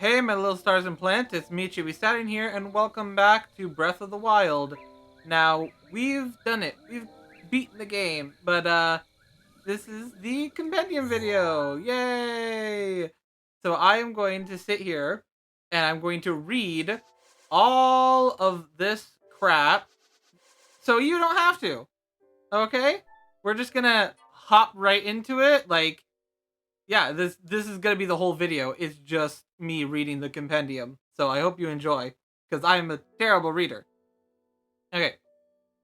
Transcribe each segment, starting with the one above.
Hey, my little stars and planets, it's me, ChibiSaturn here, and welcome back to Breath of the Wild. Now, we've done it. We've beaten the game, but, this is the Compendium video. Yay! So I am going to sit here, and I'm going to read all of this crap, so you don't have to, okay? We're just gonna hop right into it, yeah, this is gonna be the whole video. It's just me reading the compendium. So I hope you enjoy, because I am a terrible reader. Okay,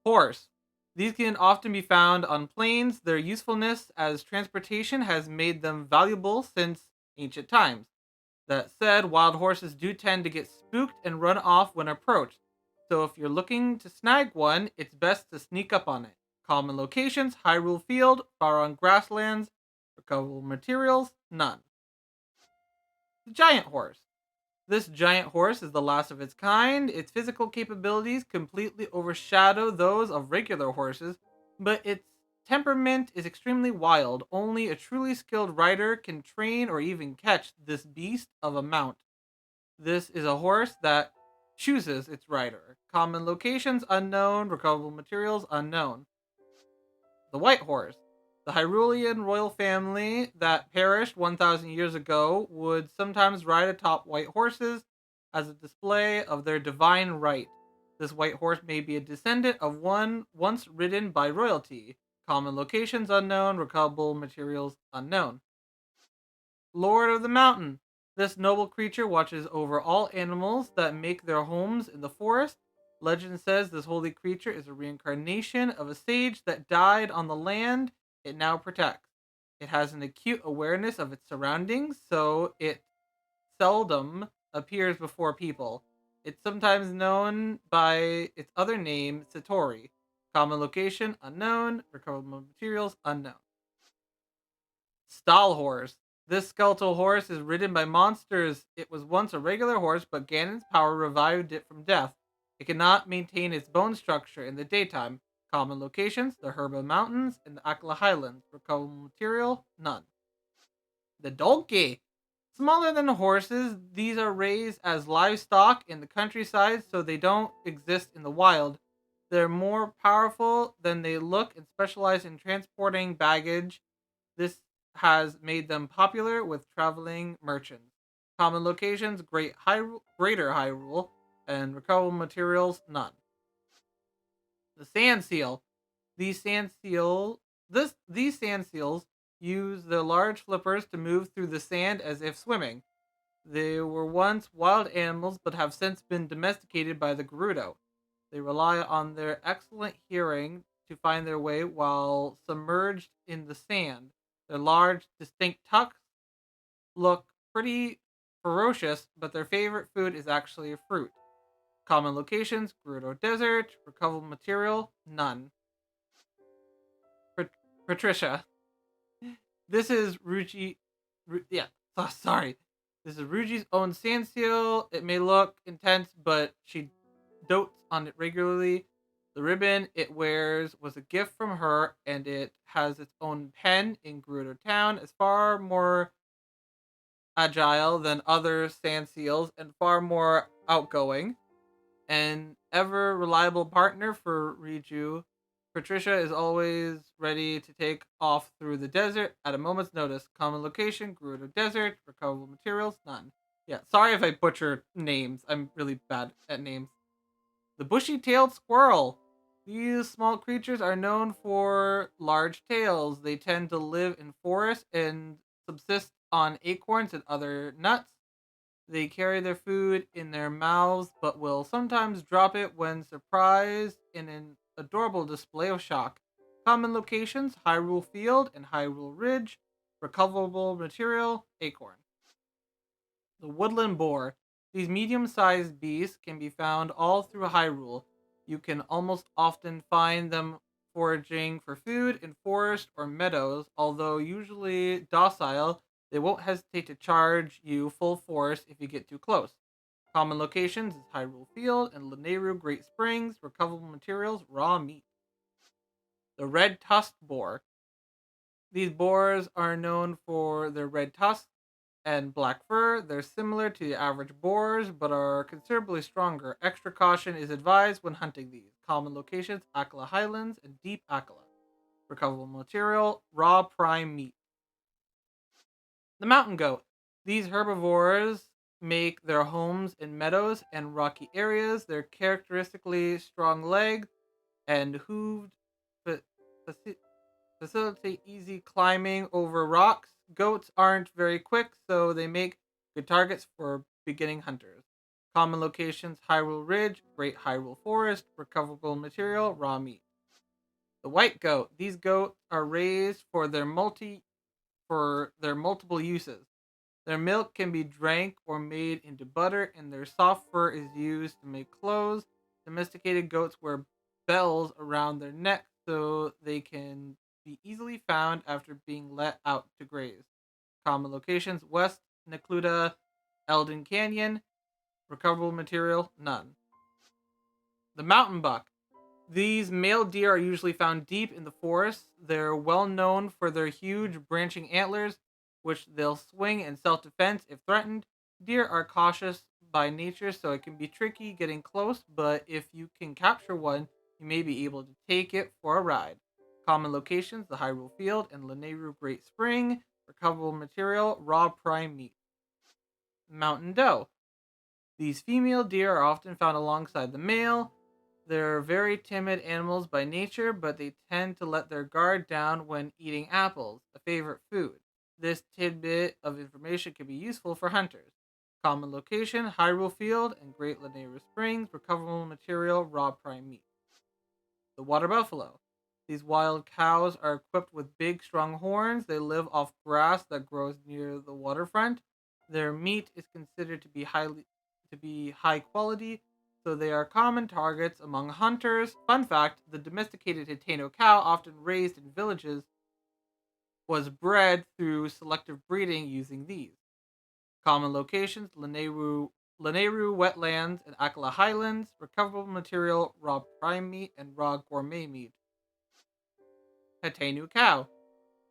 horse. These can often be found on plains. Their usefulness as transportation has made them valuable since ancient times. That said, wild horses do tend to get spooked and run off when approached. So if you're looking to snag one, it's best to sneak up on it. Common locations: Hyrule Field, far on grasslands. Recoverable materials: none. The giant horse. This giant horse is the last of its kind. Its physical capabilities completely overshadow those of regular horses, but its temperament is extremely wild. Only a truly skilled rider can train or even catch this beast of a mount. This is a horse that chooses its rider. Common locations unknown, recoverable materials unknown. The white horse. The Hyrulean royal family that perished 1,000 years ago would sometimes ride atop white horses as a display of their divine right. This white horse may be a descendant of one once ridden by royalty. Common locations unknown, recoverable materials unknown. Lord of the Mountain. This noble creature watches over all animals that make their homes in the forest. Legend says this holy creature is a reincarnation of a sage that died on the land it now protects. It has an acute awareness of its surroundings, so it seldom appears before people. It's sometimes known by its other name, Satori. Common location unknown, recoverable materials unknown. Stall horse. This skeletal horse is ridden by monsters. It was once a regular horse, but Ganon's power revived it from death. It cannot maintain its bone structure in the daytime. Common locations: the Herba Mountains and the Akla Highlands. Recoverable material: none. The donkey. Smaller than horses, these are raised as livestock in the countryside, so they don't exist in the wild. They're more powerful than they look and specialize in transporting baggage. This has made them popular with traveling merchants. Common locations: Greater Hyrule, and recoverable materials none. The sand seal. These sand seal these sand seals use their large flippers to move through the sand as if swimming. They were once wild animals but have since been domesticated by the Gerudo. They rely on their excellent hearing to find their way while submerged in the sand. Their large, distinct tusks look pretty ferocious, but their favorite food is actually a fruit. Common locations: Gerudo Desert. Recoverable material: none. Patricia. This is yeah, sorry. This is Ruji's own sand seal. It may look intense, but she dotes on it regularly. The ribbon it wears was a gift from her, and it has its own pen in Gerudo Town. It's far more agile than other sand seals and far more outgoing. An ever reliable partner for Riju, Patricia is always ready to take off through the desert at a moment's notice. Common location: Gerudo Desert. Recoverable materials: none. Yeah, sorry if I butcher names. I'm really bad at names. The bushy-tailed squirrel. These small creatures are known for large tails. They tend to live in forests and subsist on acorns and other nuts. They carry their food in their mouths, but will sometimes drop it when surprised in an adorable display of shock. Common locations: Hyrule Field and Hyrule Ridge. Recoverable material: acorn. The woodland boar. These medium sized beasts can be found all through Hyrule. You can almost often find them foraging for food in forest or meadows. Although usually docile, they won't hesitate to charge you full force if you get too close. Common locations is Hyrule Field and Lanayru Great Springs. Recoverable materials: raw meat. The red tusked boar. These boars are known for their red tusks. and black fur. They're similar to the average boars, but are considerably stronger. Extra caution is advised when hunting these. Common locations: Akala Highlands and Deep Akala. Recoverable material: raw prime meat. The mountain goat. These herbivores make their homes in meadows and rocky areas. Their characteristically strong legs and hooved fa- faci- facilitate easy climbing over rocks. Goats aren't very quick, so they make good targets for beginning hunters. Common locations: Hyrule Ridge, Great Hyrule Forest. Recoverable material: raw meat. The white goat. These goats are raised for their multiple uses. Their milk can be drank or made into butter, and their soft fur is used to make clothes. Domesticated goats wear bells around their necks so they can be easily found after being let out to graze. Common locations: West Necluda, Eldon Canyon. Recoverable material: none. The mountain buck. These male deer are usually found deep in the forest. They're well known for their huge branching antlers, which they'll swing in self defense if threatened. Deer are cautious by nature, so it can be tricky getting close, but if you can capture one, you may be able to take it for a ride. Common locations: the Hyrule Field and Lanayru Great Spring. Recoverable material: raw prime meat. Mountain doe. These female deer are often found alongside the male. They're very timid animals by nature, but they tend to let their guard down when eating apples, a favorite food. This tidbit of information can be useful for hunters. Common location: Hyrule Field and Great Lanayru Springs. Recoverable material: raw prime meat. The water buffalo. These wild cows are equipped with big, strong horns. They live off grass that grows near the waterfront. Their meat is considered to be high quality, so they are common targets among hunters. Fun fact: the domesticated Hitano cow, often raised in villages, was bred through selective breeding using these. Common locations: Lanayru wetlands and Akala Highlands. Recoverable material: raw prime meat and raw gourmet meat. Hitanu cow.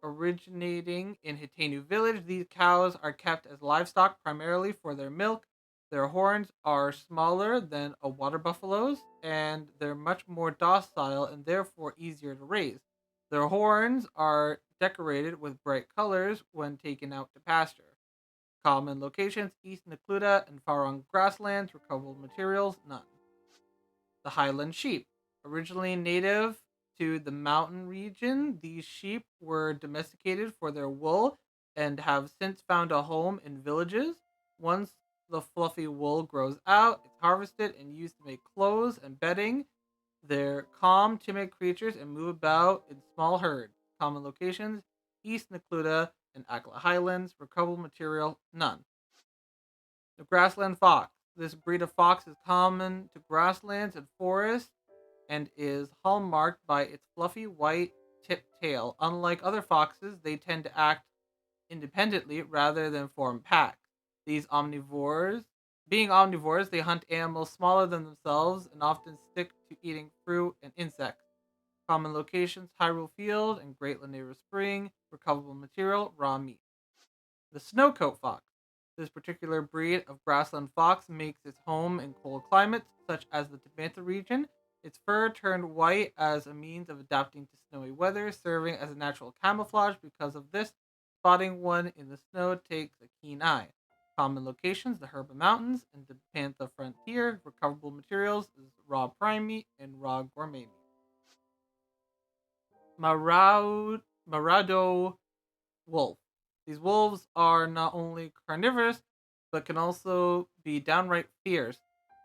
Originating in Hitanu village, these cows are kept as livestock primarily for their milk. Their horns are smaller than a water buffalo's, and they're much more docile and therefore easier to raise. Their horns are decorated with bright colors when taken out to pasture. Common locations: East Necluda and Farong grasslands. Recoverable materials: none. The Highland sheep. Originally native to the mountain region, these sheep were domesticated for their wool and have since found a home in villages. Once the fluffy wool grows out, it's harvested and used to make clothes and bedding. They're calm, timid creatures and move about in small herds. Common locations: East Necluda and Akla Highlands. Recoverable material: none. The grassland fox. This breed of fox is common to grasslands and forests and is hallmarked by its fluffy white tipped tail. Unlike other foxes, they tend to act independently rather than form packs. These omnivores, being omnivores, they hunt animals smaller than themselves and often stick to eating fruit and insects. Common locations: Hyrule Field and Great Lanayru Spring. Recoverable material: raw meat. The snowcoat fox. This particular breed of grassland fox makes its home in cold climates, such as the Tabantha region. Its fur turned white as a means of adapting to snowy weather, serving as a natural camouflage. Because of this, spotting one in the snow takes a keen eye. Common locations: the Herba Mountains and the Pantha Frontier. Recoverable materials is raw prime meat and raw gourmet meat. Marado wolf. These wolves are not only carnivorous, but can also be downright fierce.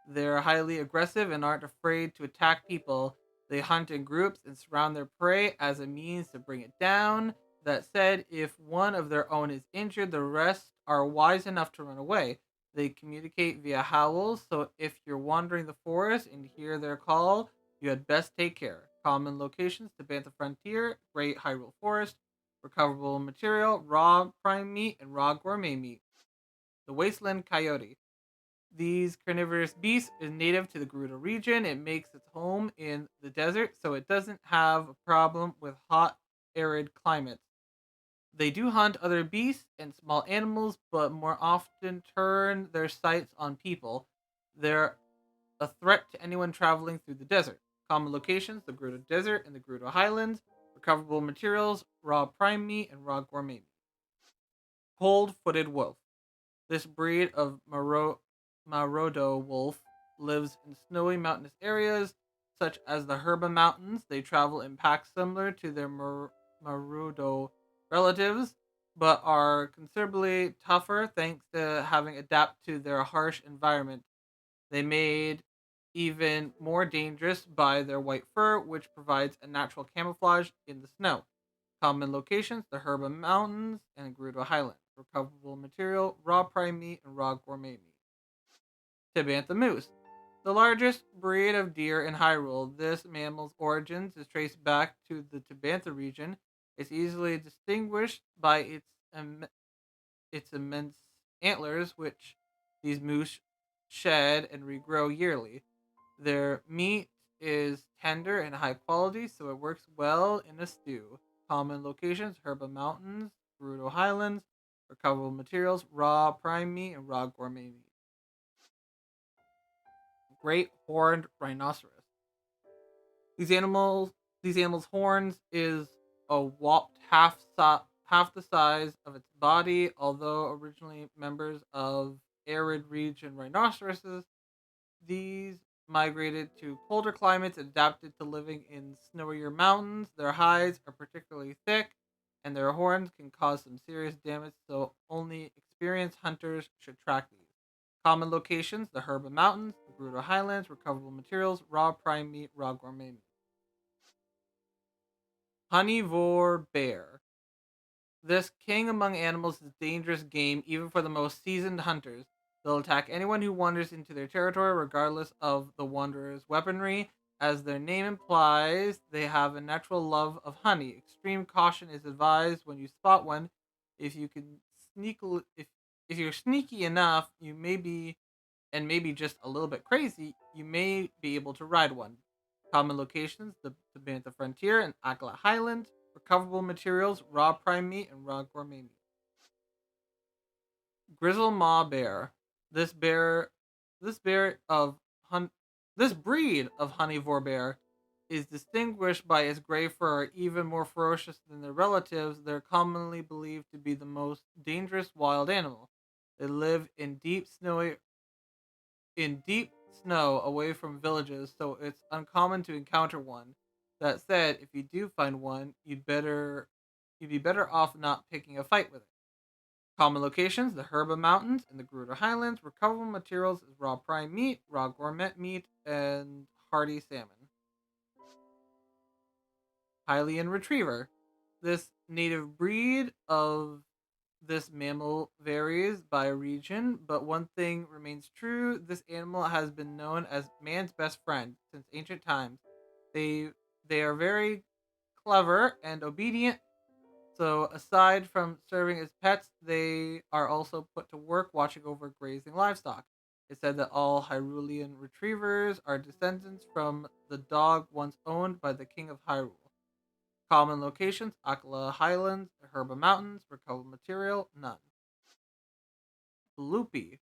They're highly aggressive and aren't afraid to attack people. They hunt in groups and surround their prey as a means to bring it down. That said, if one of their own is injured, the rest are wise enough to run away. They communicate via howls, so if you're wandering the forest and hear their call, you had best take care. Common locations: the Bantha Frontier, Great Hyrule Forest. Recoverable material: raw prime meat and raw gourmet meat. The wasteland coyote. These carnivorous beasts is native to the Gerudo region. It makes its home in the desert, so it doesn't have a problem with hot, arid climates. They do hunt other beasts and small animals, but more often turn their sights on people. They're a threat to anyone traveling through the desert. Common locations: the Gerudo Desert and the Gerudo Highlands. Recoverable materials: raw prime meat and raw gourmet meat. Cold-footed wolf. This breed of Marodo wolf lives in snowy mountainous areas, such as the Herba Mountains. They travel in packs similar to their Marudo relatives, but are considerably tougher thanks to having adapted to their harsh environment. They made even more dangerous by their white fur, which provides a natural camouflage in the snow. Common locations: the Herba Mountains and Gerudo Highlands. Recoverable material: raw prime meat and raw gourmet meat. Tabantha moose. The largest breed of deer in Hyrule, this mammal's origins is traced back to the Tabantha region. It's easily distinguished by its immense antlers, which these moose shed and regrow yearly. Their meat is tender and high quality, so it works well in a stew. Common locations: Herba Mountains, Gerudo Highlands. Recoverable materials: raw prime meat and raw gourmet meat. Great horned rhinoceros. These animals, these animals' horns is a whopped half the size of its body. Although originally members of arid region rhinoceroses, these migrated to colder climates and adapted to living in snowier mountains. Their hides are particularly thick, and their horns can cause some serious damage, so only experienced hunters should track these. Common locations: the Herba Mountains, the Gerudo Highlands. Recoverable materials: raw prime meat, raw gourmet meat. Honeivore bear. This king among animals is dangerous game even for the most seasoned hunters. They'll attack anyone who wanders into their territory, regardless of the wanderer's weaponry. As their name implies, they have a natural love of honey. Extreme caution is advised when you spot one. If you can sneak, if you're sneaky enough, you may be, and maybe just a little bit crazy, you may be able to ride one. Common locations: the Bantha Frontier and Akala Highlands. Recoverable materials: raw prime meat and raw gourmet meat. Grizzle Maw Bear. This bear, this bear of hun, this breed of honeivore bear is distinguished by its gray fur. Even more ferocious than their relatives, they're commonly believed to be the most dangerous wild animal. They live in deep snow away from villages, so it's uncommon to encounter one. That said, if you do find one, you'd be better off not picking a fight with it. Common locations: the Herba Mountains and the Gerudo Highlands. Recoverable materials is raw prime meat, raw gourmet meat, and hardy salmon. Hylian Retriever. This native breed of this mammal varies by region, but one thing remains true: this animal has been known as man's best friend since ancient times. They they are very clever and obedient, so aside from serving as pets, they are also put to work watching over grazing livestock. It's said that all Hyrulean retrievers are descendants from the dog once owned by the king of Hyrule. Common locations: Akala Highlands, Herba Mountains. Recoverable material: none. Loopy.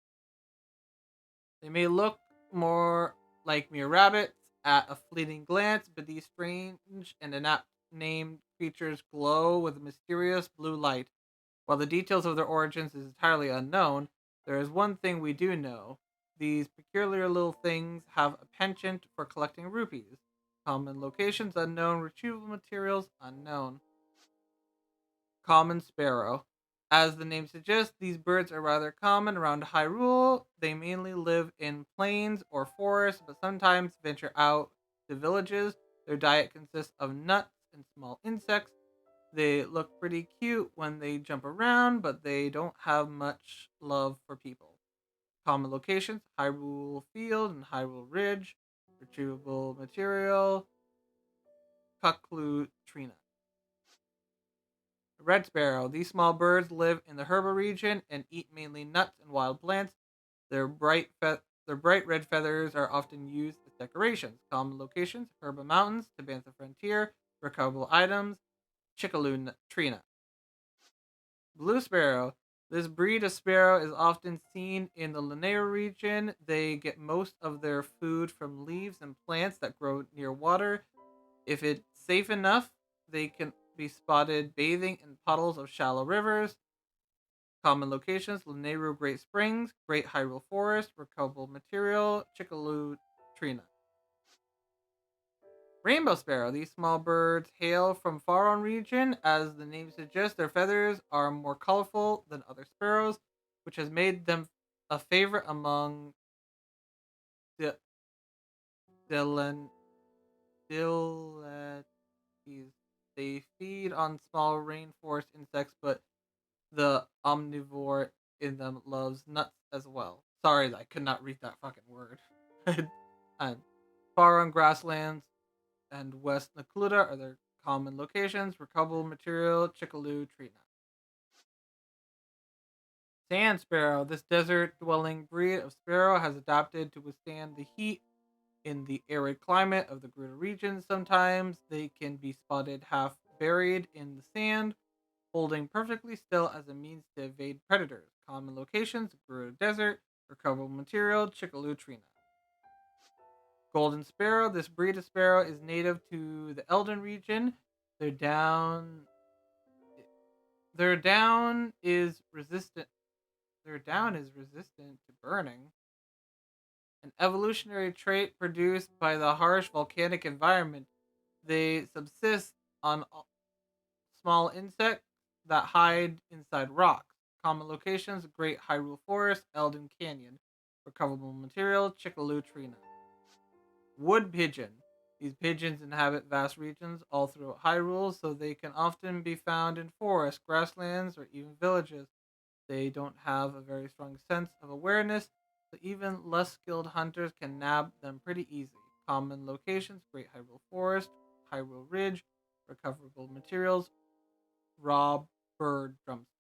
They may look more like mere rabbits at a fleeting glance, but these strange and inept named creatures glow with a mysterious blue light. While the details of their origins is entirely unknown, there is one thing we do know. These peculiar little things have a penchant for collecting rupees. Common locations unknown, retrievable materials unknown. Common sparrow. As the name suggests, these birds are rather common around Hyrule. They mainly live in plains or forests, but sometimes venture out to villages. Their diet consists of nuts and small insects. They look pretty cute when they jump around, but they don't have much love for people. Common locations: Hyrule Field and Hyrule Ridge. Retrievable material: Kuklu Trina. Red sparrow. These small birds live in the Herba region and eat mainly nuts and wild plants. Their bright red feathers are often used as decorations. Common locations: Herba Mountains, Tabantha Frontier. Recoverable items: Chickaloo Trina. Blue sparrow. This breed of sparrow is often seen in the Linear region. They get most of their food from leaves and plants that grow near water. If it's safe enough, they can be spotted bathing in puddles of shallow rivers. Common locations: Lanayru Great Springs, Great Hyrule Forest, recoverable material, Chickaloo Trina. Rainbow sparrow. These small birds hail from Faron region. As the name suggests, their feathers are more colorful than other sparrows, which has made them a favorite among the Dylan Diletes. They feed on small rainforest insects, but the omnivore in them loves nuts as well. Sorry, I could not read that fucking word. and Faron grasslands and West Nakluda are their common locations. Recoverable material, Chickaloo tree nut. Sand sparrow. This desert dwelling breed of sparrow has adapted to withstand the heat in the arid climate of the Gerudo region. Sometimes they can be spotted half buried in the sand, holding perfectly still as a means to evade predators. Common locations: Gerudo Desert, recoverable material, Chickaloo tree nut. Golden sparrow. This breed of sparrow is native to the Elden region. Their down their down is resistant to burning, an evolutionary trait produced by the harsh volcanic environment. They subsist on small insects that hide inside rocks. Common locations: Great Hyrule Forest, Elden Canyon. Recoverable material, Chickaloo tree nut. Wood pigeon. These pigeons inhabit vast regions all throughout Hyrule, so they can often be found in forests, grasslands, or even villages. They don't have a very strong sense of awareness, so even less skilled hunters can nab them pretty easy. Common locations: Great Hyrule Forest, Hyrule Ridge. Recoverable materials, raw bird drumsticks.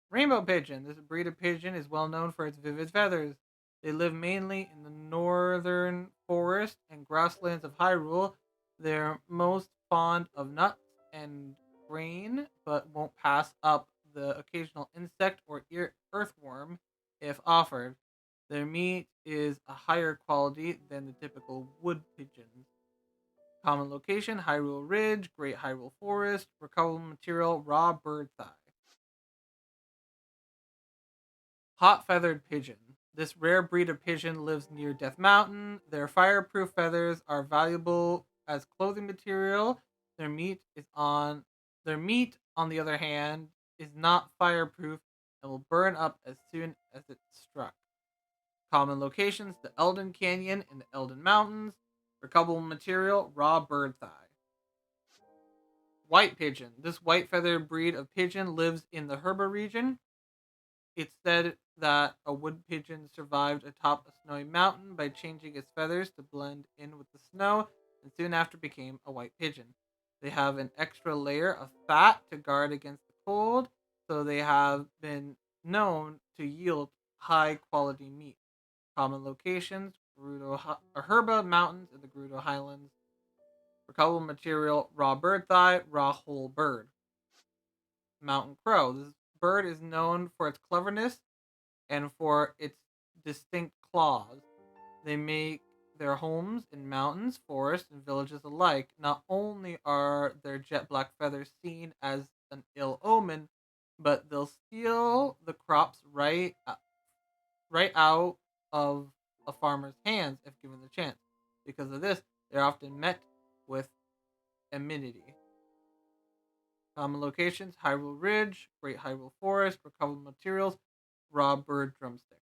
Rainbow pigeon. This breed of pigeon is well known for its vivid feathers. They live mainly in the northern forest and grasslands of Hyrule. They're most fond of nuts and grain, but won't pass up the occasional insect or earthworm if offered. Their meat is a higher quality than the typical wood pigeons. Common location: Hyrule Ridge, Great Hyrule Forest. Recoverable material, raw bird thigh. Hot feathered pigeon. This rare breed of pigeon lives near Death Mountain. Their fireproof feathers are valuable as clothing material. Their meat is on their meat, on the other hand, is not fireproof and will burn up as soon as it's struck. Common locations: the Elden Canyon and the Elden Mountains. Recoverable material, raw bird thigh. White pigeon. This white feathered breed of pigeon lives in the Herba region. It's said that a wood pigeon survived atop a snowy mountain by changing its feathers to blend in with the snow, and soon after became a white pigeon. They have an extra layer of fat to guard against the cold, so they have been known to yield high quality meat. Common locations: Herba Mountains in the Gerudo Highlands. Recoverable material, raw bird thigh, raw whole bird. Mountain crow. This bird is known for its cleverness and for its distinct claws. They make their homes in mountains, forests, and villages alike. Not only are their jet black feathers seen as an ill omen, but they'll steal the crops right out of a farmer's hands if given the chance. Because of this, they're often met with amenity. Common locations: Hyrule Ridge, Great Hyrule Forest. Recoverable materials, raw bird drumstick.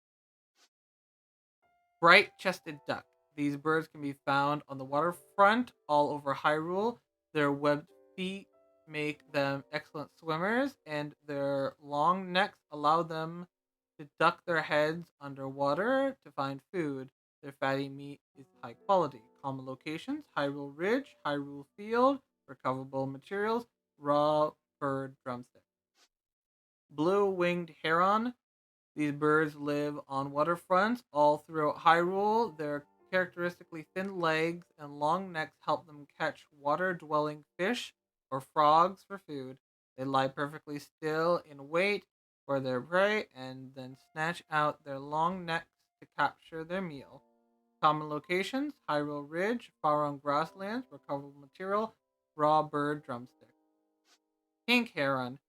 Bright chested duck. These birds can be found on the waterfront all over Hyrule. Their webbed feet make them excellent swimmers, and their long necks allow them to duck their heads underwater to find food. Their fatty meat is high quality. Common locations: Hyrule Ridge, Hyrule Field. Recoverable materials, raw bird drumstick. Blue winged heron. These birds live on waterfronts all throughout Hyrule. Their characteristically thin legs and long necks help them catch water dwelling fish or frogs for food. They lie perfectly still in wait for their prey and then snatch out their long necks to capture their meal. Common locations: Hyrule Ridge, Faron grasslands, recoverable material, raw bird drumstick. Pink heron.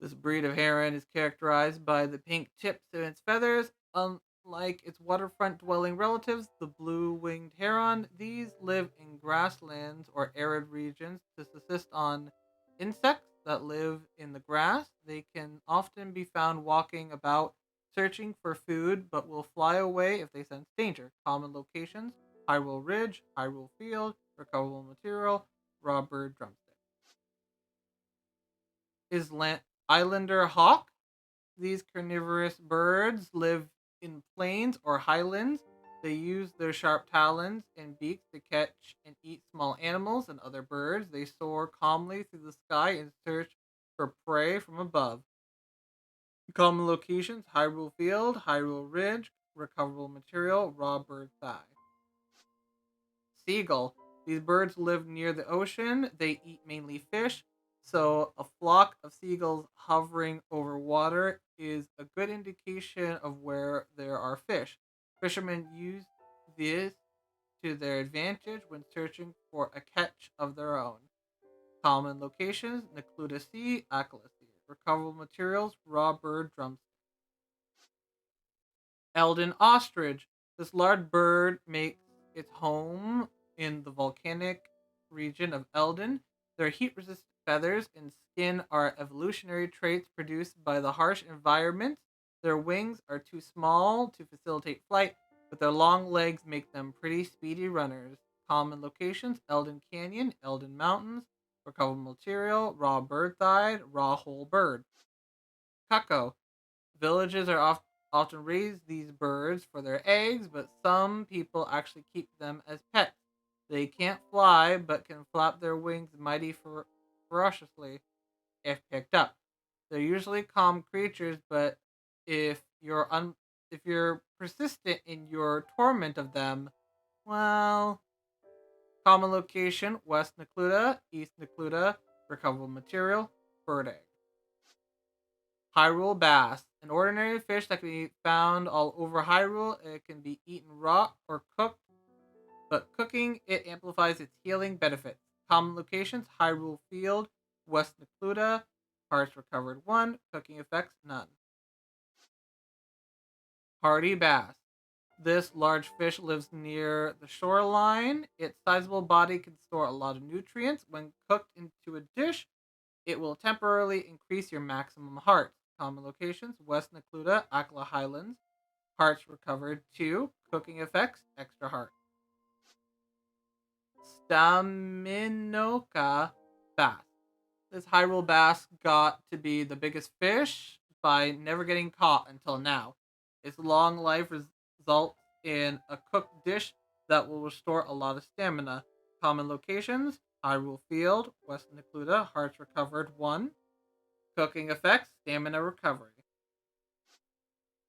This breed of heron is characterized by the pink tips of its feathers. Unlike its waterfront dwelling relatives, the blue winged heron, these live in grasslands or arid regions to subsist on insects that live in the grass. They can often be found walking about searching for food but will fly away if they sense danger. Common locations: Hyrule Ridge, Hyrule Field, recoverable material, raw bird drumstick. Islander hawk. These carnivorous birds live in plains or highlands. They use their sharp talons and beaks to catch and eat small animals and other birds. They soar calmly through the sky in search for prey from above. Common locations: Hyrule Field, Hyrule Ridge, recoverable material, raw bird thigh. Seagull. These birds live near the ocean. They eat mainly fish, so a flock of seagulls hovering over water is a good indication of where there are fish. Fishermen use this to their advantage when searching for a catch of their own. Common locations: Necluda Sea, Akala Sea. Recoverable materials: raw bird drumsticks. Eldin ostrich. This large bird makes its home in the volcanic region of Eldin. Their heat resistant feathers and skin are evolutionary traits produced by the harsh environment. Their wings are too small to facilitate flight, but their long legs make them pretty speedy runners. Common locations: Eldin Canyon, Eldin Mountains. Recoverable material: raw bird thigh, raw whole bird. Cuckoo. Villages often raise these birds for their eggs, but some people actually keep them as pets. They can't fly, but can flap their wings ferociously if picked up. They're usually calm creatures, but if if you're persistent in your torment of them, well, common location: West Necluda, East Necluda, recoverable material, bird egg. Hyrule bass, an ordinary fish that can be found all over Hyrule. It can be eaten raw or cooked, but cooking it amplifies its healing benefits. Common locations: Hyrule Field, West Necluda, parts recovered 1, cooking effects none. Hardy bass. This large fish lives near the shoreline. Its sizable body can store a lot of nutrients. When cooked into a dish, it will temporarily increase your maximum hearts. Common locations: West Necluda, Akla Highlands. Hearts recovered 2. Cooking effects: extra heart. Staminoka bass. This Hyrule bass got to be the biggest fish by never getting caught until now. Its long life results in a cooked dish that will restore a lot of stamina. Common locations: Hyrule Field, West Necluda, hearts recovered 1. Cooking effects: stamina recovery.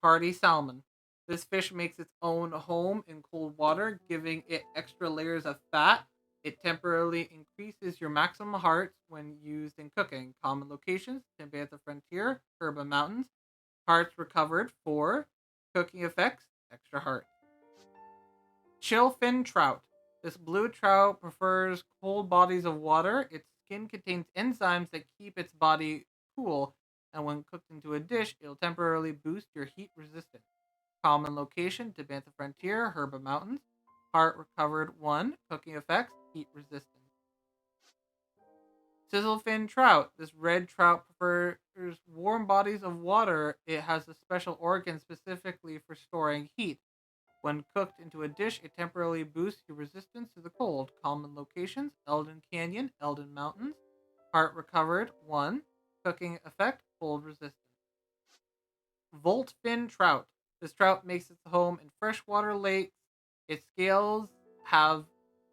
Hardy salmon. This fish makes its own home in cold water, giving it extra layers of fat. It temporarily increases your maximum hearts when used in cooking. Common locations: Timbantha Frontier, Herba Mountains. Hearts recovered 4. Cooking effects: extra heart. Chillfin trout. This blue trout prefers cold bodies of water. Its skin contains enzymes that keep its body cool, and when cooked into a dish, it'll temporarily boost your heat resistance. Common location: Tabantha Frontier, Herba Mountains. Heart recovered 1. Cooking effects: heat resistance. Sizzlefin trout. This red trout prefers warm bodies of water. It has a special organ specifically for storing heat. When cooked into a dish, it temporarily boosts your resistance to the cold. Common locations: Eldin Canyon, Eldin Mountains. Heart recovered 1. Cooking effect: cold resistance. Voltfin trout. This trout makes its home in freshwater lakes. Its scales have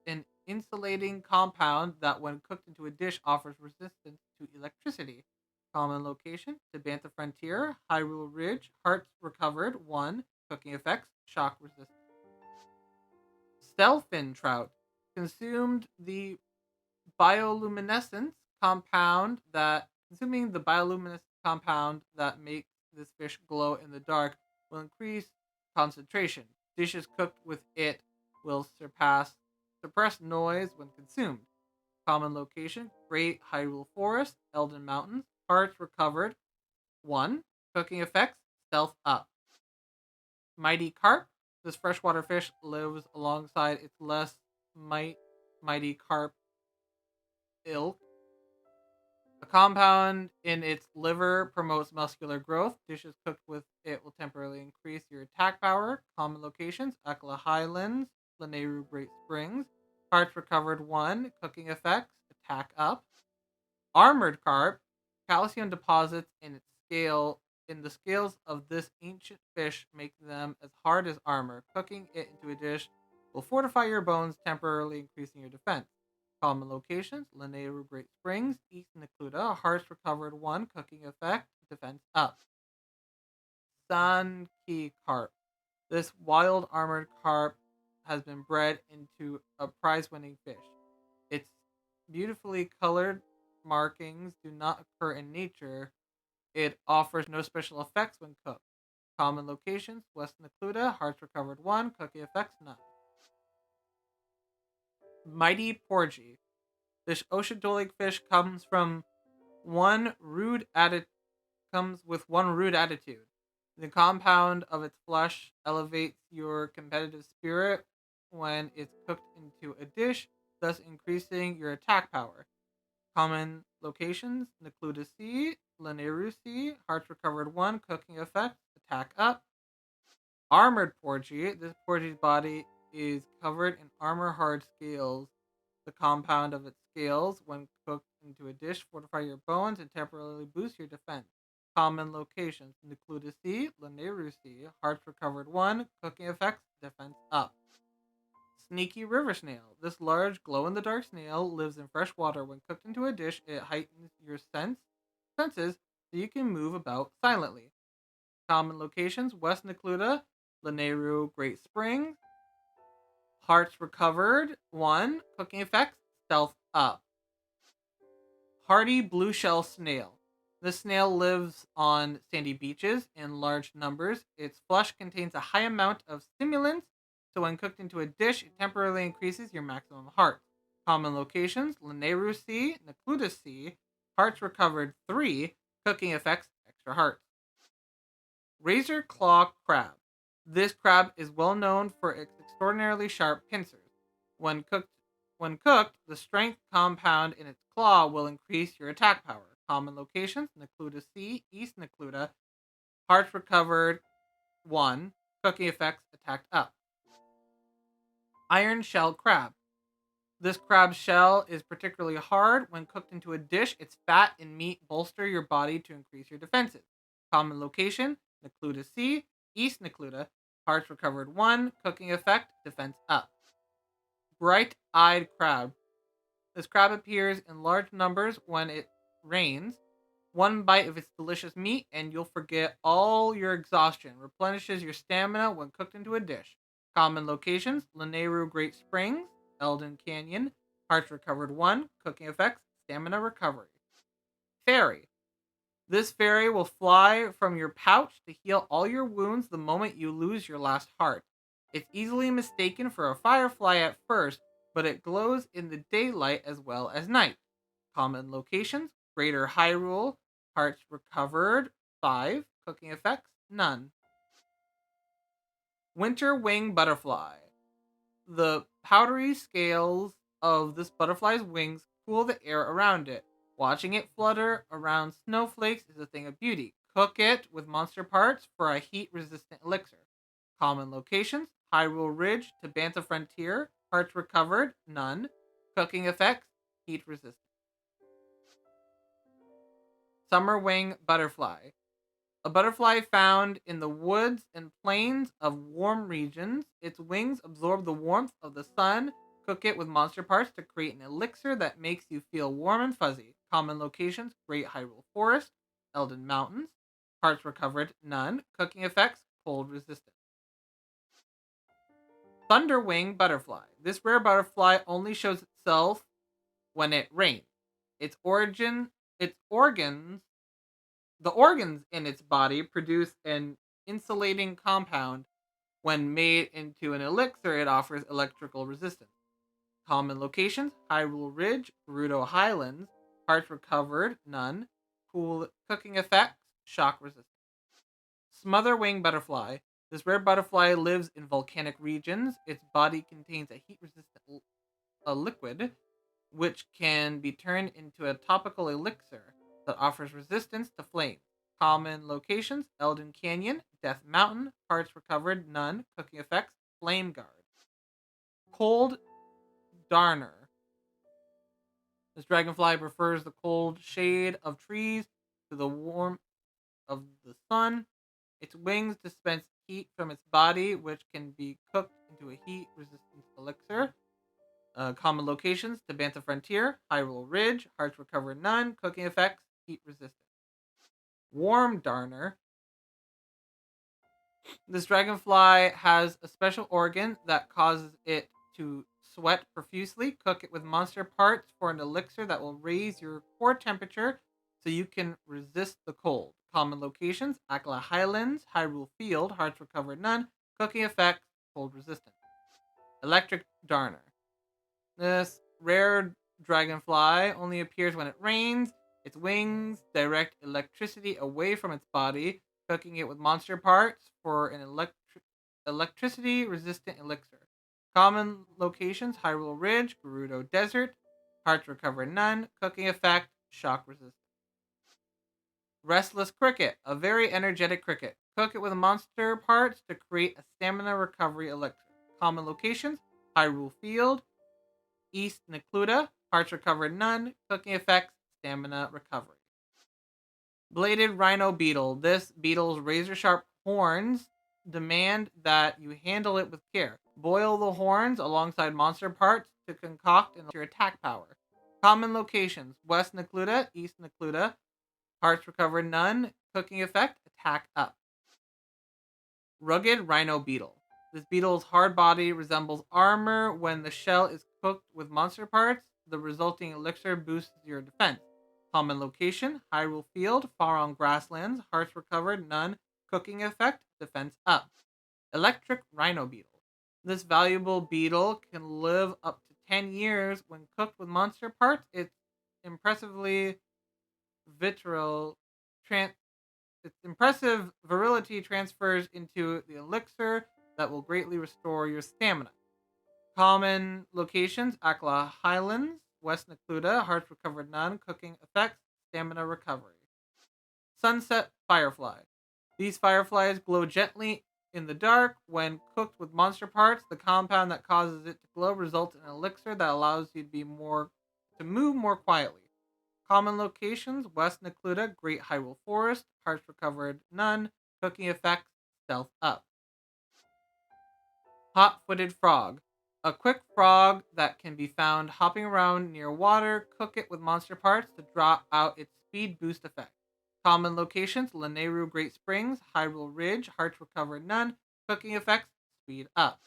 an insulating compound that, when cooked into a dish, offers resistance to electricity. Common location: Tabantha Frontier, Hyrule Ridge. Hearts recovered 1. Cooking effects: shock resistance. Stellfin trout consumed the bioluminescence compound that Consuming the bioluminescent compound that makes this fish glow in the dark will increase concentration. Dishes cooked with it will suppress noise when consumed. Common location: Great Hyrule Forest, Elden Mountains. Parts recovered. 1. Cooking effects: stealth up. Mighty carp. This freshwater fish lives alongside its less mighty carp ilk. A compound in its liver promotes muscular growth. Dishes cooked with it will temporarily increase your attack power. Common locations: Akla Highlands, Lanayru Great Springs. Parts recovered 1. Cooking effects: attack up. Armored carp. Calcium deposits in the scales of this ancient fish make them as hard as armor. Cooking it into a dish will fortify your bones, temporarily increasing your defense. Common locations: Lanayru Great Springs, East Necluda. Hearts recovered 1. Cooking effect: defense up. Sanki carp. This wild armored carp has been bred into a prize-winning fish. Its beautifully colored markings do not occur in nature. It offers no special effects when cooked. Common locations: West Necluda. Hearts recovered 1. Cooking effects none. Mighty Porgy. This oceanolic fish one rude atti- comes with one rude attitude. The compound of its flesh elevates your competitive spirit when it's cooked into a dish, thus increasing your attack power. Common locations: Necluda Sea, Laneru Sea. Hearts recovered 1. Cooking effect: attack up. Armored Porgy. This Porgy's body is covered in armor hard scales. The compound of its scales, when cooked into a dish, fortify your bones and temporarily boost your defense. Common locations: Necluda Sea, Laneru Sea. Hearts recovered 1. Cooking effects: defense up. Sneaky river snail. This large glow-in-the-dark snail lives in fresh water. When cooked into a dish, it heightens your senses so you can move about silently. Common locations: West Necluda, Laneru Great Springs. Hearts recovered 1. Cooking effects: stealth up. Hardy blue shell snail. This snail lives on sandy beaches in large numbers. Its flesh contains a high amount of stimulants, so when cooked into a dish, it temporarily increases your maximum heart. Common locations: Laneru Sea, Necluda Sea. Hearts recovered 3. Cooking effects: extra hearts. Razor claw crab. This crab is well known for its extraordinarily sharp pincers. When cooked, when cooked, the strength compound in its claw will increase your attack power. Common locations: Necluda Sea, East Necluda. Hearts recovered 1. Cooking effects: attacked up. Iron shell crab. This crab's shell is particularly hard. When cooked into a dish, its fat and meat bolster your body to increase your defenses. Common location: Necluda Sea, East Necluda. Hearts recovered 1. Cooking effect: defense up. Bright eyed crab. This crab appears in large numbers when it rains. One bite of its delicious meat, and you'll forget all your exhaustion. Replenishes your stamina when cooked into a dish. Common locations: Laneru Great Springs, Eldon Canyon. Hearts recovered 1. Cooking effects: stamina recovery. Fairy. This fairy will fly from your pouch to heal all your wounds the moment you lose your last heart. It's easily mistaken for a firefly at first, but it glows in the daylight as well as night. Common locations: Greater Hyrule. Hearts recovered 5. Cooking effects none. Winter wing butterfly. The powdery scales of this butterfly's wings cool the air around it. Watching it flutter around snowflakes is a thing of beauty. Cook it with monster parts for a heat resistant elixir. Common locations: Hyrule Ridge to Bantha Frontier. Hearts recovered none. Cooking effects: heat resistant. Summer wing butterfly. A butterfly found in the woods and plains of warm regions. Its wings absorb the warmth of the sun. Cook it with monster parts to create an elixir that makes you feel warm and fuzzy. Common locations: Great Hyrule Forest, Elden Mountains. Parts recovered none. Cooking effects: cold resistant. Thunderwing butterfly. This rare butterfly only shows itself when it rains. Its origin Its organs, the organs in its body produce an insulating compound. When made into an elixir, it offers electrical resistance. Common locations: Hyrule Ridge, Gerudo Highlands. Parts recovered, none. Cool cooking effects, shock resistance. Smotherwing butterfly. This rare butterfly lives in volcanic regions. Its body contains a heat resistant liquid, which can be turned into a topical elixir that offers resistance to flame. Common locations: Elden Canyon, Death Mountain. Parts recovered, none. Cooking effects, flame guard. Cold Darner. This dragonfly prefers the cold shade of trees to the warmth of the sun. Its wings dispense heat from its body, which can be cooked into a heat resistant elixir. Common locations: Tabantha Frontier, Hyrule Ridge. Hearts recovered, none. Cooking effects, heat resistant. Warm Darner. This dragonfly has a special organ that causes it to sweat profusely. Cook it with monster parts for an elixir that will raise your core temperature so you can resist the cold. Common locations: Akala Highlands, Hyrule Field. Hearts recovered, none. Cooking effects, cold resistant. Electric Darner. This rare dragonfly only appears when it rains. Its wings direct electricity away from its body, cooking it with monster parts for an electricity resistant elixir. Common locations: Hyrule Ridge, Gerudo Desert. Hearts recover, none. Cooking effect, shock resistant. Restless Cricket, a very energetic cricket. Cook it with monster parts to create a stamina recovery elixir. Common locations: Hyrule Field, East Necluda. Parts recovered, none. Cooking effects, stamina recovery. Bladed Rhino Beetle. This beetle's razor sharp horns demand that you handle it with care. Boil the horns alongside monster parts to concoct your attack power. Common locations: West Necluda, East Necluda. Parts recovered, none. Cooking effect, attack up. Rugged Rhino Beetle. This beetle's hard body resembles armor. When the shell is cooked with monster parts, the resulting elixir boosts your defense. Common location: Hyrule Field, Faron Grasslands. Hearts recovered, none. Cooking effect, defense up. Electric Rhino Beetle. This valuable beetle can live up to 10 years. When cooked with monster parts, its impressively vitriol tran- its impressive virility transfers into the elixir that will greatly restore your stamina. Common locations: Akla Highlands, West Necluda. Hearts recovered, none. Cooking effects, stamina recovery. Sunset Firefly. These fireflies glow gently in the dark. When cooked with monster parts, the compound that causes it to glow results in an elixir that allows you to move more quietly. Common locations: West Necluda, Great Hyrule Forest. Hearts recovered, none. Cooking effects, stealth up. Hot-footed frog. A quick frog that can be found hopping around near water. Cook it with monster parts to draw out its speed boost effect. Common locations: Lanayru Great Springs, Hyrule Ridge. Hearts recovered, none. Cooking effects, speed up.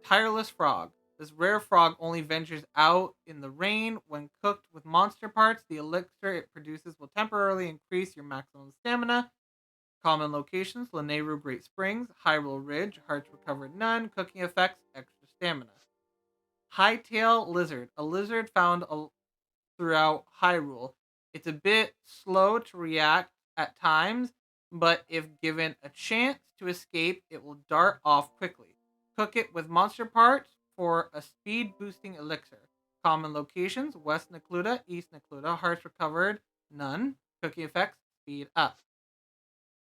Tireless frog. This rare frog only ventures out in the rain. When cooked with monster parts, the elixir it produces will temporarily increase your maximum stamina. Common locations: Lanayru Great Springs, Hyrule Ridge. Hearts recovered, none. Cooking effects, extra stamina. Hightail Lizard. A lizard found throughout Hyrule. It's a bit slow to react at times, but if given a chance to escape, it will dart off quickly. Cook it with monster parts for a speed boosting elixir. Common locations: West Necluda, East Necluda. Hearts recovered, none. Cooking effects, speed up.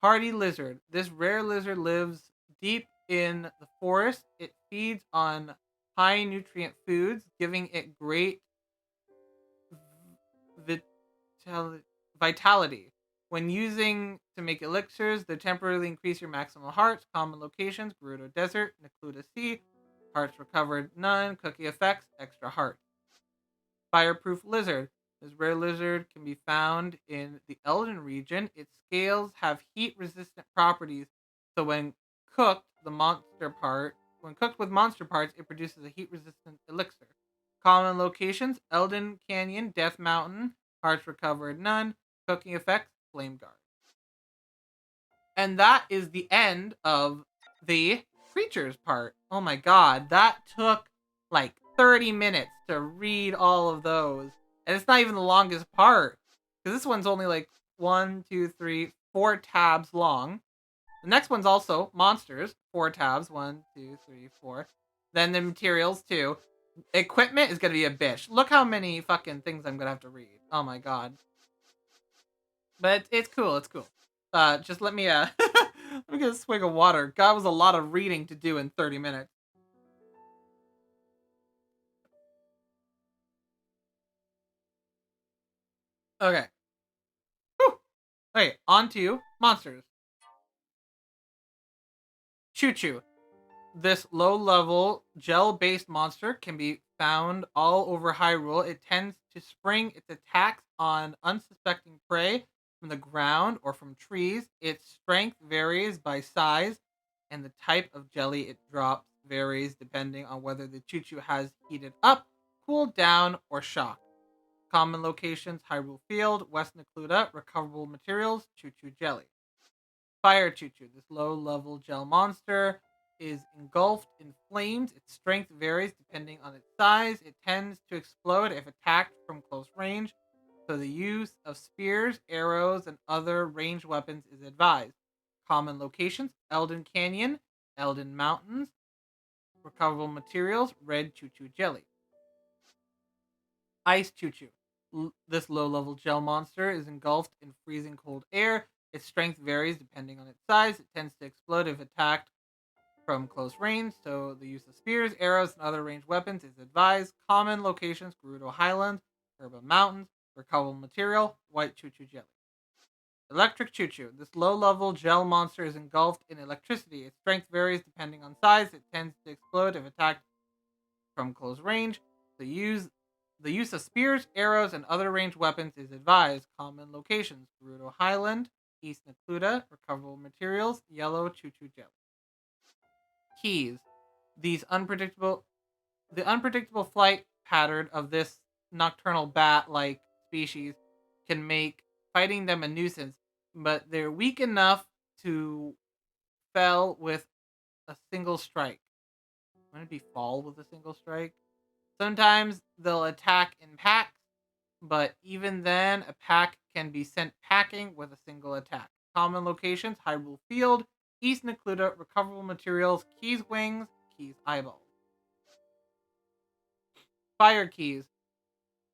Hardy Lizard. This rare lizard lives deep in the forest. It feeds on high nutrient foods, giving it great vital- vitality. When using to make elixirs, they temporarily increase your maximum hearts. Common locations: Gerudo Desert, Necluda Sea. Hearts recovered, none. Cookie effects, extra heart. Fireproof Lizard. This rare lizard can be found in the Elden region. Its scales have heat resistant properties, so cooked, when cooked with monster parts, it produces a heat resistant elixir. Common locations: Elden Canyon, Death Mountain. Hearts recovered, none. Cooking effects, flame guard. And that is the end of the creatures part. Oh my god, that took like 30 minutes to read all of those. And it's not even the longest part. Because this one's only like 4 tabs long. The next one's also monsters, 4 tabs, 1, 2, 3, 4. Then the materials too. Equipment is gonna be a bitch. Look how many fucking things I'm gonna have to read. Oh my god. But it's cool. It's cool. Just let me let me get a swig of water. God, was a lot of reading to do in 30 minutes. Okay. Whew. Okay, on to monsters. Choo Choo. This low-level gel-based monster can be found all over Hyrule. It tends to spring its attacks on unsuspecting prey from the ground or from trees. Its strength varies by size, and the type of jelly it drops varies depending on whether the Choo Choo has heated up, cooled down, or shocked. Common locations: Hyrule Field, West Necluda. Recoverable materials: Choo Choo jelly. Fire Choo Choo. This low level gel monster is engulfed in flames. Its strength varies depending on its size. It tends to explode if attacked from close range, so the use of spears, arrows, and other ranged weapons is advised. Common locations: Elden Canyon, Elden Mountains. Recoverable materials: red Choo Choo jelly. Ice Choo Choo. This low level gel monster is engulfed in freezing cold air. Its strength varies depending on its size. It tends to explode if attacked from close range, so the use of spears, arrows, and other ranged weapons is advised. Common locations: Gerudo Highlands, Herba Mountains. Recoverable material: white Choo Choo jelly. Electric Choo Choo. This low level gel monster is engulfed in electricity. Its strength varies depending on size. It tends to explode if attacked from close range. The use of spears, arrows, and other ranged weapons is advised. Common locations: Gerudo Highland, East Necluda. Recoverable materials: yellow Choo Choo jelly. Keys. These unpredictable The unpredictable flight pattern of this nocturnal bat-like species can make fighting them a nuisance, but they're weak enough to fell with a single strike. Wouldn't it be fall with a single strike? Sometimes they'll attack in packs, but even then, a pack can be sent packing with a single attack. Common locations: Hyrule Field, East Necluda. Recoverable materials: Keys Wings, Keys Eyeballs. Fire Keys.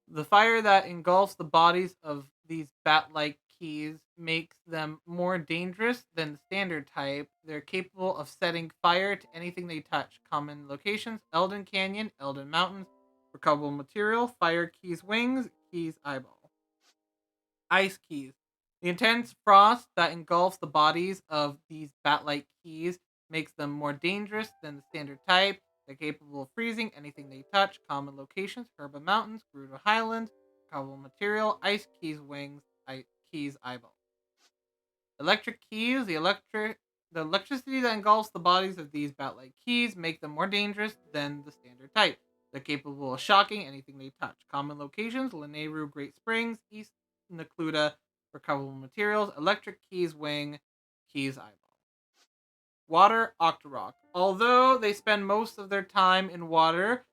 The fire that engulfs the bodies of these bat-like keys makes them more dangerous than the standard type. They're capable of setting fire to anything they touch. Common locations: Elden Canyon, Elden Mountains. Recoverable material: Fire Keys Wings, Keys Eyeball. Ice Keys. The intense frost that engulfs the bodies of these bat-like keys makes them more dangerous than the standard type. They're capable of freezing anything they touch. Common locations: Herba Mountains, Gerudo Highlands. Recoverable material: Ice Keys Wings, Keys Eyeball. Electric Keys. The electricity that engulfs the bodies of these bat-like keys make them more dangerous than the standard type. They're capable of shocking anything they touch. Common locations: Lanayru, Great Springs, East Necluda. Recoverable materials: Electric Keys Wing, Keys Eyeball. Water Octorok. Although they spend most of their time in water,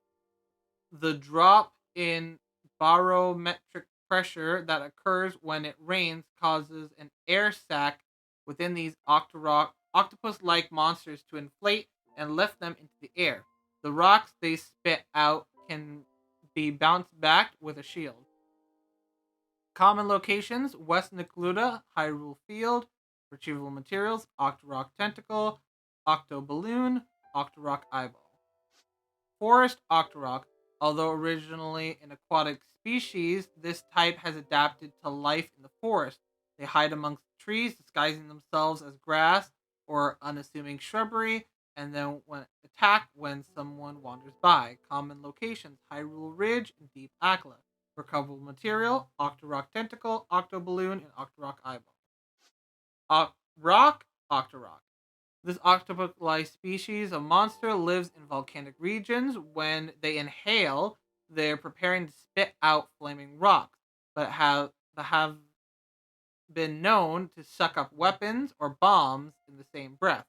the drop in barometric pressure that occurs when it rains causes an air sac within these octopus-like monsters to inflate and lift them into the air. The rocks they spit out can be bounced back with a shield. Common locations: West Necluda, Hyrule Field. Retrievable materials: Octorok Tentacle, Octo Balloon, Octorok Eyeball. Forest Octorok. Although originally an aquatic species, this type has adapted to life in the forest. They hide amongst trees, disguising themselves as grass or unassuming shrubbery, and then attack when someone wanders by. Common locations: Hyrule Ridge and Deep Akla. Recoverable material: Octorok Tentacle, Octo Balloon, and Octorok Eyeball. Rock Octorok. This octopus-like species of monster lives in volcanic regions. When they inhale, they're preparing to spit out flaming rocks. but have been known to suck up weapons or bombs in the same breath.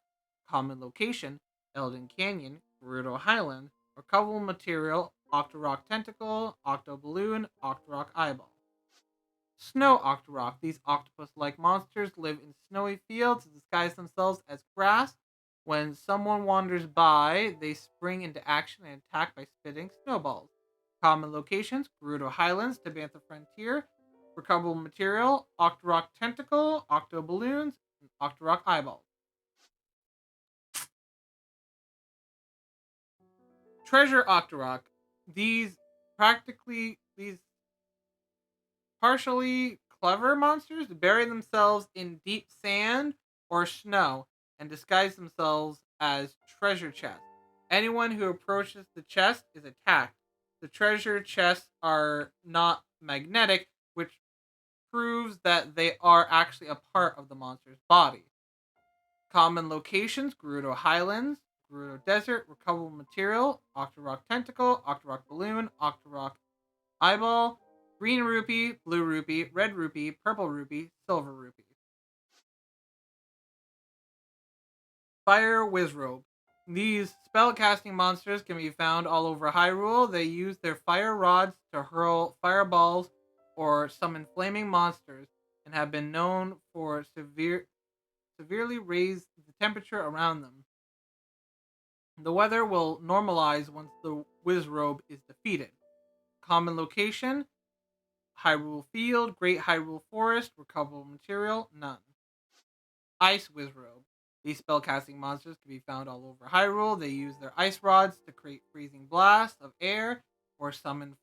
Common location: Eldon Canyon, Gerudo Highland. Recoverable material: Octorock Tentacle, Octoballoon, Octorock Eyeball. Snow Octorok. These octopus-like monsters live in snowy fields and disguise themselves as grass. When someone wanders by, they spring into action and attack by spitting snowballs. Common locations: Gerudo Highlands, Tabantha Frontier. Recoverable material: Octorok Tentacle, Octoballoons, and Octorok Eyeballs. Treasure Octorok. These these partially clever monsters bury themselves in deep sand or snow and disguise themselves as treasure chests. Anyone who approaches the chest is attacked. The treasure chests are not magnetic, which proves that they are actually a part of the monster's body. Common locations: Gerudo Highlands, Gerudo Desert. Recoverable material: Octorock Tentacle, Octorock Balloon, Octorock Eyeball. Green rupee, blue rupee, red rupee, purple rupee, silver rupee. Fire Wizrobe. These spellcasting monsters can be found all over Hyrule. They use their fire rods to hurl fireballs or summon flaming monsters, and have been known for severely raise the temperature around them. The weather will normalize once the Wizrobe is defeated. Common location: Hyrule Field, Great Hyrule Forest. Recoverable material: none. Ice Wizrobe. These spellcasting monsters can be found all over Hyrule. They use their ice rods to create freezing blasts of air or summon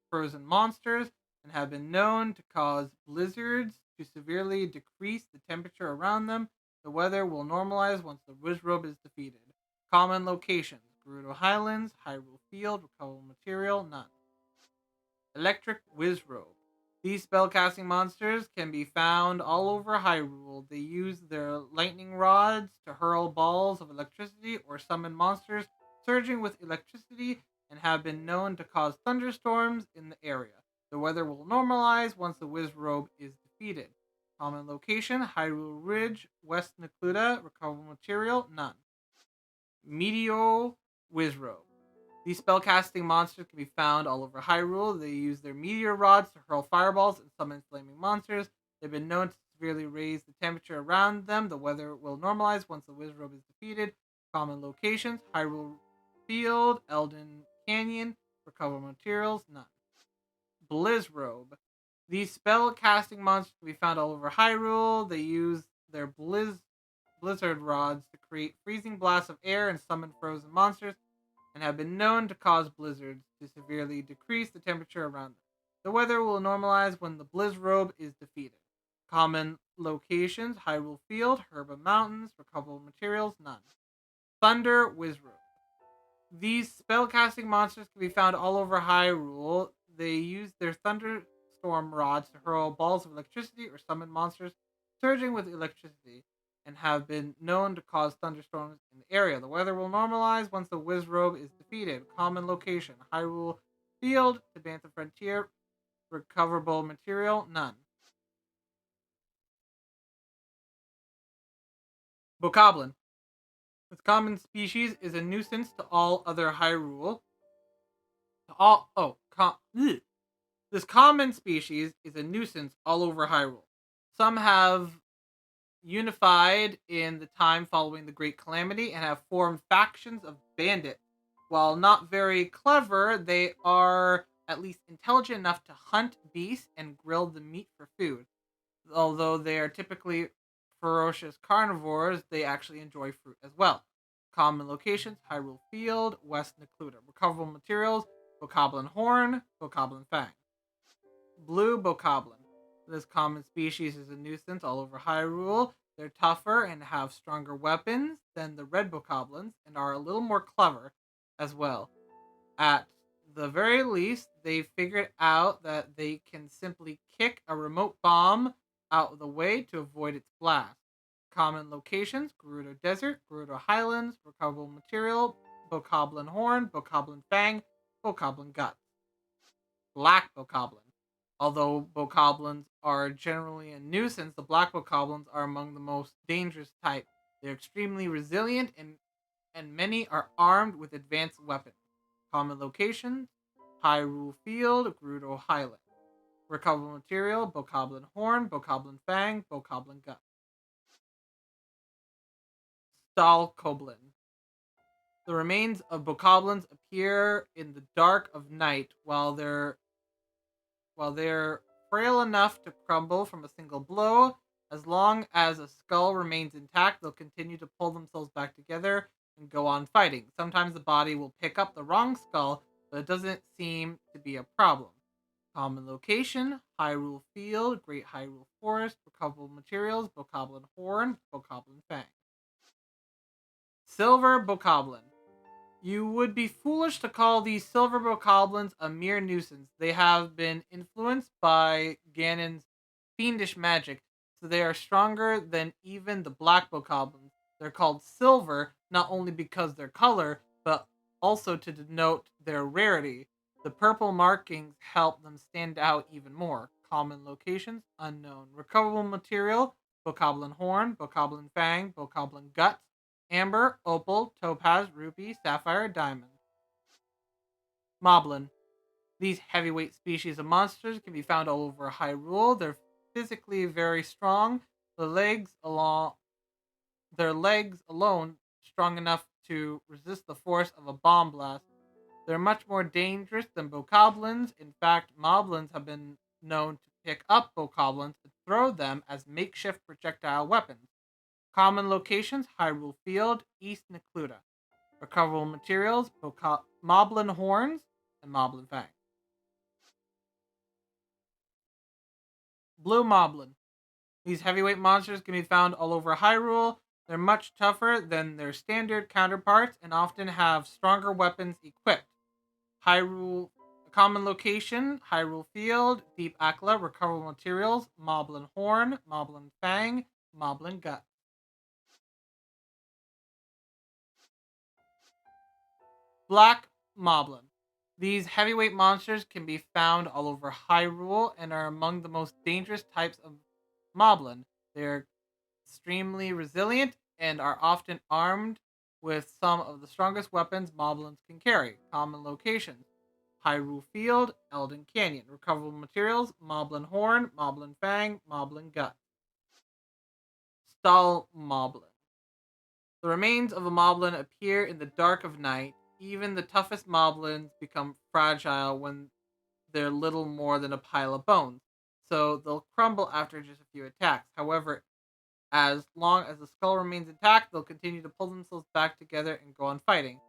frozen monsters, and have been known to cause blizzards to severely decrease the temperature around them. The weather will normalize once the Wizrobe is defeated. Common locations: Gerudo Highlands, Hyrule Field. Recoverable material: none. Electric Wizrobe. These spellcasting monsters can be found all over Hyrule. They use their lightning rods to hurl balls of electricity or summon monsters surging with electricity, and have been known to cause thunderstorms in the area. The weather will normalize once the Wizrobe is defeated. Common location: Hyrule Ridge, West Necluda. Recoverable material: none. Meteo Wizrobe. These spellcasting monsters can be found all over Hyrule. They use their meteor rods to hurl fireballs and summon flaming monsters. They've been known to severely raise the temperature around them. The weather will normalize once the Wizrobe is defeated. Common locations: Hyrule Field, Eldon Canyon. Recoverable materials: none. Blizzrobe. These spell-casting monsters can be found all over Hyrule. They use their blizzard rods to create freezing blasts of air and summon frozen monsters, and have been known to cause blizzards to severely decrease the temperature around them. The weather will normalize when the Blizzrobe is defeated. Common locations: Hyrule Field, Herba Mountains. Recoverable materials: none. Thunder Wizrobe. These spellcasting monsters can be found all over Hyrule. They use their thunderstorm rods to hurl balls of electricity or summon monsters surging with electricity, and have been known to cause thunderstorms in the area. The weather will normalize once the Wizrobe is defeated. Common location: Hyrule Field, Tabantha Frontier. Recoverable material: none. Bokoblin. This common species is a nuisance to all other Hyrule. To all oh, com, ugh. This common species is a nuisance all over Hyrule. Some have unified in the time following the Great Calamity and have formed factions of bandits. While not very clever, they are at least intelligent enough to hunt beasts and grill the meat for food. Although they are typically ferocious carnivores, they actually enjoy fruit as well. Common locations: Hyrule Field, West Necluda. Recoverable materials: Bokoblin Horn, Bokoblin Fang. Blue Bokoblin. This common species is a nuisance all over Hyrule. They're tougher and have stronger weapons than the red Bokoblins, and are a little more clever as well. At the very least, they figured out that they can simply kick a remote bomb out of the way to avoid its blast. Common locations: Gerudo Desert, Gerudo Highlands. Recoverable material: Bokoblin Horn, Bokoblin Fang, Bokoblin Guts. Black Bokoblin. Although bokoblins are generally a nuisance, the black bokoblins are among the most dangerous type. They're extremely resilient and many are armed with advanced weapons. Common locations: Hyrule Field, Gerudo Highland. Recoverable material: bokoblin horn, bokoblin fang, bokoblin gut. Stalkoblin. The remains of bokoblins appear in the dark of night while they're frail enough to crumble from a single blow. As long as a skull remains intact, they'll continue to pull themselves back together and go on fighting. Sometimes the body will pick up the wrong skull, but it doesn't seem to be a problem. Common location: Hyrule Field, Great Hyrule Forest. Recoverable materials: bokoblin horn, bokoblin fang. Silver bokoblin. You would be foolish to call these silver bokoblins a mere nuisance. They have been influenced by Ganon's fiendish magic, so they are stronger than even the black bokoblins. They're called silver not only because their color, but also to denote their rarity. The purple markings help them stand out even more. Common locations: unknown. Recoverable material: bokoblin horn, bokoblin fang, bokoblin gut. Amber, opal, topaz, ruby, sapphire, diamond. Moblin. These heavyweight species of monsters can be found all over Hyrule. They're physically very strong. The legs along their legs alone strong enough to resist the force of a bomb blast. They're much more dangerous than bokoblins. In fact, moblins have been known to pick up bokoblins and throw them as makeshift projectile weapons. Common locations: Hyrule Field, East Necluda. Recoverable materials: moblin horns and moblin fang. Blue moblin. These heavyweight monsters can be found all over Hyrule. They're much tougher than their standard counterparts and often have stronger weapons equipped. Hyrule Common location: Hyrule Field, Deep Akla. Recoverable materials: moblin horn, moblin fang, moblin gut. Black moblin. These heavyweight monsters can be found all over Hyrule and are among the most dangerous types of moblin. They're extremely resilient and are often armed with some of the strongest weapons moblins can carry. Common locations: Hyrule Field, Elden Canyon. Recoverable materials: moblin horn, moblin fang, moblin gut. Stall moblin. The remains of a moblin appear in the dark of night. Even the toughest moblins become fragile when they're little more than a pile of bones, so they'll crumble after just a few attacks. However, as long as the skull remains intact, they'll continue to pull themselves back together and go on fighting.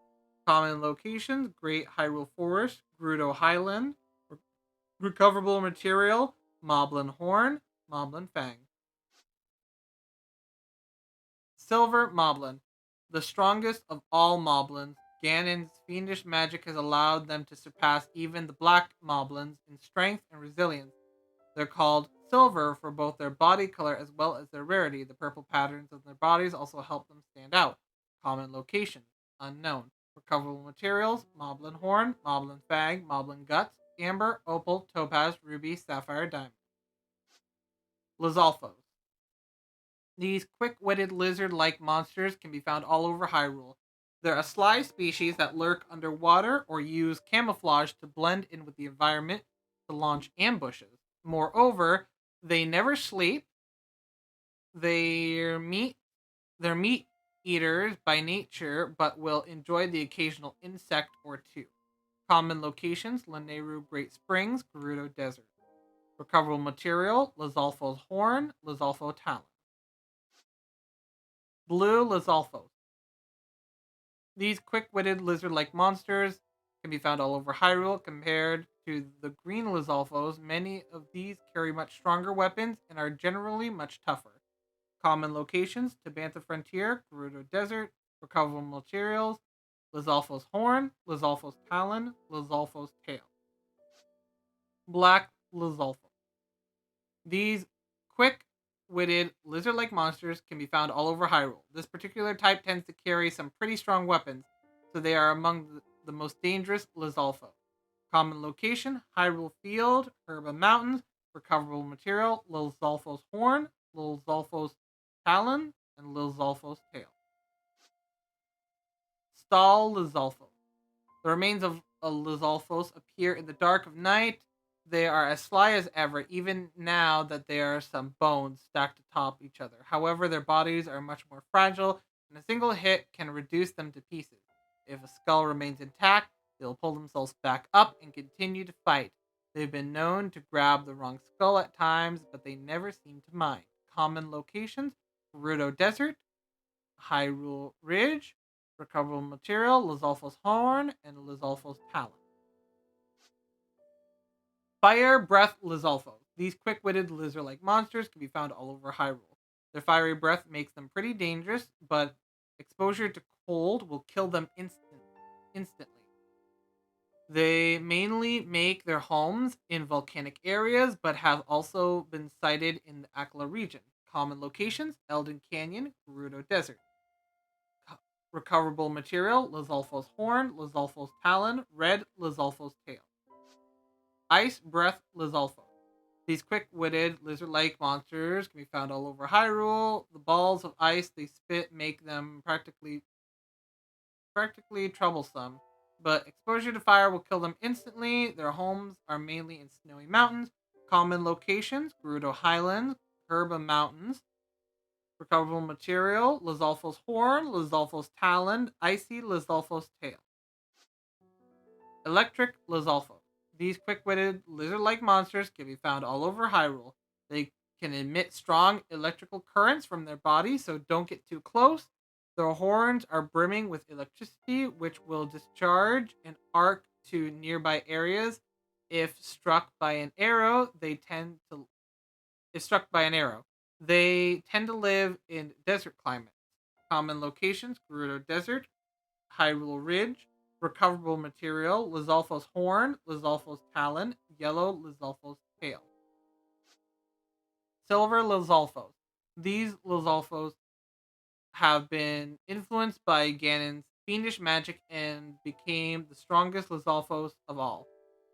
Common locations: Great Hyrule Forest, Gerudo Highland. Recoverable material: moblin horn, moblin fang. Silver moblin. The strongest of all moblins, Ganon's fiendish magic has allowed them to surpass even the black moblins in strength and resilience. They're called silver for both their body color as well as their rarity. The purple patterns of their bodies also help them stand out. Common location: unknown. Recoverable materials: moblin horn, moblin fang, moblin guts, amber, opal, topaz, ruby, sapphire, diamond. Lizalfos. These quick-witted lizard-like monsters can be found all over Hyrule. They're a sly species that lurk underwater or use camouflage to blend in with the environment to launch ambushes. Moreover, they never sleep. They're meat eaters by nature, but will enjoy the occasional insect or two. Common locations: Lanayru Great Springs, Gerudo Desert. Recoverable material: Lizalfo's horn, Lizalfo talon. Blue Lizalfos. These quick-witted lizard-like monsters can be found all over Hyrule. Compared to the green Lizalfos, many of these carry much stronger weapons and are generally much tougher. Common locations: Tabantha Frontier, Gerudo Desert. Recoverable materials: Lizalfo's horn, Lizalfo's talon, Lizalfo's tail. Black Lizalfo. These quick-witted lizard-like monsters can be found all over Hyrule. This particular type tends to carry some pretty strong weapons, so they are among the most dangerous Lizalfo. Common location, Hyrule Field, Herba Mountains. Recoverable material, Lil Zolfo's horn, Lil Zolfo's talon, and Lil Zolfo's tail. Stall Lizalfos. The remains of Lizalfos appear in the dark of night. They are as sly as ever, even now that there are some bones stacked atop each other. However, their bodies are much more fragile, and a single hit can reduce them to pieces. If a skull remains intact, they'll pull themselves back up and continue to fight. They've been known to grab the wrong skull at times, but they never seem to mind. Common locations: Gerudo Desert, Hyrule Ridge. Recoverable material: Lizalfo's horn and Lizalfo's talon. Fire Breath Lizalfo. These quick-witted lizard-like monsters can be found all over Hyrule. Their fiery breath makes them pretty dangerous, but exposure to cold will kill them instantly. They mainly make their homes in volcanic areas, but have also been sighted in the Akla region. Common locations: Elden Canyon, Gerudo Desert. Recoverable material: Lizalfo's horn, Lizalfo's talon, red Lizalfo's tail. Ice Breath Lizalfo. These quick-witted, lizard-like monsters can be found all over Hyrule. The balls of ice they spit make them practically troublesome, but exposure to fire will kill them instantly. Their homes are mainly in snowy mountains. Common locations: Gerudo Highlands, Herba Mountains. Recoverable material: Lizalfo's horn, Lizalfo's talon, icy Lizalfo's tail. Electric Lizalfo. These quick-witted, lizard-like monsters can be found all over Hyrule. They can emit strong electrical currents from their body, so don't get too close. Their horns are brimming with electricity, which will discharge an arc to nearby areas. If struck by an arrow, they tend to If struck by an arrow. They tend to live in desert climates. Common locations: Gerudo Desert, Hyrule Ridge. Recoverable material: Lizalfo's horn, Lizalfo's talon, yellow Lizalfo's tail. Silver Lizalfos. These Lizalfos have been influenced by Ganon's fiendish magic and became the strongest Lizalfos of all.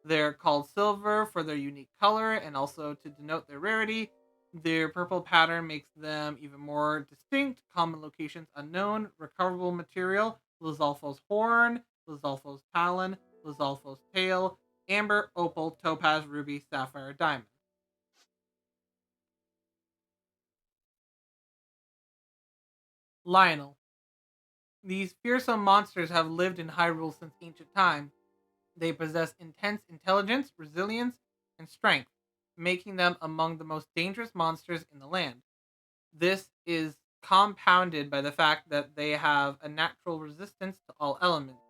They're called silver for their unique color and also to denote their rarity. Their purple pattern makes them even more distinct. Common locations unknown. Recoverable material: Lizalfo's horn, Lizalfo's talon, Lizalfo's tail, amber, opal, topaz, ruby, sapphire, diamond. Lionel. These fearsome monsters have lived in Hyrule since ancient times. They possess intense intelligence, resilience, and strength, making them among the most dangerous monsters in the land. This is compounded by the fact that they have a natural resistance to all elements.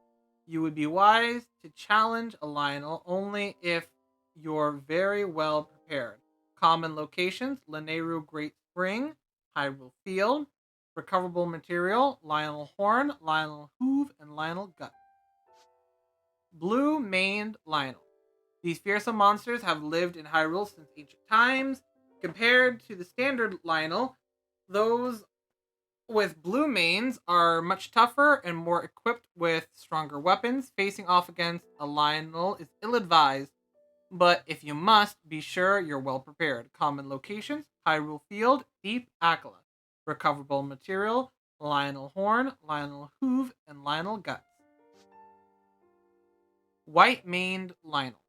You would be wise to challenge a Lionel only if you're very well prepared. Common locations: Lanayru Great Spring, Hyrule Field. Recoverable material: Lionel Horn, Lionel Hoof, and Lionel Gut. Blue Maned Lionel. These fearsome monsters have lived in Hyrule since ancient times. Compared to the standard Lionel, those with blue manes are much tougher and more equipped with stronger weapons. Facing off against a Lionel is ill advised, but if you must, be sure you're well prepared. Common locations: Hyrule Field, Deep Akala. Recoverable material: Lionel Horn, Lionel Hoof, and Lionel Guts. White Maned Lionel.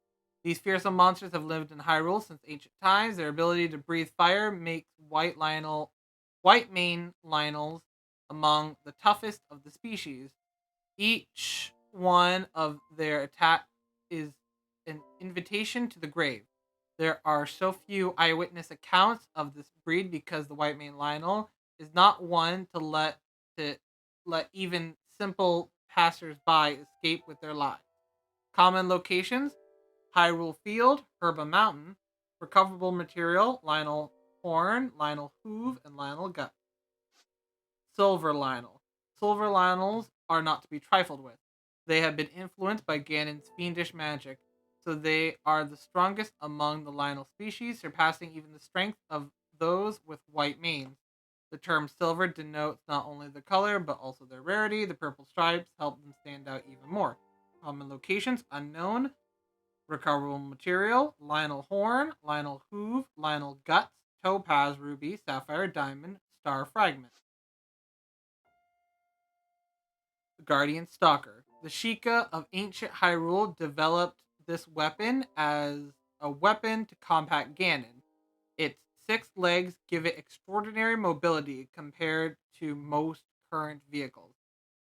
These fearsome monsters have lived in Hyrule since ancient times. Their ability to breathe fire makes white mane Lionels among the toughest of the species. Each one of their attack is an invitation to the grave. There are so few eyewitness accounts of this breed because the white mane Lionel is not one to let even simple passers-by escape with their lives. Common locations: Hyrule Field, Herba Mountain. Recoverable material: Lionel Horn, Lionel Hoof, and Lionel Gut. Silver Lionel. Silver Lionels are not to be trifled with. They have been influenced by Ganon's fiendish magic, so they are the strongest among the Lionel species, surpassing even the strength of those with white manes. The term silver denotes not only the color, but also their rarity. The purple stripes help them stand out even more. Common locations unknown. Recoverable material: Lionel Horn, Lionel Hoove, Lionel Guts, Topaz Ruby, Sapphire Diamond, Star Fragment. Guardian Stalker. The Sheikah of ancient Hyrule developed this weapon as a weapon to combat Ganon. Its 6 legs give it extraordinary mobility compared to most current vehicles,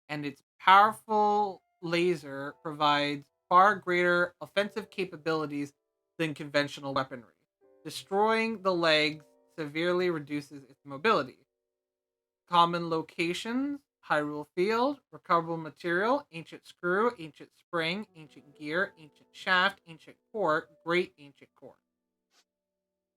and its powerful laser provides far greater offensive capabilities than conventional weaponry. Destroying the legs severely reduces its mobility. Common locations: Hyrule Field. Recoverable material: Ancient Screw, Ancient Spring, Ancient Gear, Ancient Shaft, Ancient Core, Great Ancient Core.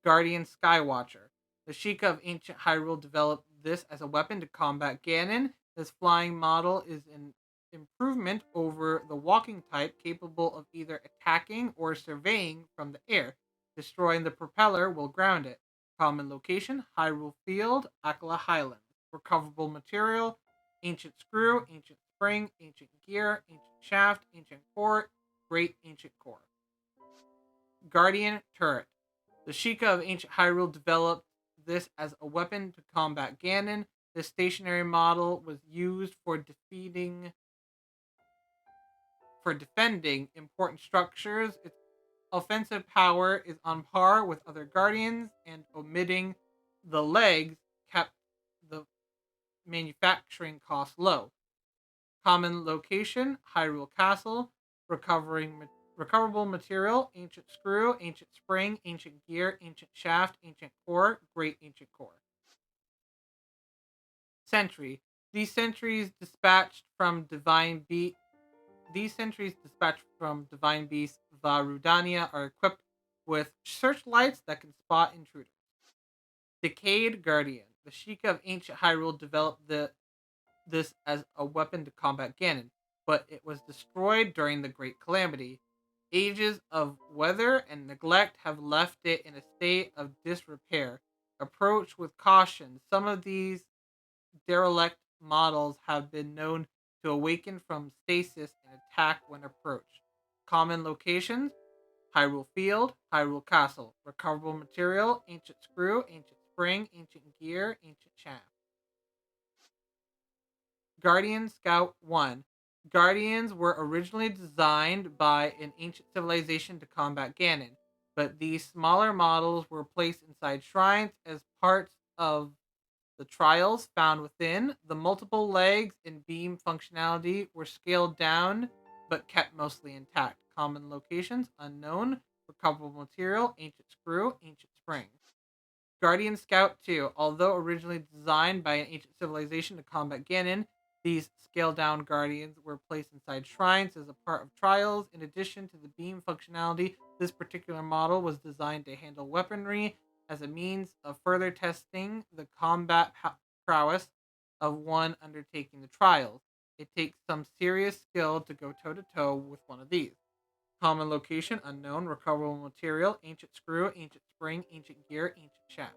Guardian Skywatcher. The Sheikah of ancient Hyrule developed this as a weapon to combat Ganon. This flying model is an improvement over the walking type, capable of either attacking or surveying from the air. Destroying the propeller will ground it. Common location: Hyrule Field, Akala Highlands. Recoverable material: Ancient Screw, Ancient Spring, Ancient Gear, Ancient Shaft, Ancient Core, Great Ancient Core. Guardian Turret. The Sheikah of ancient Hyrule developed this as a weapon to combat Ganon. This stationary model was used for defending important structures. Its offensive power is on par with other guardians, and omitting the legs kept the manufacturing costs low. Common location: Hyrule Castle. Recoverable material: Ancient Screw, Ancient Spring, Ancient Gear, Ancient Shaft, Ancient Core, Great Ancient Core. Sentry. These sentries dispatched from Divine Beast. These sentries dispatched from Divine Beast Varudania are equipped with searchlights that can spot intruders. Decayed Guardian. The Sheikah of ancient Hyrule developed this as a weapon to combat Ganon, but it was destroyed during the Great Calamity. Ages of weather and neglect have left it in a state of disrepair. Approach with caution. Some of these derelict models have been known to awaken from stasis and attack when approached. Common locations: Hyrule Field, Hyrule Castle. Recoverable material: Ancient Screw, Ancient Spring, Ancient Gear, Ancient Shaft. Guardian Scout 1. Guardians were originally designed by an ancient civilization to combat Ganon, but these smaller models were placed inside shrines as parts of the trials found within. The multiple legs and beam functionality were scaled down but kept mostly intact. Common locations: unknown. Recoverable material: ancient screw, ancient spring. Guardian Scout 2. Although originally designed by an ancient civilization to combat Ganon, these scaled down guardians were placed inside shrines as a part of trials. In addition to the beam functionality, this particular model was designed to handle weaponry as a means of further testing the combat prowess of one undertaking the trials. It takes some serious skill to go toe to toe with one of these. Common location: unknown. Recoverable material: ancient screw, ancient spring, ancient gear, ancient shaft.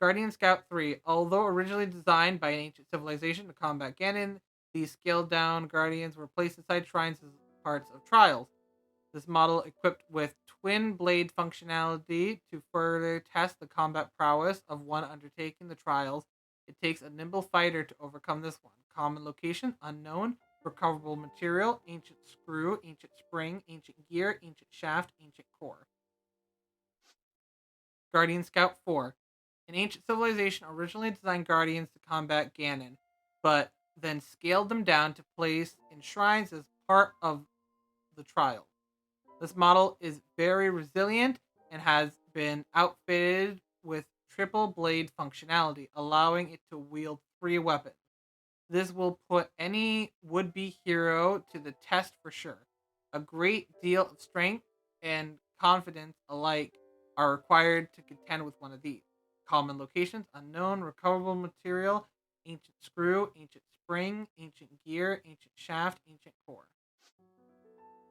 Guardian Scout 3. Although originally designed by an ancient civilization to combat Ganon, these scaled down guardians were placed inside shrines as parts of trials. This model equipped with twin blade functionality to further test the combat prowess of one undertaking the trials. It takes a nimble fighter to overcome this one. Common location: unknown. Recoverable material: ancient screw, ancient spring, ancient gear, ancient shaft, ancient core. Guardian Scout 4. An ancient civilization originally designed guardians to combat Ganon, but then scaled them down to place in shrines as part of the trial. This model is very resilient and has been outfitted with triple blade functionality, allowing it to wield 3 weapons. This will put any would be hero to the test for sure. A great deal of strength and confidence alike are required to contend with one of these. Common locations: unknown. Recoverable material: ancient screw, ancient spring, ancient gear, ancient shaft, ancient core.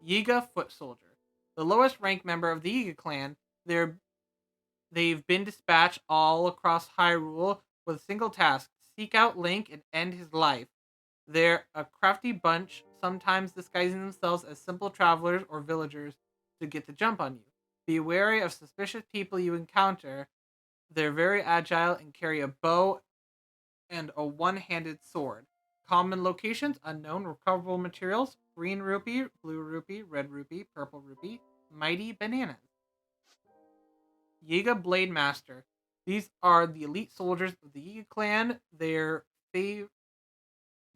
Yiga Foot Soldier. The lowest ranked member of the Yiga clan, they've been dispatched all across Hyrule with a single task: seek out Link and end his life. They're a crafty bunch, sometimes disguising themselves as simple travelers or villagers to get the jump on you. Be wary of suspicious people you encounter. They're very agile and carry a bow and a one-handed sword. Common locations, unknown, recoverable materials, green rupee, blue rupee, red rupee, purple rupee, mighty bananas. Yiga Blade Master. These are the elite soldiers of the Yiga clan.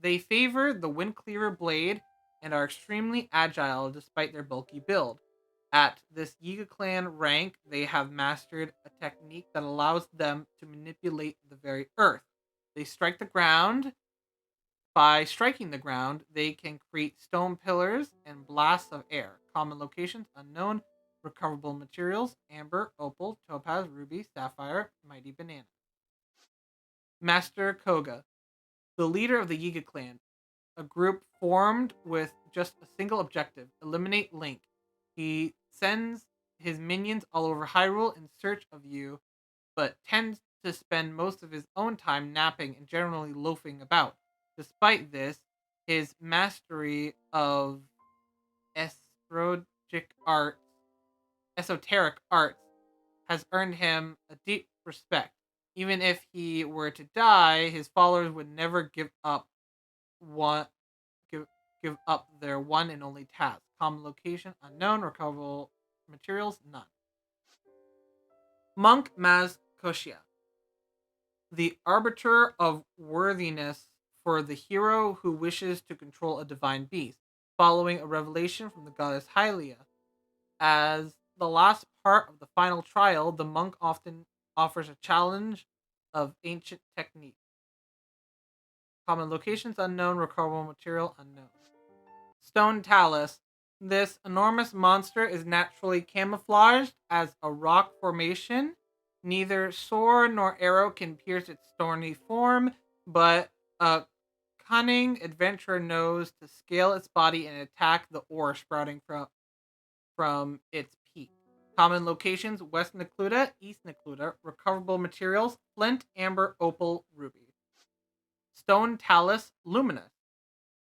They favor the Wind Cleaver blade and are extremely agile despite their bulky build. At this Yiga clan rank, they have mastered a technique that allows them to manipulate the very earth. They strike the ground. By striking the ground, they can create stone pillars and blasts of air. Common locations unknown. Recoverable materials amber, opal, topaz, ruby, sapphire, mighty banana. Master Koga, the leader of the Yiga clan, a group formed with just a single objective: eliminate Link. He sends his minions all over Hyrule in search of you, but tends to spend most of his own time napping and generally loafing about. Despite this, his mastery of esoteric arts, esoteric arts has earned him a deep respect. Even if he were to die, his followers would never one give give up their one and only task. Common location unknown, recoverable materials none. Monk Maz Koshia, the arbiter of worthiness for the hero who wishes to control a divine beast, following a revelation from the goddess Hylia. As the last part of the final trial, the monk often offers a challenge of ancient technique. Common locations unknown, recoverable material unknown. Stone Talus. This enormous monster is naturally camouflaged as a rock formation. Neither sword nor arrow can pierce its thorny form, but a cunning adventurer knows to scale its body and attack the ore sprouting from its peak. Common locations: West Necluda, East Necluda. Recoverable materials: flint, amber, opal, ruby. Stone Talus Luminous.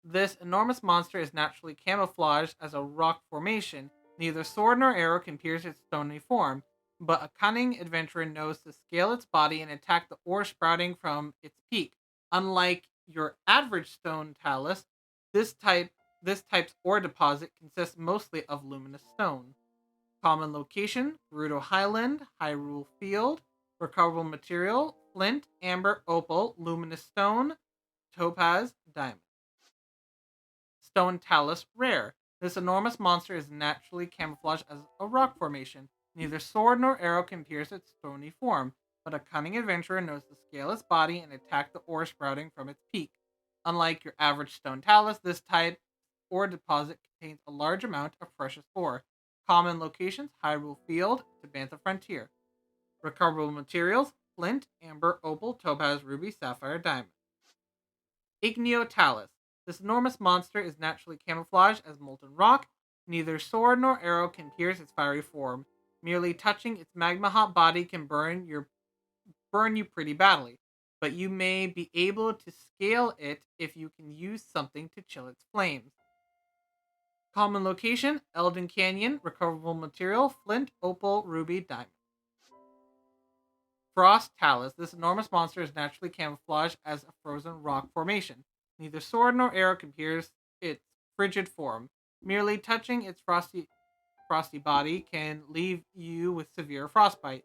This enormous monster is naturally camouflaged as a rock formation. Neither sword nor arrow can pierce its stony form, but a cunning adventurer knows to scale its body and attack the ore sprouting from its peak. Unlike your average stone talus, this type's ore deposit consists mostly of luminous stone. Common location: Gerudo Highland, Hyrule Field. Recoverable material: flint, amber, opal, luminous stone, topaz, diamond. Stone Talus Rare. This enormous monster is naturally camouflaged as a rock formation. Neither sword nor arrow can pierce its stony form, but a cunning adventurer knows to scale its body and attack the ore sprouting from its peak. Unlike your average stone talus, this type ore deposit contains a large amount of precious ore. Common locations: Hyrule Field to Bantha Frontier. Recoverable materials: flint, amber, opal, topaz, ruby, sapphire, diamond. Igneo Talus. This enormous monster is naturally camouflaged as molten rock. Neither sword nor arrow can pierce its fiery form. Merely touching its magma hot body can burn you pretty badly. But you may be able to scale it if you can use something to chill its flames. Common location: Elden Canyon. Recoverable material: flint, opal, ruby, diamond. Frost Talus. This enormous monster is naturally camouflaged as a frozen rock formation. Neither sword nor arrow can pierce its frigid form. Merely touching its frosty body can leave you with severe frostbite,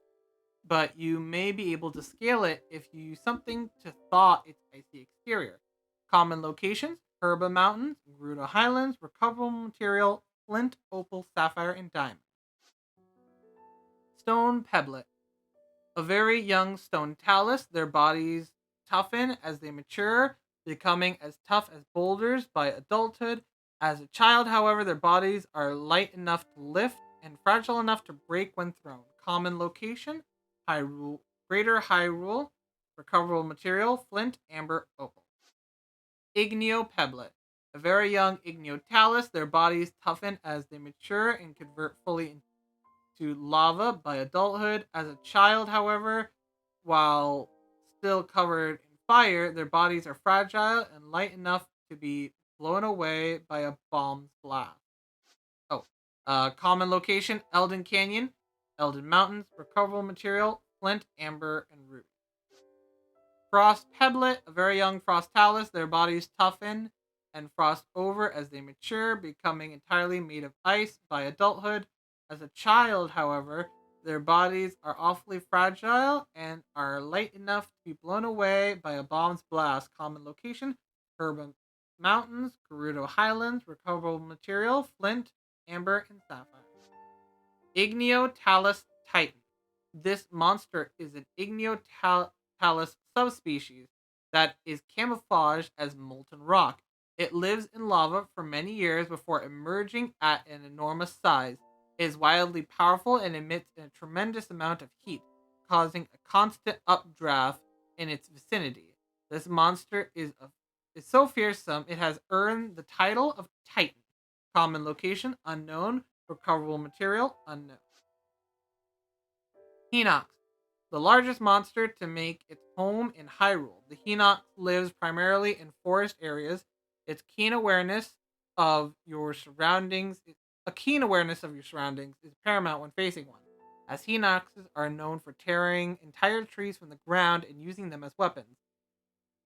but you may be able to scale it if you use something to thaw its icy exterior. Common locations: Herba Mountains, Gerudo Highlands. Recoverable material: flint, opal, sapphire, and diamond. Stone Pebblet. A very young stone talus, their bodies toughen as they mature, becoming as tough as boulders by adulthood. As a child, however, their bodies are light enough to lift and fragile enough to break when thrown. Common location: Hyrule, Greater Hyrule. Recoverable material: flint, amber, opal. Igneo Pebblet. A very young Igneo talus, their bodies toughen as they mature and convert fully to lava by adulthood. As a child, however, while still covered in fire, their bodies are fragile and light enough to be blown away by a bomb's blast. Oh, common location: Eldon Canyon, Eldon Mountains. Recoverable material: flint, amber, and ruby. Frost pebblet, a very young frostalis. Their bodies toughen and frost over as they mature, becoming entirely made of ice by adulthood. As a child, however, their bodies are awfully fragile and are light enough to be blown away by a bomb's blast. Common location: Herba Mountains, Gerudo Highlands. Recoverable material: flint, amber, and sapphire. Igneo Titan. This monster is an Igneo subspecies that is camouflaged as molten rock. It lives in lava for many years before emerging at an enormous size. It is wildly powerful and emits a tremendous amount of heat, causing a constant updraft in its vicinity. This monster is so fearsome it has earned the title of Titan. Common location unknown. Recoverable material unknown. Hinox, the largest monster to make its home in Hyrule. The Hinox lives primarily in forest areas. Its keen awareness of your surroundings, a keen awareness of your surroundings is paramount when facing one, as Hinoxes are known for tearing entire trees from the ground and using them as weapons.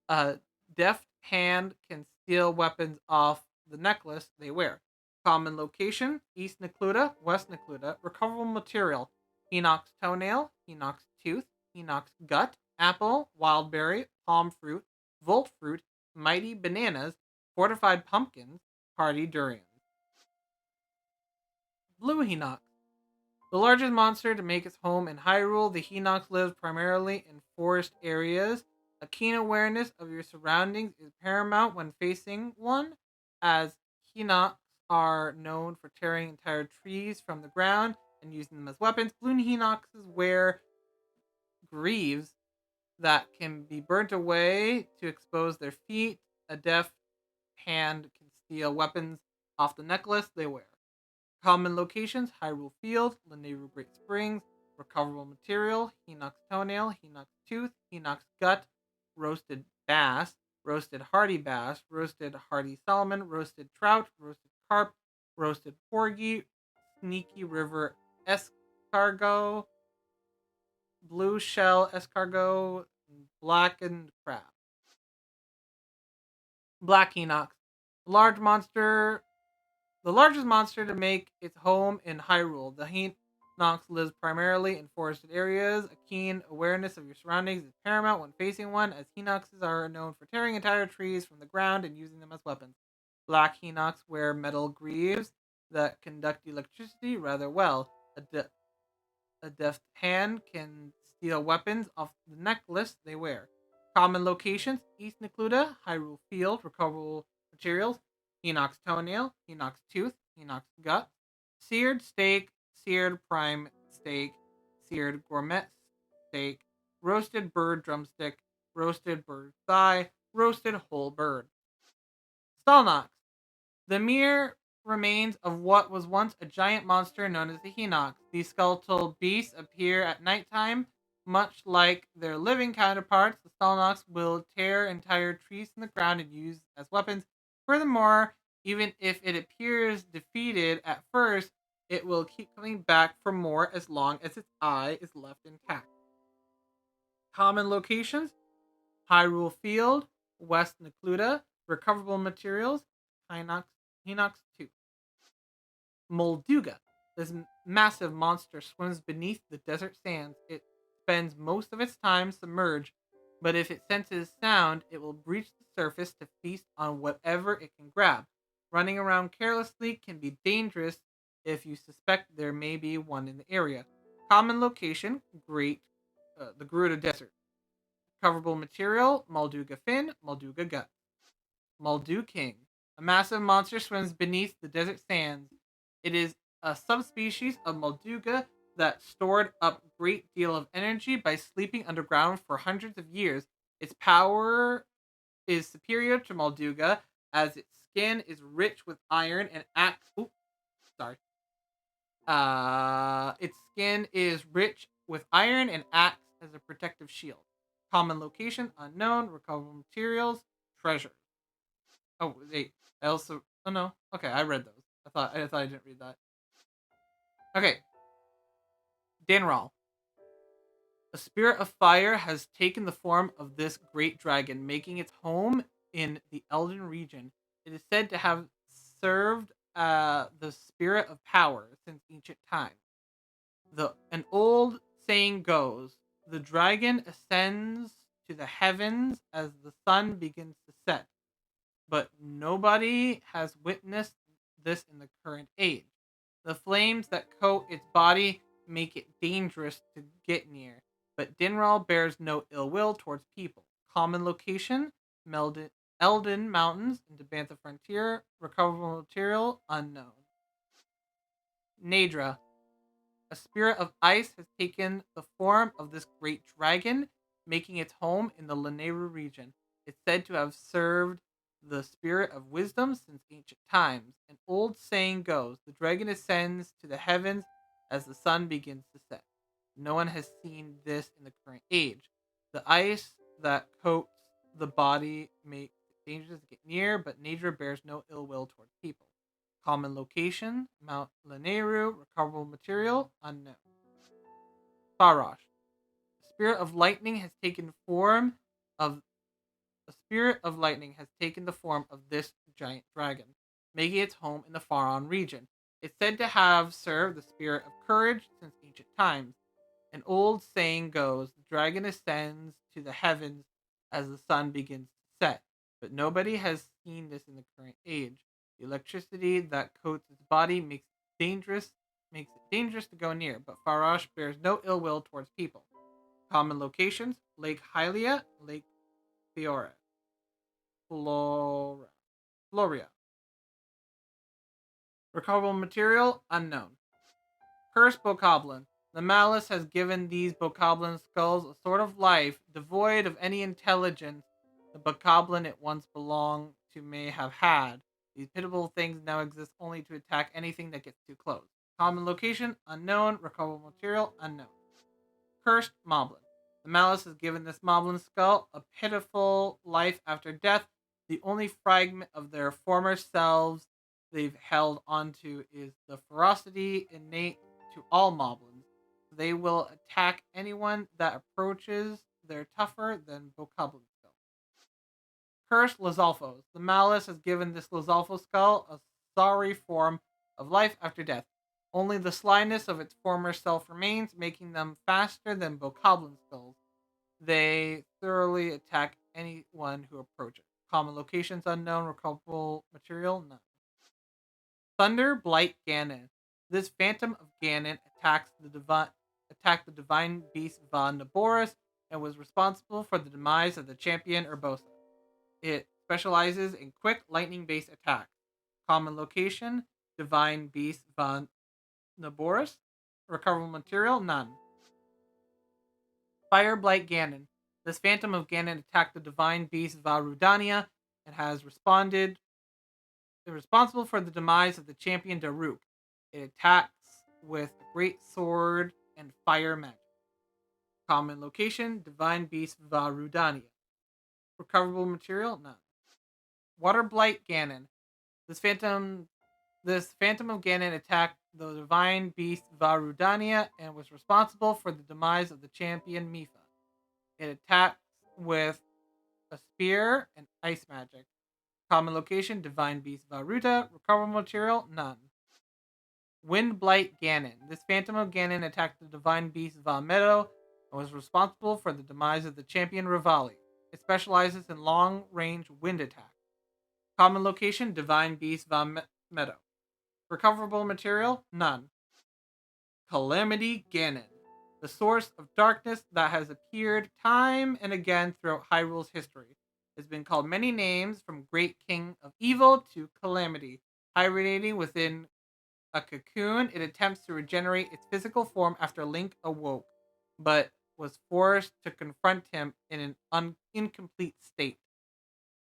A deft hand can steal weapons off the necklace they wear. Common location: East Necluda, West Necluda. Recoverable material: Hinox toenail, Hinox tooth, Hinox gut, apple, wildberry, palm fruit, volt fruit, mighty bananas, fortified pumpkins, hardy durians. Blue Hinox, the largest monster to make its home in Hyrule. The Hinox lives primarily in forest areas. A keen awareness of your surroundings is paramount when facing one, as Hinox are known for tearing entire trees from the ground and using them as weapons. Blue Hinoxes wear greaves that can be burnt away to expose their feet. A deft hand can steal weapons off the necklace they wear. Common locations: Hyrule Field, Lanayru Great Springs. Recoverable material: Hinox toenail, Hinox tooth, Hinox gut, roasted bass, roasted hardy bass, roasted hardy salmon, roasted trout, roasted carp, roasted porgy, sneaky river escargot, blue shell escargot, blackened crab. Black Hinox, large monster the largest monster to make its home in Hyrule. The Hinox lives primarily in forested areas. A keen awareness of your surroundings is paramount when facing one, as Hinoxes are known for tearing entire trees from the ground and using them as weapons. Black Hinox wear metal greaves that conduct electricity rather well. A deft hand can steal weapons off the necklace they wear. Common locations: East Necluda, Hyrule Field. Recoverable materials: Hinox toenail, Hinox tooth, Hinox gut, seared steak, seared prime steak, seared gourmet steak, roasted bird drumstick, roasted bird thigh, roasted whole bird. Stalnox, the mere remains of what was once a giant monster known as the Hinox. These skeletal beasts appear at nighttime. Much like their living counterparts, the Stalnox will tear entire trees from the ground and use as weapons. Furthermore, even if it appears defeated at first, it will keep coming back for more as long as its eye is left intact. Common locations: Hyrule Field, West Necluda. Recoverable materials: Hinox, Hinox 2. Molduga. This massive monster swims beneath the desert sands. It spends most of its time submerged, but if it senses sound, it will breach the surface to feast on whatever it can grab. Running around carelessly can be dangerous if you suspect there may be one in the area. Common location: the Gerudo Desert. Coverable material: Molduga fin, Molduga gut. Moldu King. A massive monster swims beneath the desert sands. It is a subspecies of Molduga that stored up a great deal of energy by sleeping underground for hundreds of years. Its power is superior to Molduga as its skin is rich with iron and acts. Oops, sorry. Its skin is rich with iron and acts as a protective shield. Common location unknown. Recoverable materials: treasure. Oh wait, I also. Oh no. Okay, I read those. I thought I didn't read that. Okay, Danral. A spirit of fire has taken the form of this great dragon, making its home in the Elden region. It is said to have served the spirit of power since ancient times. An old saying goes, the dragon ascends to the heavens as the sun begins to set, but nobody has witnessed this in the current age. The flames that coat its body make it dangerous to get near, but Dinral bears no ill will towards people. Common location: Eldin Mountains into Bantha Frontier. Recoverable material unknown. Nadra. A spirit of ice has taken the form of this great dragon, making its home in the Lanayru region. It's said to have served the spirit of wisdom since ancient times. An old saying goes, the dragon ascends to the heavens as the sun begins to set. No one has seen this in the current age. The ice that coats the body makes it dangerous to get near, but nature bears no ill will towards people. Common location: Mount Lanayru. Recoverable material unknown. Farash. The spirit of lightning has taken form of the spirit of lightning has taken the form of this giant dragon, making its home in the Faron region. It's said to have served the spirit of courage since ancient times. An old saying goes, the dragon ascends to the heavens as the sun begins to set, but nobody has seen this in the current age. The electricity that coats its body makes it dangerous to go near, but Farash bears no ill will towards people. Common locations: Lake Hylia, Lake Fiora, Flora, Floria. Recoverable material unknown. Cursed Bokoblin. The malice has given these Bokoblin skulls a sort of life, devoid of any intelligence the Bokoblin it once belonged to may have had. These pitiable things now exist only to attack anything that gets too close. Common location unknown. Recoverable material unknown. Cursed Moblin. The malice has given this Moblin skull a pitiful life after death. The only fragment of their former selves they've held onto is the ferocity innate to all Moblins. They will attack anyone that approaches their tougher than Bokoblin skull. Cursed Lizalfos. The malice has given this Lizalfo skull a sorry form of life after death. Only the slyness of its former self remains, making them faster than Bokoblin skulls. They thoroughly attack anyone who approaches. Common locations unknown. Recoverable material none. Thunder Blight Ganon. This phantom of Ganon attacked the divine beast Von Naboris and was responsible for the demise of the champion Urbosa. It specializes in quick lightning-based attacks. Common location: Divine Beast Von Naboris. Recoverable material none. Fireblight Ganon. This phantom of Ganon attacked the divine beast Varudania and has responded responsible for the demise of the champion Daruk. It attacks with a great sword and fire magic. Common location: Divine Beast Varudania. Recoverable material none. Waterblight Ganon. This phantom This Phantom of Ganon attacked the divine beast Varudania and was responsible for the demise of the champion Mifa. It attacks with a spear and ice magic. Common location: Divine Beast Varuta. Recoverable material none. Windblight Ganon. This Phantom of Ganon attacked the divine beast Valmedo and was responsible for the demise of the champion Rivali. It specializes in long range wind attacks. Common location: Divine Beast Valmedo. Recoverable material none. Calamity Ganon, the source of darkness that has appeared time and again throughout Hyrule's history. Has been called many names, from Great King of Evil to Calamity. Hibernating within a cocoon, it attempts to regenerate its physical form after Link awoke, but was forced to confront him in an incomplete state.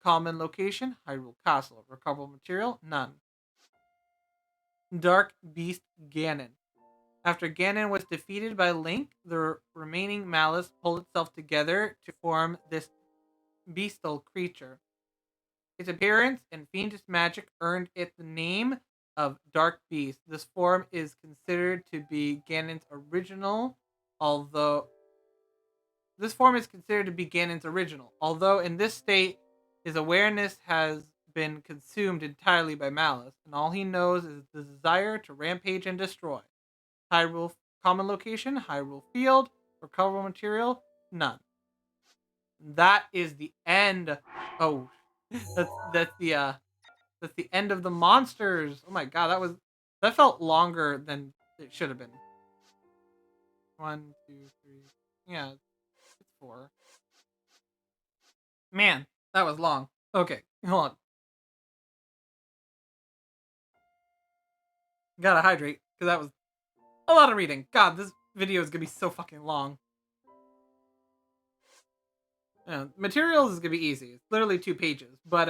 Common location: Hyrule Castle. Recoverable material none. Dark Beast Ganon. After Ganon was defeated by Link, the remaining malice pulled itself together to form this bestial creature. Its appearance and fiendish magic earned it the name of Dark Beast. This form is considered to be Ganon's original, although this form is considered to be Ganon's original. Although in this state, his awareness has been consumed entirely by malice, and all he knows is the desire to rampage and destroy. Hyrule common location, Hyrule Field, recoverable material, none. That is the end. Oh, that's the end of the monsters. Oh my god, that felt longer than it should have been. 1, 2, 3. Yeah, it's 4. Man, that was long. Okay, hold on. Gotta hydrate because that was a lot of reading. God, this video is gonna be so fucking long. Materials is gonna be easy. It's literally 2 pages, but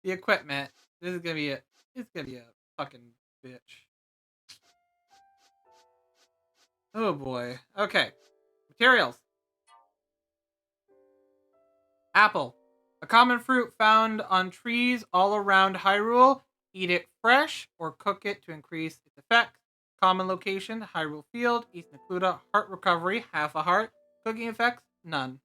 the equipment. This is gonna be a. It's gonna be a fucking bitch. Oh boy. Okay. Materials. Apple. A common fruit found on trees all around Hyrule. Eat it fresh or cook it to increase its effect. Common location, Hyrule Field, East Necluda. Heart recovery, half a heart. Cooking effects, none.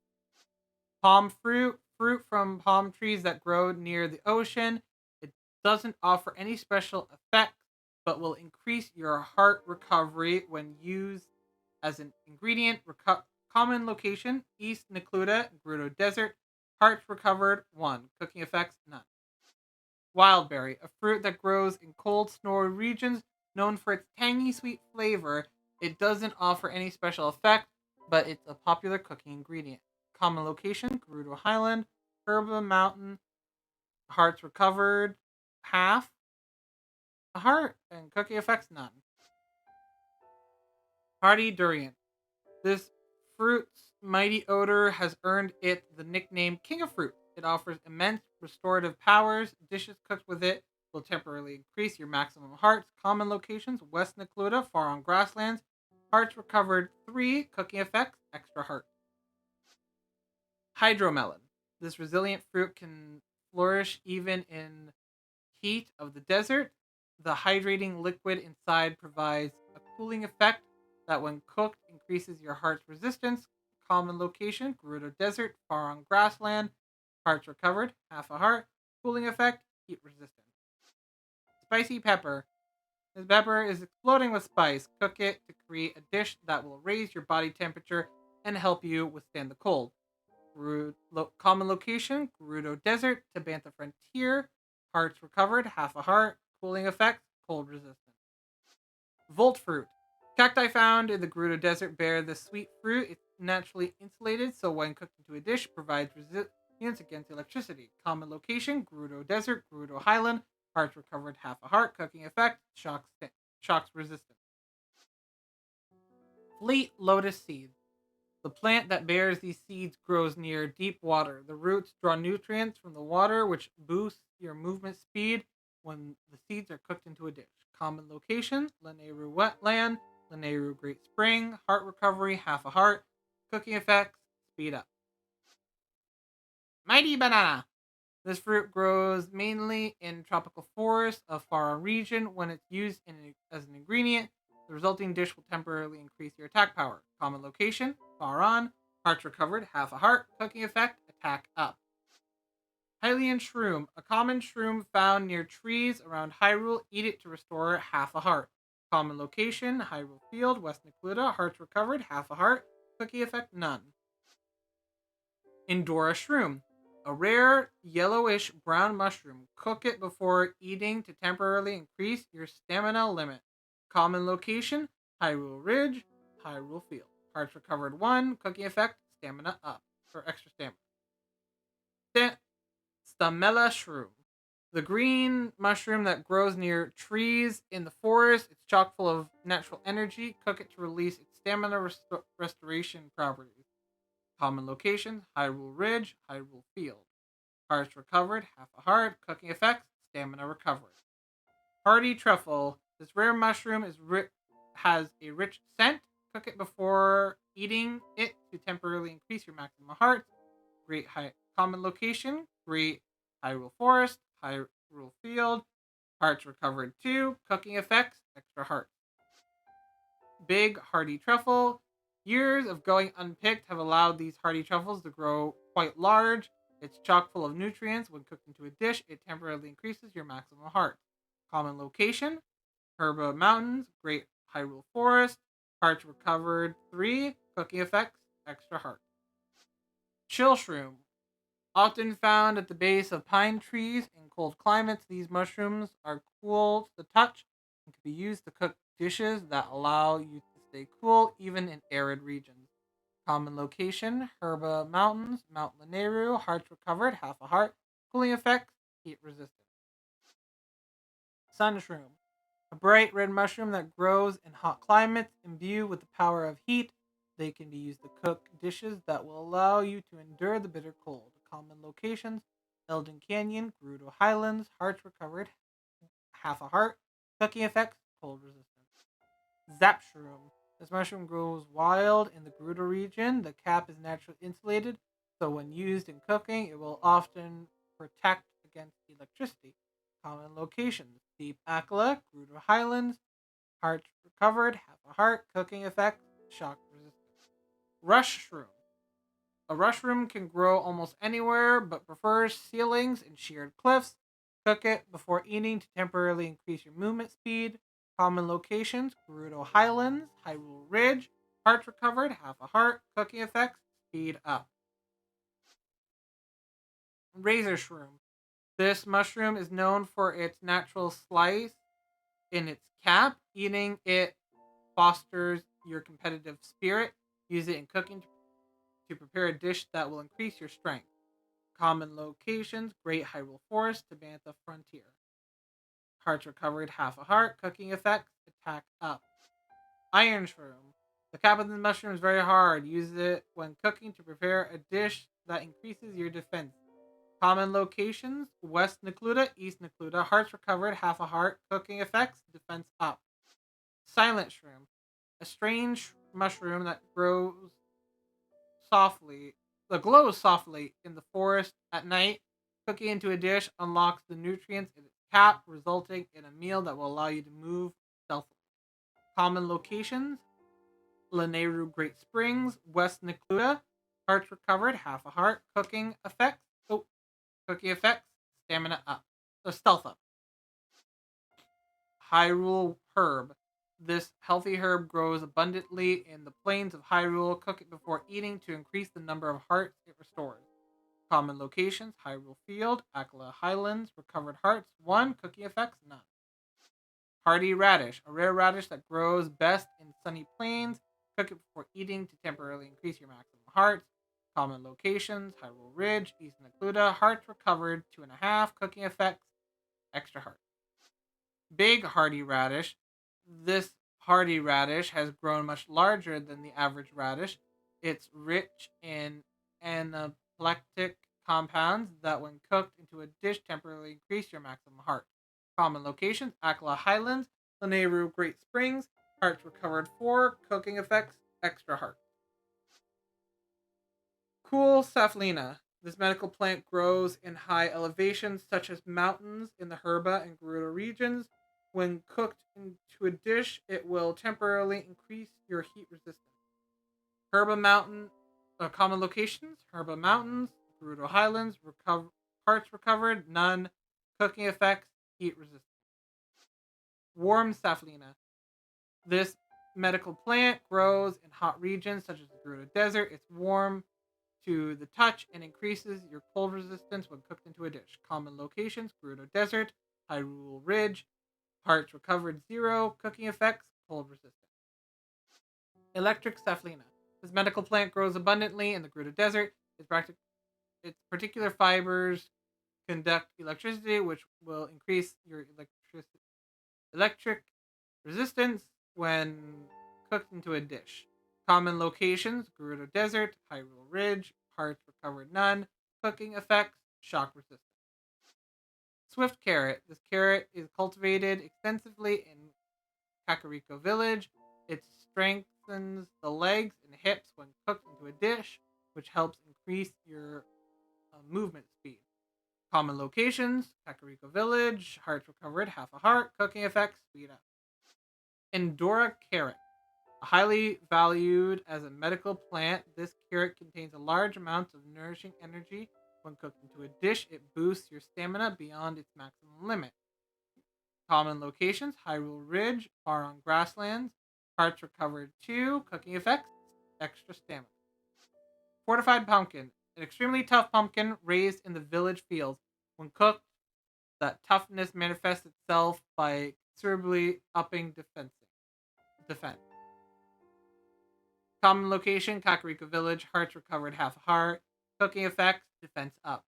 Palm fruit, fruit from palm trees that grow near the ocean. It doesn't offer any special effects, but will increase your heart recovery when used as an ingredient. Common location, East Necluda, Gerudo Desert. Hearts recovered, 1. Cooking effects, none. Wildberry, a fruit that grows in cold, snowy regions, known for its tangy, sweet flavor. It doesn't offer any special effect, but it's a popular cooking ingredient. Common location, Gerudo Highland, Herba Mountain. Hearts recovered, half a heart, and cooking effects, none. Hardy Durian. This fruit's mighty odor has earned it the nickname King of Fruit. It offers immense restorative powers. Dishes cooked with it will temporarily increase your maximum hearts. Common locations, West Necluda, far on grasslands. Hearts recovered, 3. Cooking effects, extra heart. Hydromelon. This resilient fruit can flourish even in heat of the desert. The hydrating liquid inside provides a cooling effect that, when cooked, increases your heart's resistance. Common location, Gerudo Desert, far on grassland. Hearts recovered, half a heart. Cooling effect, heat resistance. Spicy pepper. This pepper is exploding with spice. Cook it to create a dish that will raise your body temperature and help you withstand the cold. Common location, Gerudo Desert, Tabantha Frontier. Hearts recovered, half a heart. Cooling effect, cold resistant. Volt fruit. Cacti found in the Gerudo Desert bear this sweet fruit. It's naturally insulated, so when cooked into a dish, provides resilience against electricity. Common location, Gerudo Desert, Gerudo Highland. Hearts recovered, half a heart. Cooking effect, shocks resistant. Fleet lotus seed. The plant that bears these seeds grows near deep water. The roots draw nutrients from the water, which boosts your movement speed when the seeds are cooked into a dish. Common location, Lanayru Wetland, Lanayru Great Spring. Heart recovery, half a heart. Cooking effects, speed up. Mighty banana. This fruit grows mainly in tropical forests of far region. When it's used as an ingredient, the resulting dish will temporarily increase your attack power. Common location, far on. Hearts recovered, half a heart. Cooking effect, attack up. Hylian shroom, a common shroom found near trees around Hyrule. Eat it to restore half a heart. Common location, Hyrule Field, West Necluda. Hearts recovered, half a heart. Cooking effect, none. Indora shroom, a rare yellowish brown mushroom. Cook it before eating to temporarily increase your stamina limit. Common location, Hyrule Ridge, Hyrule Field. Hearts recovered, 1. Cooking effect, stamina up. Or extra stamina. Stamella shroom. The green mushroom that grows near trees in the forest. It's chock full of natural energy. Cook it to release its stamina restoration properties. Common location, Hyrule Ridge, Hyrule Field. Hearts recovered, half a heart. Cooking effects, stamina recovered. Hardy truffle. This rare mushroom has a rich scent. Cook it before eating it to temporarily increase your maximum hearts. Great common location, Great Hyrule Forest, Hyrule Field, hearts recovered 2, cooking effects, extra hearts. Big hardy truffle. Years of going unpicked have allowed these hardy truffles to grow quite large. It's chock full of nutrients. When cooked into a dish, it temporarily increases your maximum heart. Common location: Herba Mountains, Great Hyrule Forest. Hearts recovered 3. Cooking effects, extra heart. Chill shroom. Often found at the base of pine trees in cold climates, these mushrooms are cool to the touch and can be used to cook dishes that allow you to stay cool even in arid regions. Common location: Herba Mountains, Mount Laneru, hearts recovered, half a heart. Cooling effects, heat resistant. Sunshroom. A bright red mushroom that grows in hot climates, imbued with the power of heat. They can be used to cook dishes that will allow you to endure the bitter cold. Common locations: Elden Canyon, Gerudo Highlands, hearts recovered, half a heart. Cooking effects, cold resistance. Zapshroom. This mushroom grows wild in the Gerudo region. The cap is naturally insulated, so when used in cooking, it will often protect against electricity. Common locations: Deep Akala, Gerudo Highlands, heart recovered, half a heart. Cooking effect, shock resistance. Rush shroom. A rushroom can grow almost anywhere, but prefers ceilings and sheared cliffs. Cook it before eating to temporarily increase your movement speed. Common locations: Gerudo Highlands, Hyrule Ridge, heart recovered, half a heart. Cooking effects, speed up. Razor shroom. This mushroom is known for its natural slice in its cap. Eating it fosters your competitive spirit. Use it in cooking to prepare a dish that will increase your strength. Common locations: Great Hyrule Forest, Tabantha Frontier. Hearts recovered, half a heart. Cooking effects, attack up. Iron Shroom. The cap of the mushroom is very hard. Use it when cooking to prepare a dish that increases your defense. Common locations: West Necluda, East Necluda. Hearts recovered, half a heart. Cooking effects, defense up. Silent Shroom. A strange mushroom that glows softly in the forest at night. Cooking into a dish unlocks the nutrients in its cap, resulting in a meal that will allow you to move stealthily. Common locations: Laneru Great Springs, West Necluda. Hearts recovered, half a heart. Cooking effects, stamina up. Stealth up. Hyrule Herb. This healthy herb grows abundantly in the plains of Hyrule. Cook it before eating to increase the number of hearts it restores. Common locations: Hyrule Field, Akala Highlands, recovered hearts 1, cooking effects none. Hardy Radish, a rare radish that grows best in sunny plains. Cook it before eating to temporarily increase your maximum hearts. Common locations: Hyrule Ridge, East Necluda, hearts recovered 2.5, cooking effects, extra heart. Big hardy radish. This hardy radish has grown much larger than the average radish. It's rich in anaplectic compounds that, when cooked into a dish, temporarily increase your maximum heart. Common locations: Akala Highlands, Laneru Great Springs, hearts recovered 4, cooking effects, extra heart. Cool Saflina. This medical plant grows in high elevations, such as mountains in the Herba and Gerudo regions. When cooked into a dish, it will temporarily increase your heat resistance. Herba Mountain, common locations: Herba Mountains, Gerudo Highlands, parts recovered, none. Cooking effects, heat resistance. Warm Saflina. This medical plant grows in hot regions such as the Gerudo Desert. It's warm to the touch and increases your cold resistance when cooked into a dish. Common locations: Gerudo Desert, Hyrule Ridge, hearts recovered 0, cooking effects, cold resistant. Electric Saflina. This medical plant grows abundantly in the Gerudo Desert. Its particular fibers conduct electricity, which will increase your electric resistance when cooked into a dish. Common locations: Gerudo Desert, Hyrule Ridge, hearts recovered none, cooking effects, shock resistant. Swift Carrot. This carrot is cultivated extensively in Kakariko Village. It strengthens the legs and hips when cooked into a dish, which helps increase your movement speed. Common locations, Kakariko Village, hearts recovered, half a heart, cooking effects, speed up. Endora carrot. Highly valued as a medical plant, this carrot contains a large amount of nourishing energy. When cooked into a dish, it boosts your stamina beyond its maximum limit. Common locations, Hyrule Ridge, far on grasslands, hearts recovered 2, cooking effects, extra stamina. Fortified pumpkin, an extremely tough pumpkin raised in the village fields. When cooked, that toughness manifests itself by considerably upping defense. Common location, Kakariko Village, hearts recovered half a heart. Cooking effects, defense up.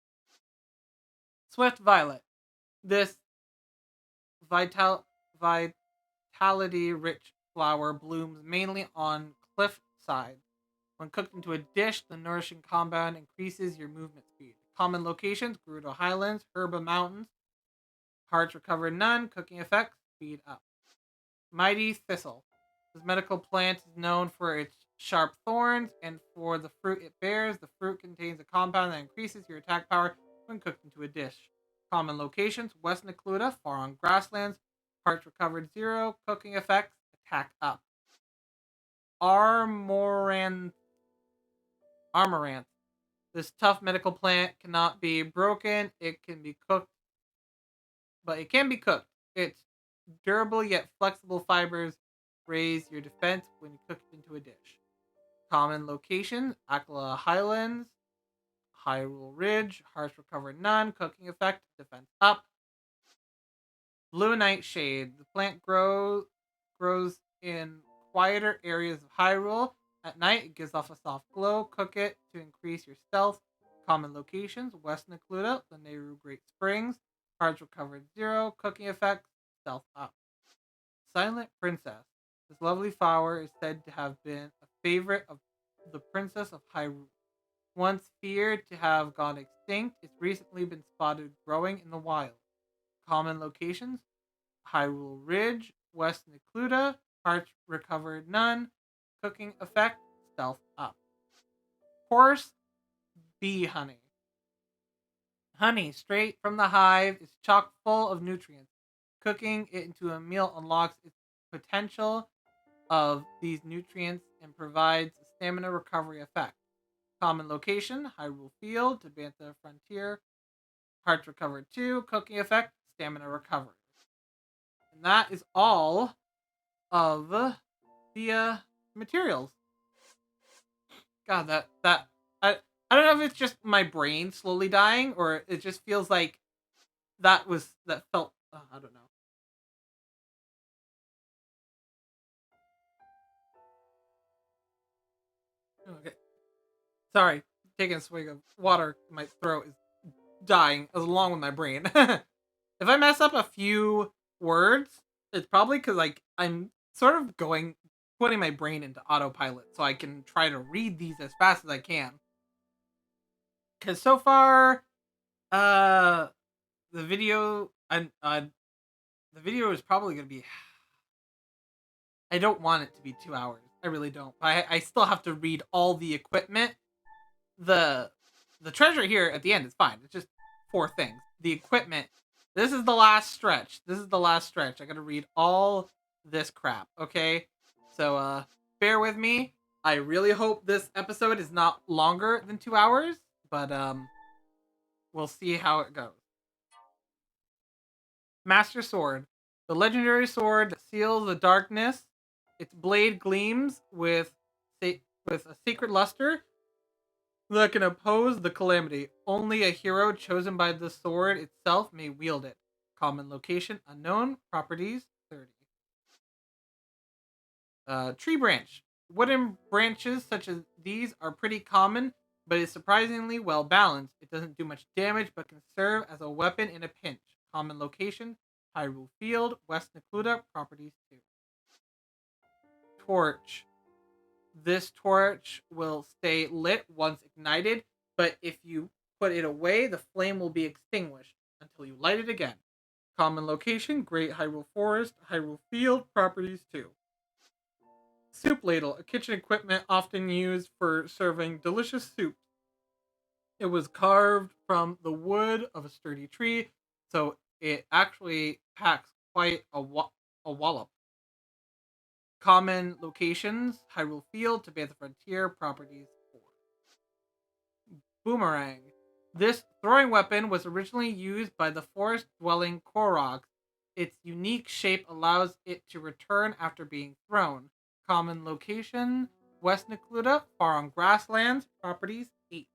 Swift Violet. This vitality-rich flower blooms mainly on cliff sides. When cooked into a dish, the nourishing compound increases your movement speed. Common locations, Gerudo Highlands, Herba Mountains. Hearts recovered none. Cooking effects, speed up. Mighty Thistle. This medical plant is known for its sharp thorns and for the fruit it bears. The fruit contains a compound that increases your attack power when cooked into a dish. Common locations, West Necluda, far on grasslands. Hearts recovered 0. Cooking effects, attack up. Armoranth. This tough medical plant cannot be broken. It can be cooked, but it can be cooked. Its durable yet flexible fibers raise your defense when cooked into a dish. Common location, Akala Highlands, Hyrule Ridge, hearts recovered none, cooking effect, defense up. Blue Nightshade. The plant grows in quieter areas of Hyrule. At night, it gives off a soft glow. Cook it to increase your stealth. Common locations, West Necluda, the Nehru Great Springs. Hearts recovered 0. Cooking effects, stealth up. Silent Princess. This lovely flower is said to have been a favorite of the Princess of Hyrule. Once feared to have gone extinct, it's recently been spotted growing in the wild. Common locations, Hyrule Ridge, West Necluda, hearts recovered none, cooking effect, stealth up. Horse bee honey. Honey straight from the hive is chock full of nutrients. Cooking it into a meal unlocks its potential of these nutrients and provides a stamina recovery effect. Common location, Hyrule Field, Tabantha Frontier, hearts recovered 2, cooking effect, stamina recovery. And that is all of the materials. God, that I don't know if it's just my brain slowly dying or it just feels like that felt I don't know. Okay, sorry, taking a swig of water. My throat is dying along with my brain. If I mess up a few words, it's probably because like I'm sort of putting my brain into autopilot so I can try to read these as fast as I can. Because so far, uh, the video and the video is probably gonna be. I don't want it to be 2 hours. I really don't. I still have to read all the equipment. The the treasure here at the end is fine. It's just 4 things. The equipment. This is the last stretch. I gotta read all this crap. Okay, so bear with me. I really hope this episode is not longer than 2 hours, but we'll see how it goes. Master Sword. The legendary sword that seals the darkness. Its blade gleams with a secret luster that can oppose the calamity. Only a hero chosen by the sword itself may wield it. Common location unknown. Properties 30. Tree branch. Wooden branches such as these are pretty common, but is surprisingly well balanced. It doesn't do much damage, but can serve as a weapon in a pinch. Common location Hyrule Field, West Necluda. Properties 2. Torch. This torch will stay lit once ignited, but if you put it away, the flame will be extinguished until you light it again. Common location, Great Hyrule Forest, Hyrule Field, Properties 2. Soup ladle, a kitchen equipment often used for serving delicious soups. It was carved from the wood of a sturdy tree, so it actually packs quite a wallop. Common locations: Hyrule Field, to the Frontier, properties 4. Boomerang. This throwing weapon was originally used by the forest dwelling Koroks. Its unique shape allows it to return after being thrown. Common location: West Necluda, far on grasslands, properties 8.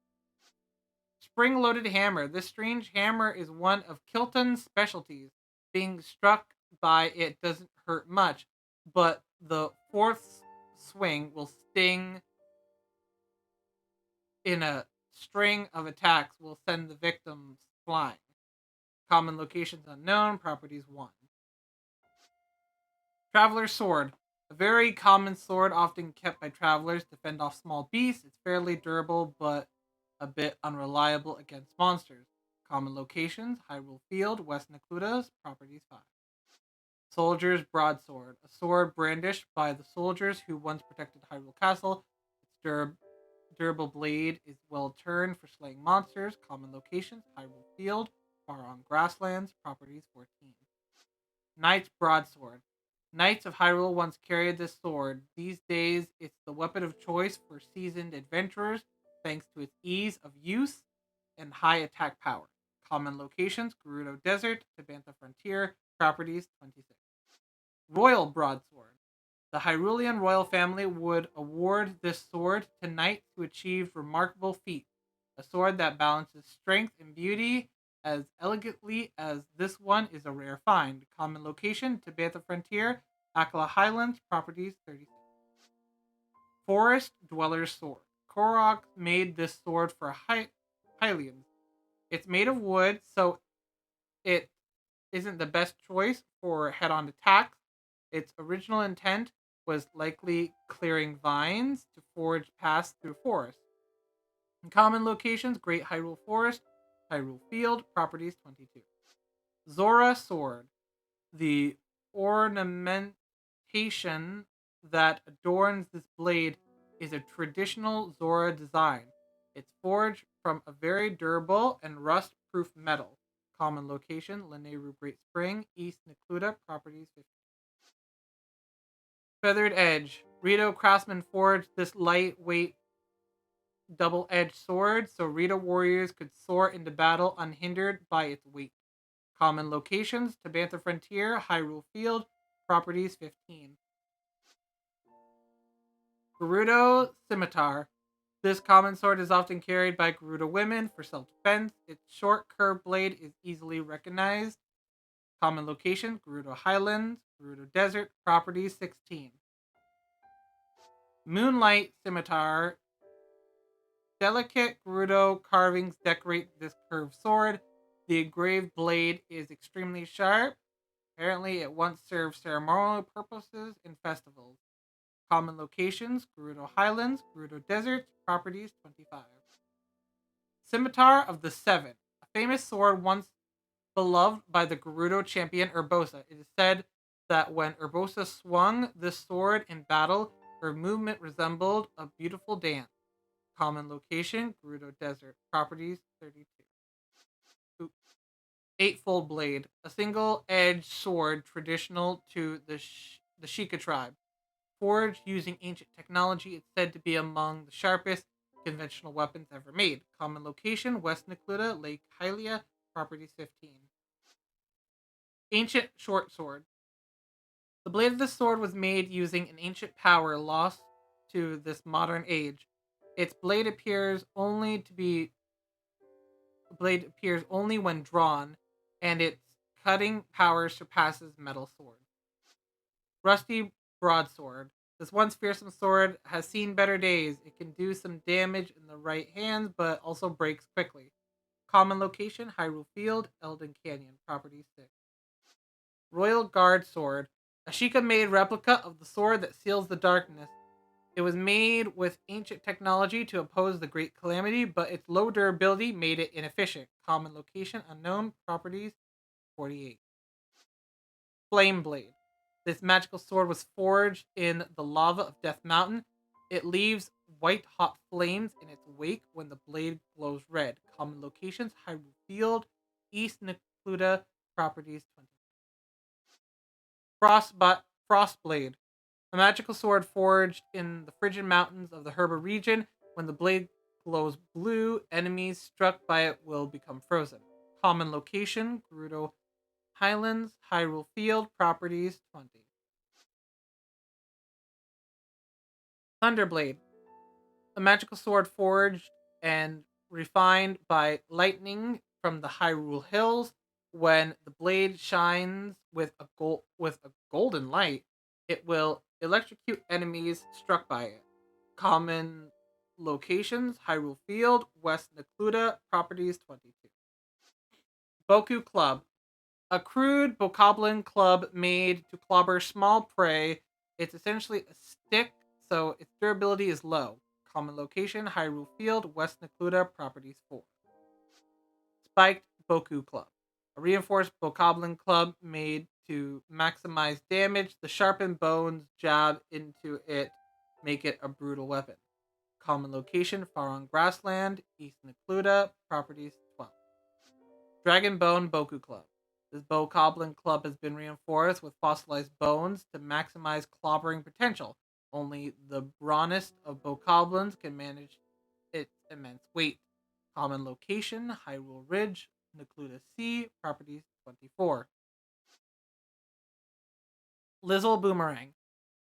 Spring loaded hammer. This strange hammer is one of Kilton's specialties. Being struck by it doesn't hurt much, but the fourth swing will sting in a string of attacks will send the victims flying. Common locations unknown, properties 1. Traveler's Sword. A very common sword often kept by travelers to fend off small beasts. It's fairly durable but a bit unreliable against monsters. Common locations: Hyrule Field, West Necludas, properties 5. Soldier's Broadsword. A sword brandished by the soldiers who once protected Hyrule Castle. Its durable blade is well turned for slaying monsters. Common locations: Hyrule Field, far on grasslands, properties 14. Knight's Broadsword. Knights of Hyrule once carried this sword. These days, it's the weapon of choice for seasoned adventurers thanks to its ease of use and high attack power. Common locations: Gerudo Desert, Tabantha Frontier, properties 26. Royal Broadsword. The Hyrulean royal family would award this sword to knights who achieved remarkable feats. A sword that balances strength and beauty as elegantly as this one is a rare find. Common location: Tabantha Frontier, Akala Highlands, properties 36. Forest Dweller's Sword. Korok made this sword for Hylians. It's made of wood, so it isn't the best choice for head-on attacks. Its original intent was likely clearing vines to forge paths through forests. In common locations: Great Hyrule Forest, Hyrule Field, properties 22. Zora Sword. The ornamentation that adorns this blade is a traditional Zora design. It's forged from a very durable and rust-proof metal. Common location: Lanayru Great Spring, East Necluda, properties 50. Feathered Edge. Rito craftsmen forged this lightweight double-edged sword so Rito warriors could soar into battle unhindered by its weight. Common locations: Tabantha Frontier, Hyrule Field, properties 15. Gerudo Scimitar. This common sword is often carried by Gerudo women for self-defense. Its short, curved blade is easily recognized. Common location: Gerudo Highlands, Gerudo Desert, properties 16. Moonlight Scimitar. Delicate Gerudo carvings decorate this curved sword. The engraved blade is extremely sharp. Apparently, it once served ceremonial purposes in festivals. Common locations: Gerudo Highlands, Gerudo Desert, properties 25. Scimitar of the Seven. A famous sword once beloved by the Gerudo champion Urbosa. It is said that when Urbosa swung this sword in battle, her movement resembled a beautiful dance. Common location: Gerudo Desert, properties 32. Eightfold Blade. A single-edged sword traditional to the Sheikah tribe. Forged using ancient technology, it's said to be among the sharpest conventional weapons ever made. Common location: West Necluda, Lake Hylia, properties 15. Ancient Short Sword. The blade of the sword was made using an ancient power lost to this modern age. Its blade appears only when drawn, and its cutting power surpasses metal swords. Rusty Broadsword. This once fearsome sword has seen better days. It can do some damage in the right hands, but also breaks quickly. Common location: Hyrule Field, Elden Canyon, property 6. Royal Guard Sword. A Sheikah-made replica of the sword that seals the darkness. It was made with ancient technology to oppose the Great Calamity, but its low durability made it inefficient. Common location unknown, properties 48. Flame Blade. This magical sword was forged in the lava of Death Mountain. It leaves white hot flames in its wake when the blade glows red. Common locations: Hyrule Field, East Necluda, properties 20. Frostblade, a magical sword forged in the frigid mountains of the Herba region. When the blade glows blue, enemies struck by it will become frozen. Common location: Gerudo Highlands, Hyrule Field, properties 20. Thunderblade, a magical sword forged and refined by lightning from the Hyrule Hills. When the blade shines with a golden light, it will electrocute enemies struck by it. Common locations: Hyrule Field, West Necluda, properties 22. Boku Club, a crude bokoblin club made to clobber small prey. It's essentially a stick, so its durability is low. Common location: Hyrule Field, West Necluda, properties 4. Spiked Boku Club, a reinforced bokoblin club made to maximize damage. The sharpened bones jab into it, make it a brutal weapon. Common location: Faron Grassland, East Necluda, properties 12. Dragon Bone Boku Club. This bokoblin club has been reinforced with fossilized bones to maximize clobbering potential. Only the brawniest of bokoblins can manage its immense weight. Common location: Hyrule Ridge, Necluda Sea, properties 24. Lizzle Boomerang,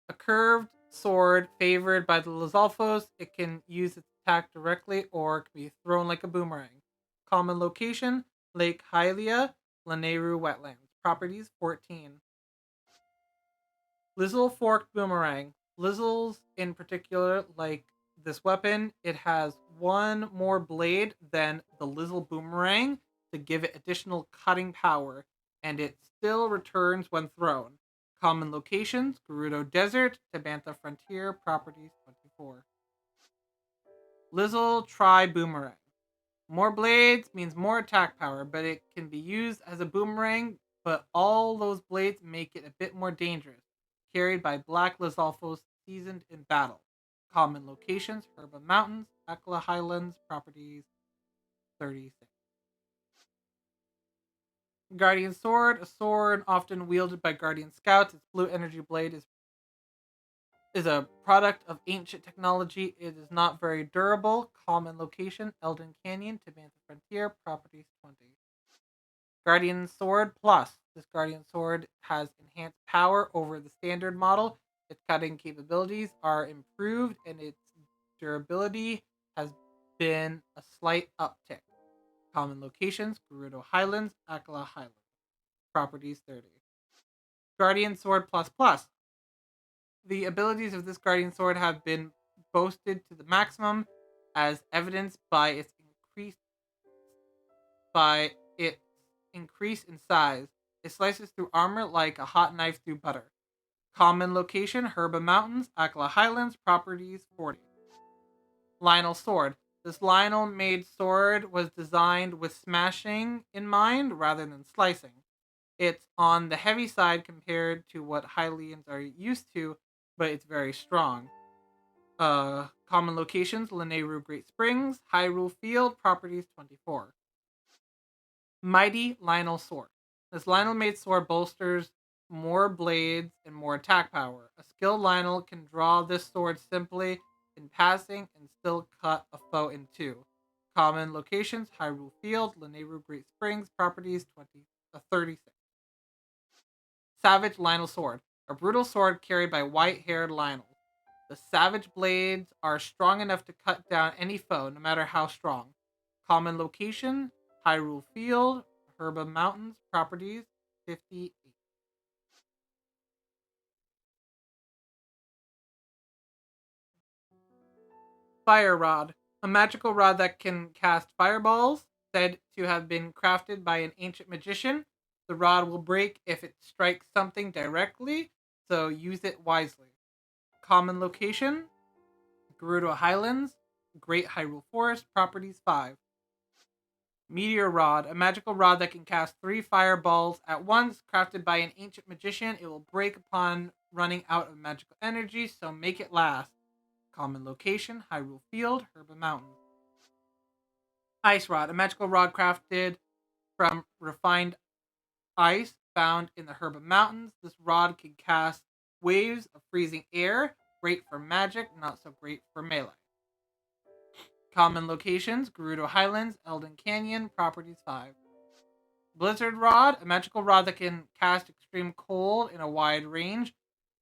a curved sword favored by the Lizalfos. It can use its attack directly or can be thrown like a boomerang. Common location: Lake Hylia, Lanayru Wetlands. Properties 14. Lizzle Forked Boomerang. Lizzles in particular like this weapon. It has one more blade than the Lizzle Boomerang to give it additional cutting power, and it still returns when thrown. Common locations: Gerudo Desert, Tabantha Frontier, properties 24. Lizzle Tri Boomerang. More blades means more attack power, but it can be used as a boomerang, but all those blades make it a bit more dangerous. Carried by Black Lizalfos seasoned in battle. Common locations: Herba Mountains, Akla Highlands, properties 36. Guardian Sword, a sword often wielded by Guardian Scouts. Its blue energy blade is a product of ancient technology. It is not very durable. Common location: Elden Canyon, Tabantha Frontier, properties 20. Guardian Sword Plus. This Guardian Sword has enhanced power over the standard model. Its cutting capabilities are improved and its durability has been a slight uptick. Common locations: Gerudo Highlands, Akala Highlands. Properties 30. Guardian Sword Plus Plus. The abilities of this Guardian Sword have been boosted to the maximum, as evidenced by its increase in size. It slices through armor like a hot knife through butter. Common location: Herba Mountains, Akla Highlands, properties 40. Lionel Sword. This Lionel made sword was designed with smashing in mind rather than slicing. It's on the heavy side compared to what Hylians are used to, but it's very strong. Common locations: Lanayru Great Springs, Hyrule Field, properties 24. Mighty Lionel Sword. This Lionel made sword bolsters more blades and more attack power. A skilled Lionel can draw this sword simply in passing and still cut a foe in two. Common locations: Hyrule Field, Lanayru Great Springs, properties 36. Savage Lionel Sword. A brutal sword carried by white-haired Lionels. The savage blades are strong enough to cut down any foe, no matter how strong. Common location: Hyrule Field, Herba Mountains, properties 58. Fire Rod, a magical rod that can cast fireballs, said to have been crafted by an ancient magician. The rod will break if it strikes something directly, so use it wisely. Common location: Gerudo Highlands, Great Hyrule Forest, properties 5. Meteor Rod, a magical rod that can cast 3 fireballs at once, crafted by an ancient magician. It will break upon running out of magical energy, so make it last. Common location, Hyrule Field, Herba Mountains. Ice Rod, a magical rod crafted from refined ice found in the Herba Mountains. This rod can cast waves of freezing air, great for magic, not so great for melee. Common locations, Gerudo Highlands, Elden Canyon, Properties 5. Blizzard Rod, a magical rod that can cast extreme cold in a wide range.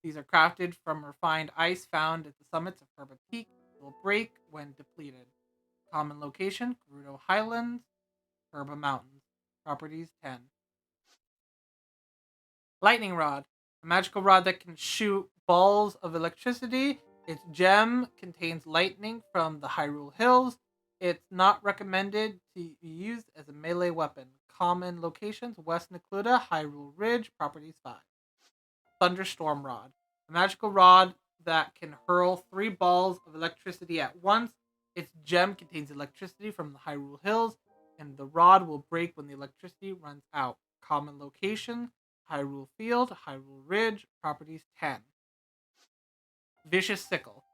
These are crafted from refined ice found at the summits of Herba Peak. It will break when depleted. Common location, Gerudo Highlands, Herba Mountains. Properties 10. Lightning Rod, a magical rod that can shoot balls of electricity. Its gem contains lightning from the Hyrule Hills. It's not recommended to be used as a melee weapon. Common locations, West Necluda, Hyrule Ridge, Properties 5. Thunderstorm Rod, a magical rod that can hurl 3 balls of electricity at once. Its gem contains electricity from the Hyrule Hills, and the rod will break when the electricity runs out. Common location, Hyrule Field, Hyrule Ridge, Properties 10. Vicious Sickle,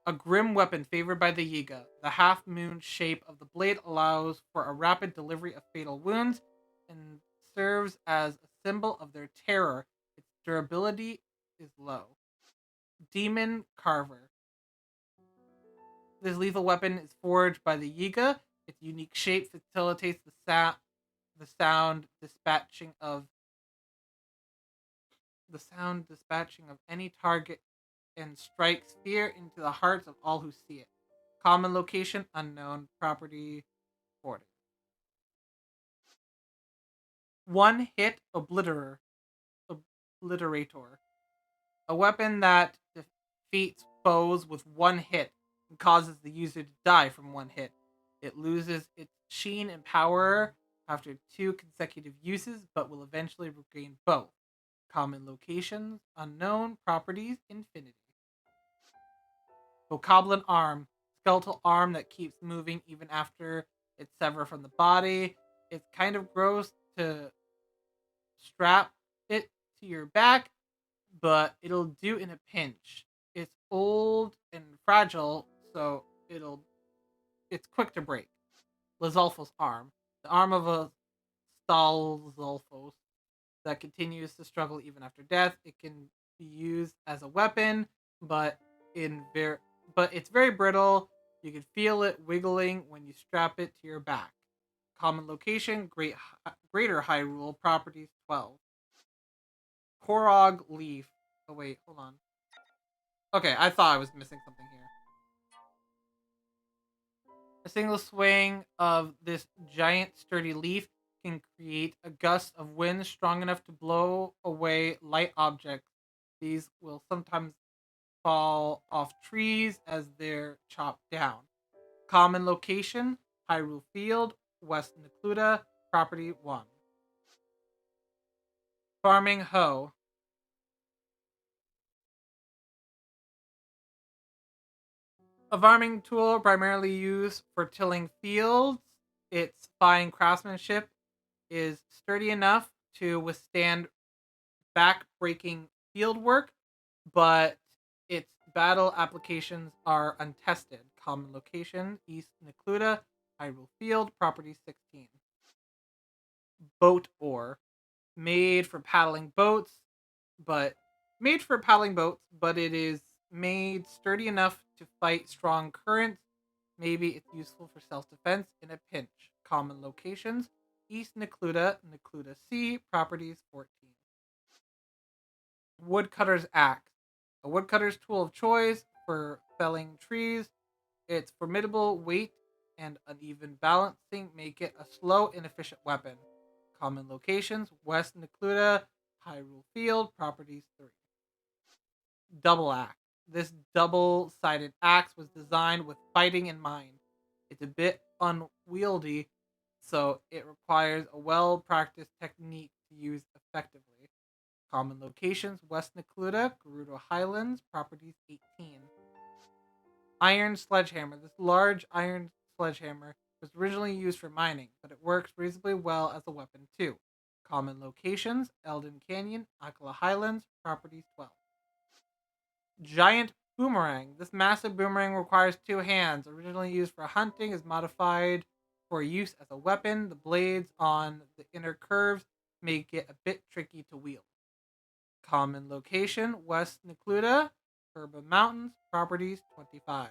a grim weapon favored by the Yiga. The half-moon shape of the blade allows for a rapid delivery of fatal wounds and serves as a symbol of their terror. Its durability is low. Demon Carver. This lethal weapon is forged by the Yiga. Its unique shape facilitates the sound dispatching of any target and strikes fear into the hearts of all who see it. Common location unknown. Property 40. One hit obliterator. A weapon that defeats foes with one hit and causes the user to die from one hit. It loses its sheen and power after 2 consecutive uses, but will eventually regain both. Common locations unknown. Properties infinity. Bokoblin Arm, skeletal arm that keeps moving even after it's severed from the body. It's kind of gross to strap it to your back, but it'll do in a pinch. It's old and fragile, so it's quick to break. Lizalfos Arm, the arm of a Stalzalfos that continues to struggle even after death. It can be used as a weapon, but it's very brittle. You can feel it wiggling when you strap it to your back. Common location, Greater Hyrule, Properties 12. Korog Leaf. Oh wait, hold on. Okay, I thought I was missing something here. A single swing of this giant sturdy leaf can create a gust of wind strong enough to blow away light objects. These will sometimes fall off trees as they're chopped down. Common location, Hyrule Field, West Necluda, Property 1. Farming Hoe. A farming tool primarily used for tilling fields. Its fine craftsmanship is sturdy enough to withstand back-breaking field work, but its battle applications are untested. Common location, East Necluda, Hyrule Field, Property 16. Boat Oar. Made for paddling boats, but it is made sturdy enough to fight strong currents. Maybe it's useful for self-defense in a pinch. Common locations, East Necluda, Necluda Sea, Properties 14. Woodcutter's Axe. A woodcutter's tool of choice for felling trees. Its formidable weight and uneven balancing make it a slow, inefficient weapon. Common locations, West Necluda, Hyrule Field, Properties 3. Double Axe. This double-sided axe was designed with fighting in mind. It's a bit unwieldy, so it requires a well-practiced technique to use effectively. Common locations, West Necluda, Gerudo Highlands, Properties 18. Iron Sledgehammer. This large iron sledgehammer was originally used for mining, but it works reasonably well as a weapon too. Common locations, Elden Canyon, Akala Highlands, Properties 12. Giant Boomerang. This massive boomerang requires two hands. Originally used for hunting, is modified for use as a weapon. The blades on the inner curves make it a bit tricky to wield. Common location West Necluda, Herba Mountains, properties 25.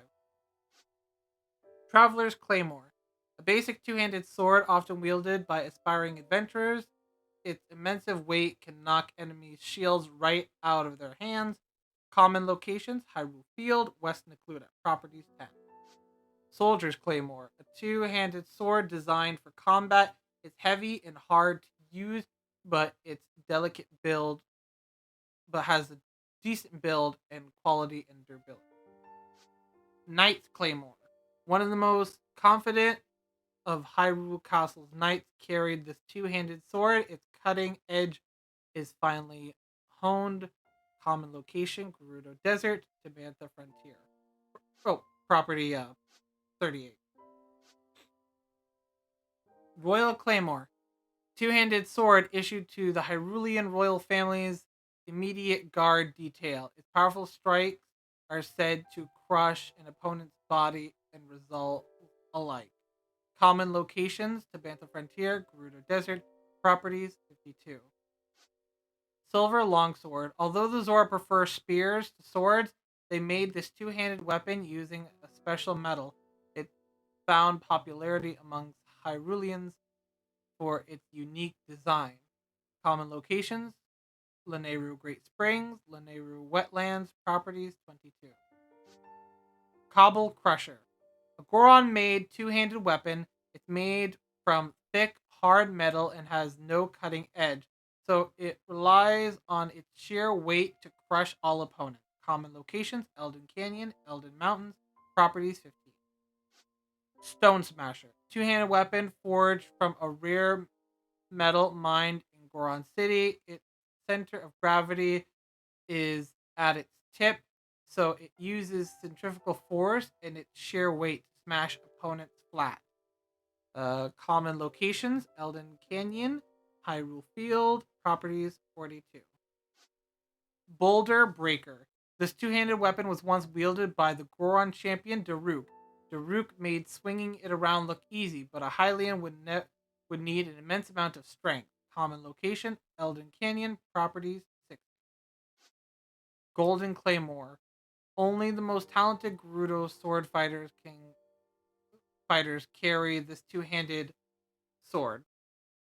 Traveler's Claymore. A basic two handed sword often wielded by aspiring adventurers. Its immense weight can knock enemies' shields right out of their hands. Common locations Hyrule Field, West Necluda, properties 10. Soldier's Claymore. A two handed sword designed for combat. It's heavy and hard to use, but its delicate build but has a decent build and quality and durability. Knight's Claymore. One of the most confident of Hyrule Castle's knights carried this two-handed sword. Its cutting edge is finely honed. Common location: Gerudo Desert, Tabantha Frontier. Oh, property 38. Royal Claymore. Two-handed sword issued to the Hyrulean royal family's immediate guard detail. Its powerful strikes are said to crush an opponent's body and result alike. Common locations: Tabantha Frontier, Gerudo Desert, properties 52. Silver Longsword. Although the Zora prefer spears to swords, they made this two handed weapon using a special metal. It found popularity amongst Hyruleans for its unique design. Common locations: Lanayru Great Springs, Lanayru Wetlands, properties 22. Cobble Crusher. A Goron made two handed weapon. It's made from thick, hard metal and has no cutting edge, so it relies on its sheer weight to crush all opponents. Common locations: Elden Canyon, Elden Mountains, properties 15. Stone Smasher. Two handed weapon forged from a rare metal mined in Goron City. Its center of gravity is at its tip, so it uses centrifugal force and its sheer weight to smash opponents flat. Common locations: Elden Canyon, Hyrule Field, properties 42. Boulder Breaker. This two handed weapon was once wielded by the Goron champion Daruk. Daruk made swinging it around look easy, but a Hylian would need an immense amount of strength. Common location: Elden Canyon, properties 6. Golden Claymore. Only the most talented Gerudo sword fighters carry this two-handed sword.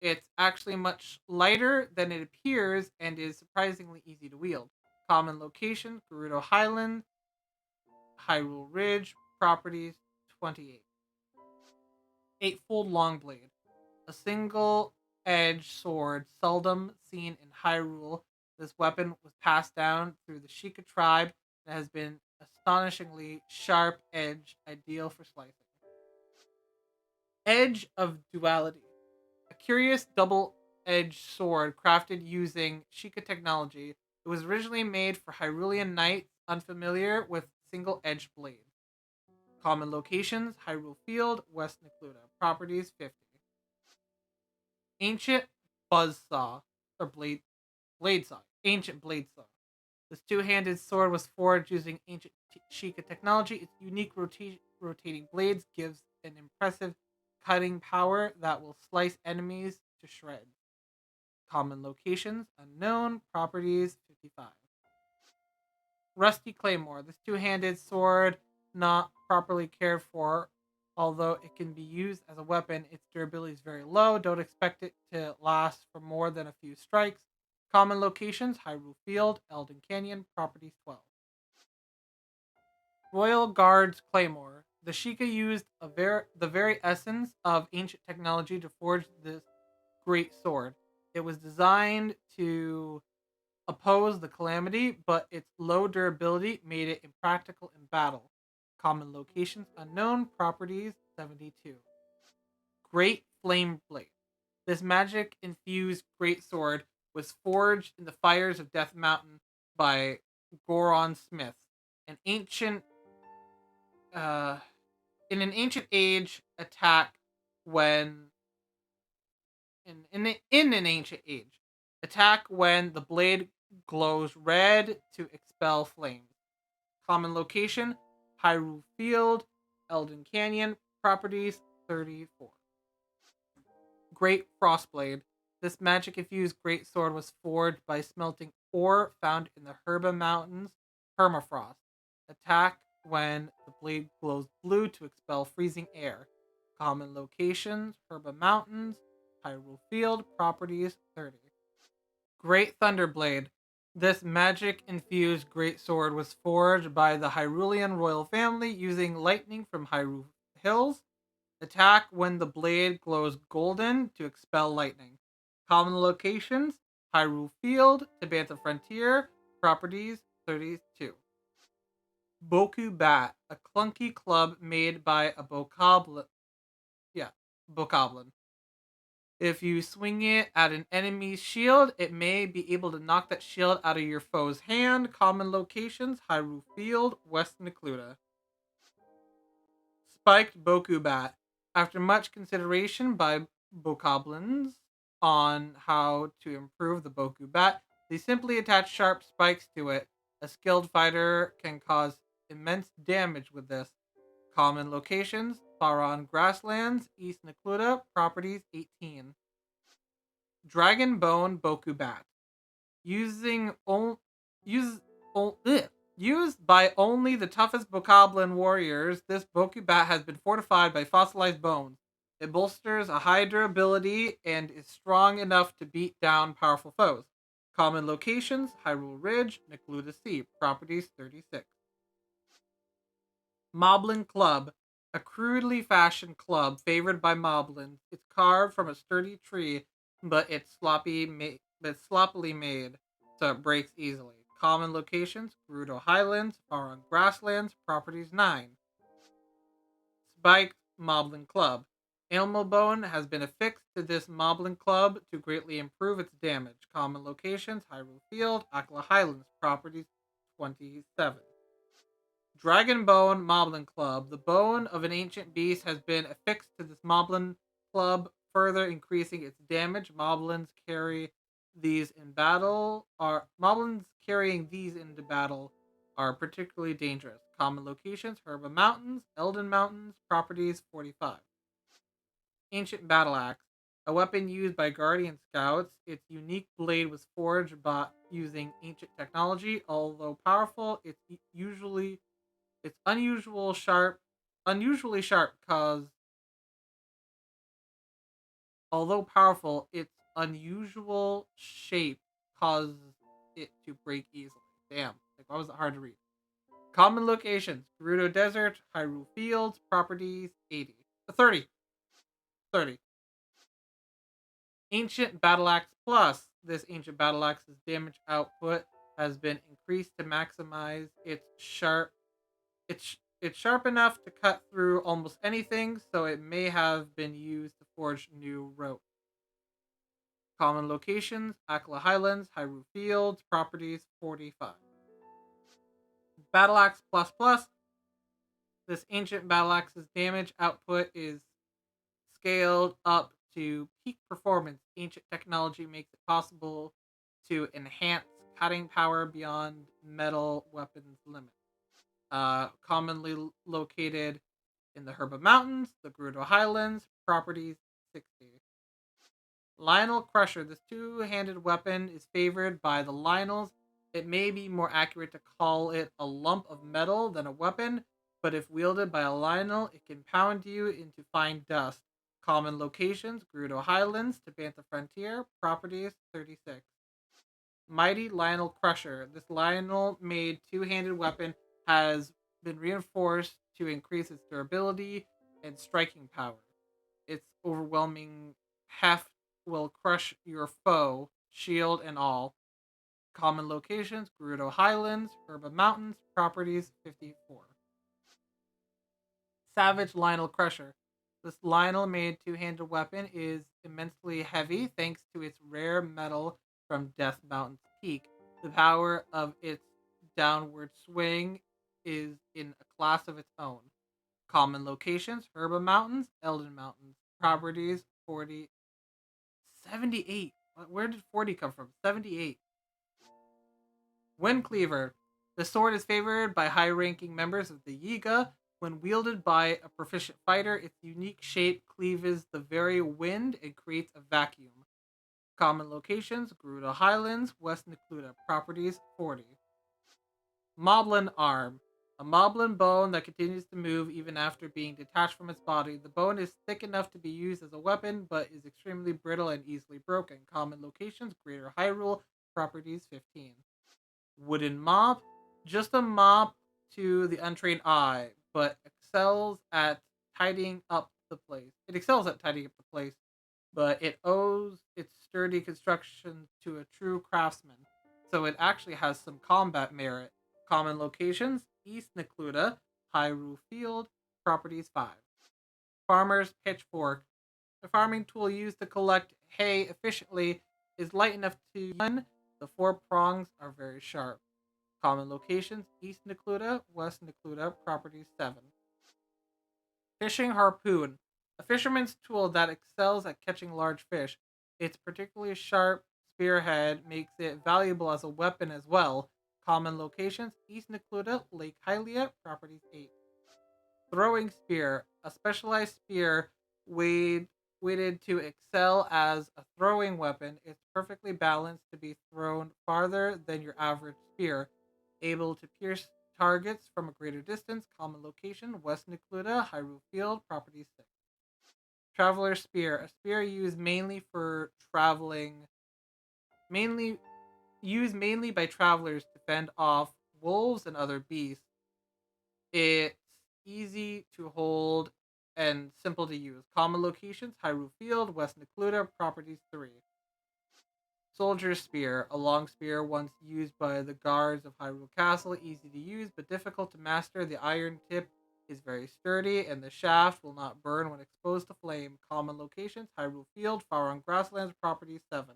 It's actually much lighter than it appears and is surprisingly easy to wield. Common location: Gerudo Highland, Hyrule Ridge, properties 28. Eightfold Longblade. A single edged sword seldom seen in Hyrule. This weapon was passed down through the Sheikah tribe and has been astonishingly sharp edge, ideal for slicing. Edge of Duality. A curious double edged sword crafted using Sheikah technology. It was originally made for Hyrulean knights unfamiliar with single edged blades. Common locations: Hyrule Field, West Necluda. Properties 50. Ancient Buzzsaw, or Blade Saw. Ancient Blade Saw. This two-handed sword was forged using ancient Sheikah technology. Its unique rotating blades gives an impressive cutting power that will slice enemies to shreds. Common locations: unknown. Properties 55. Rusty Claymore. This two-handed sword, not properly cared for, although it can be used as a weapon, its durability is very low. Don't expect it to last for more than a few strikes. Common locations: Hyrule Field, Elden Canyon, properties 12. Royal Guards Claymore. The Sheikah used the very essence of ancient technology to forge this great sword. It was designed to oppose the calamity, but its low durability made it impractical in battle. Common locations: unknown. Properties 72. Great Flame Blade. This magic infused greatsword was forged in the fires of Death Mountain by Goron Smiths, an ancient uh, in an ancient age attack when in an ancient age attack when the blade glows red to expel flames. Common location, Hyrule Field, Elden Canyon. Properties, 34. Great Frostblade. This magic-infused greatsword was forged by smelting ore found in the Herba Mountains permafrost. Attack when the blade glows blue to expel freezing air. Common locations, Herba Mountains, Hyrule Field. Properties, 30. Great Thunderblade. This magic-infused greatsword was forged by the Hyrulean royal family using lightning from Hyrule Hills. Attack when the blade glows golden to expel lightning. Common locations, Hyrule Field, Tabantha Frontier. Properties, 32. Boku Bat, a clunky club made by a bokoblin. Yeah, bokoblin. If you swing it at an enemy's shield, it may be able to knock that shield out of your foe's hand. Common locations, Hyrule Field, West Necluda. Spiked Bokubat. After much consideration by bokoblins on how to improve the Bokubat, they simply attach sharp spikes to it. A skilled fighter can cause immense damage with this. Common locations, Faron Grasslands, East Necluda. Properties, 18. Dragon Bone Bokubat. Using use Used by only the toughest Bokoblin warriors, this Bokubat has been fortified by fossilized bones. It bolsters a high durability and is strong enough to beat down powerful foes. Common locations, Hyrule Ridge, Necluda Sea. Properties, 36. Moblin Club, a crudely fashioned club favored by moblins. It's carved from a sturdy tree, but it's sloppily made, so it breaks easily. Common locations, Gerudo Highlands, Faron Grasslands. Properties, 9. Spiked Moblin Club. Animal Bone has been affixed to this Moblin Club to greatly improve its damage. Common locations, Hyrule Field, Akla Highlands. Properties, 27. Dragon Bone Moblin Club. The bone of an ancient beast has been affixed to this Moblin Club, further increasing its damage. Moblins carrying these into battle are particularly dangerous. Common locations, Herba Mountains, Elden Mountains. Properties, 45. Ancient Battle Axe. A weapon used by Guardian Scouts. Its unique blade was forged by using ancient technology. Although powerful, it's unusually sharp cause although powerful, its unusual shape causes it to break easily. Damn, like why was it hard to read? Common locations, Gerudo Desert, Hyrule Fields. Properties, 80. 30. 30. Ancient Battle Axe Plus. This Ancient Battle Axe's damage output has been increased to maximize its sharp. It's sharp enough to cut through almost anything, so it may have been used to forge new rope. Common locations, Akla Highlands, Hyrule Fields. Properties, 45. Battle Axe Plus Plus. This ancient battle axe's damage output is scaled up to peak performance. Ancient technology makes it possible to enhance cutting power beyond metal weapons limit. Commonly located in the Herba Mountains, the Gerudo Highlands. Properties, 60. Lionel Crusher. This two-handed weapon is favored by the Lionels. It may be more accurate to call it a lump of metal than a weapon, but if wielded by a Lionel, it can pound you into fine dust. Common locations, Gerudo Highlands, Tabantha Frontier. Properties, 36. Mighty Lionel Crusher. This Lionel-made two-handed weapon has been reinforced to increase its durability and striking power. Its overwhelming heft will crush your foe, shield and all. Common locations, Gerudo Highlands, Herba Mountains. Properties, 54. Savage Lionel Crusher. This Lionel-made two-handed weapon is immensely heavy thanks to its rare metal from Death Mountain's peak. The power of its downward swing is in a class of its own. Common locations, Herba Mountains, Elden Mountains. Properties, 40. 78. Where did 40 come from? 78. Wind Cleaver. The sword is favored by high-ranking members of the Yiga. When wielded by a proficient fighter, its unique shape cleaves the very wind and creates a vacuum. Common locations: Gerudo Highlands, West Necluda. Properties: 40. Moblin Arm. A moblin bone that continues to move even after being detached from its body. The bone is thick enough to be used as a weapon, but is extremely brittle and easily broken. Common locations: Greater Hyrule. Properties: 15. Wooden Mop. Just a mop to the untrained eye, but excels at tidying up the place. It excels at tidying up the place, but it owes its sturdy construction to a true craftsman, so it actually has some combat merit. Common locations: East Necluda, Hyrule Field. Properties: 5. Farmer's Pitchfork. The farming tool used to collect hay efficiently is light enough to run. The four prongs are very sharp. Common locations: East Necluda, West Necluda. Properties: 7. Fishing Harpoon. A fisherman's tool that excels at catching large fish. Its particularly sharp spearhead makes it valuable as a weapon as well. Common locations: East Necluda, Lake Hylia. Properties: 8. Throwing Spear. A specialized spear weighed, weighted to excel as a throwing weapon. It's perfectly balanced to be thrown farther than your average spear. Able to pierce targets from a greater distance. Common location: West Necluda, Hyrule Field. Property 6. Traveler Spear. A spear mainly used mainly by travelers to fend off wolves and other beasts. It's easy to hold and simple to use. Common locations: Hyrule Field, West Necluda. Properties: 3. Soldier's Spear. A long spear once used by the guards of Hyrule Castle. Easy to use but difficult to master. The iron tip is very sturdy and the shaft will not burn when exposed to flame. Common locations: Hyrule Field, Faron Grasslands. Properties: 7.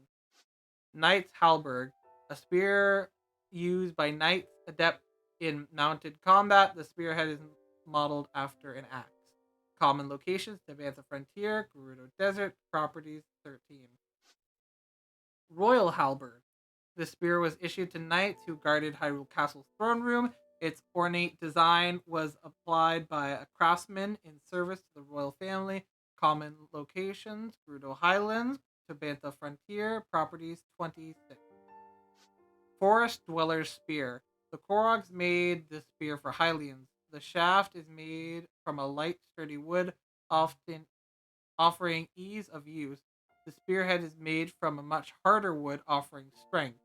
Knight's Halberd. A spear used by knights adept in mounted combat. The spearhead is modeled after an axe. Common locations: Devantha Frontier, Gerudo Desert. Properties: 13. Royal Halberd. The spear was issued to knights who guarded Hyrule Castle's throne room. Its ornate design was applied by a craftsman in service to the royal family. Common locations: Gerudo Highlands, Tabantha Frontier. Properties: 26. Forest Dweller's Spear. The Koroks made this spear for Hylians. The shaft is made from a light, sturdy wood, often offering ease of use. The spearhead is made from a much harder wood, offering strength.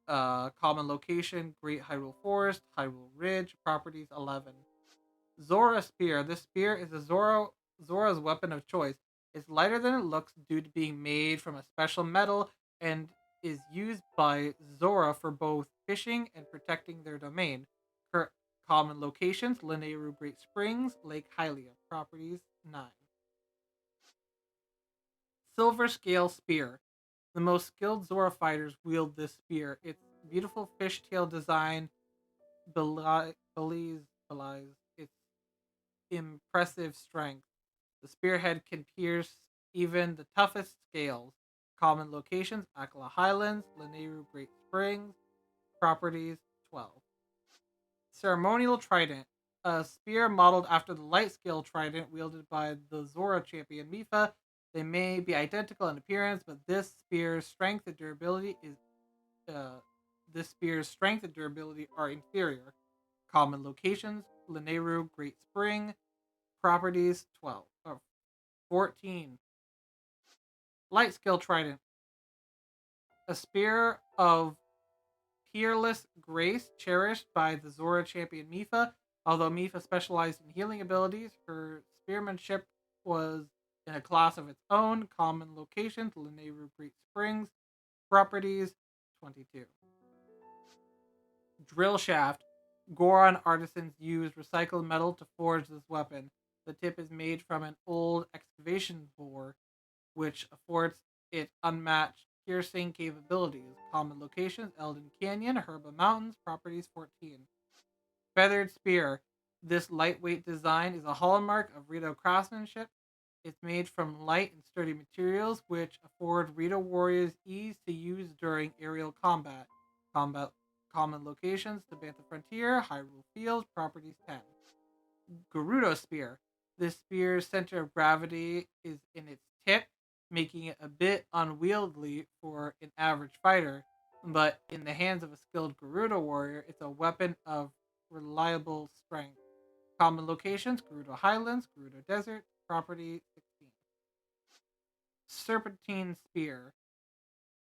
Common location: Great Hyrule Forest, Hyrule Ridge. Properties: 11. Zora Spear. This spear is Zora's weapon of choice. It's lighter than it looks due to being made from a special metal and is used by Zora for both fishing and protecting their domain. Cur- Common locations: Lineru Great Springs, Lake Hylia. Properties: 9. Silver Scale Spear. The most skilled Zora fighters wield this spear. Its beautiful fishtail design belies its impressive strength. The spearhead can pierce even the toughest scales. Common locations: Akala Highlands, Lineru Great Springs. Properties: 12. Ceremonial Trident. A spear modeled after the light scale trident wielded by the Zora champion Mifa. They may be identical in appearance, but uh, this spear's strength and durability are inferior. Common locations: Lineru Great Spring. Properties: 12. 14. Light Scale Trident. A spear of peerless grace cherished by the Zora champion Mifa. Although Mifa specialized in healing abilities, her spearmanship was in a class of its own. Common locations: Lineru Great Springs. Properties: 22. Drill Shaft. Goron artisans use recycled metal to forge this weapon. The tip is made from an old excavation bore, which affords it unmatched piercing capabilities. Common locations: Elden Canyon, Herba Mountains. Properties: 14. Feathered Spear. This lightweight design is a hallmark of Rito craftsmanship. It's made from light and sturdy materials, which afford Rito warriors ease to use during aerial combat. Combat Common locations: the Bantha Frontier, Hyrule Field, properties 10. Gerudo Spear. This spear's center of gravity is in its tip, making it a bit unwieldy for an average fighter, but in the hands of a skilled Gerudo warrior, it's a weapon of reliable strength. Common locations: Gerudo Highlands, Gerudo Desert, property 16. Serpentine Spear.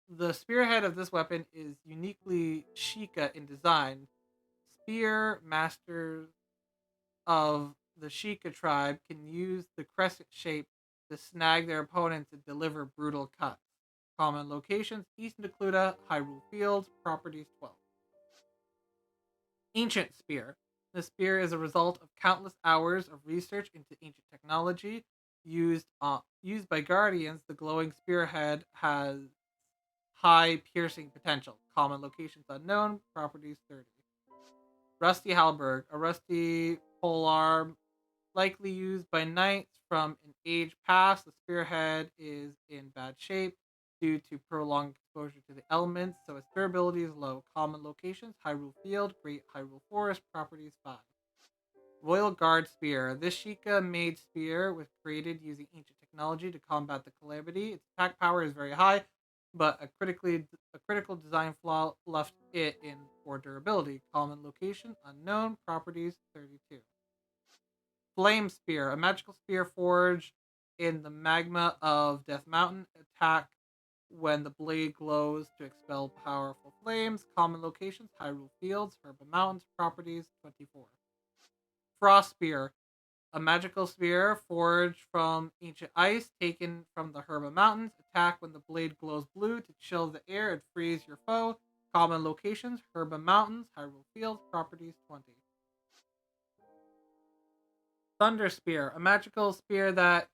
The spearhead of this weapon is uniquely Sheikah in design. Spear masters of the Sheikah tribe can use the crescent shape to snag their opponents and deliver brutal cuts. Common locations: East Necluda, Hyrule Fields, properties 12. Ancient Spear. The spear is a result of countless hours of research into ancient technology. Used by guardians, the glowing spearhead has high piercing potential. Common locations unknown, properties 30. Rusty Halberg, a rusty polearm likely used by knights from an age past. The spearhead is in bad shape due to prolonged exposure to the elements, so its durability is low. Common locations: Hyrule Field, Great Hyrule Forest, properties 5. Royal Guard Spear. This Sheikah made spear was created using ancient technology to combat the calamity. Its attack power is very high, but a critical design flaw left it in poor durability. Common location unknown, properties 32. Flame Spear, a magical spear forged in the magma of Death Mountain. Attack when the blade glows to expel powerful flames. Common locations: Hyrule Fields, Herba Mountains, properties 24. Frost Spear, a magical spear forged from ancient ice taken from the Herba Mountains. Attack when the blade glows blue to chill the air and freeze your foe. Common locations: Herba Mountains, Hyrule Fields, properties 20. Thunder Spear, a magical spear that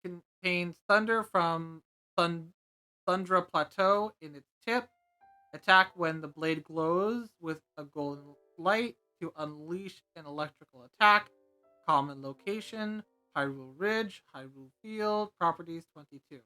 contains thunder from Thundra Plateau in its tip. Attack when the blade glows with a golden light to unleash an electrical attack. Common location: Hyrule Ridge, Hyrule Field, properties 22.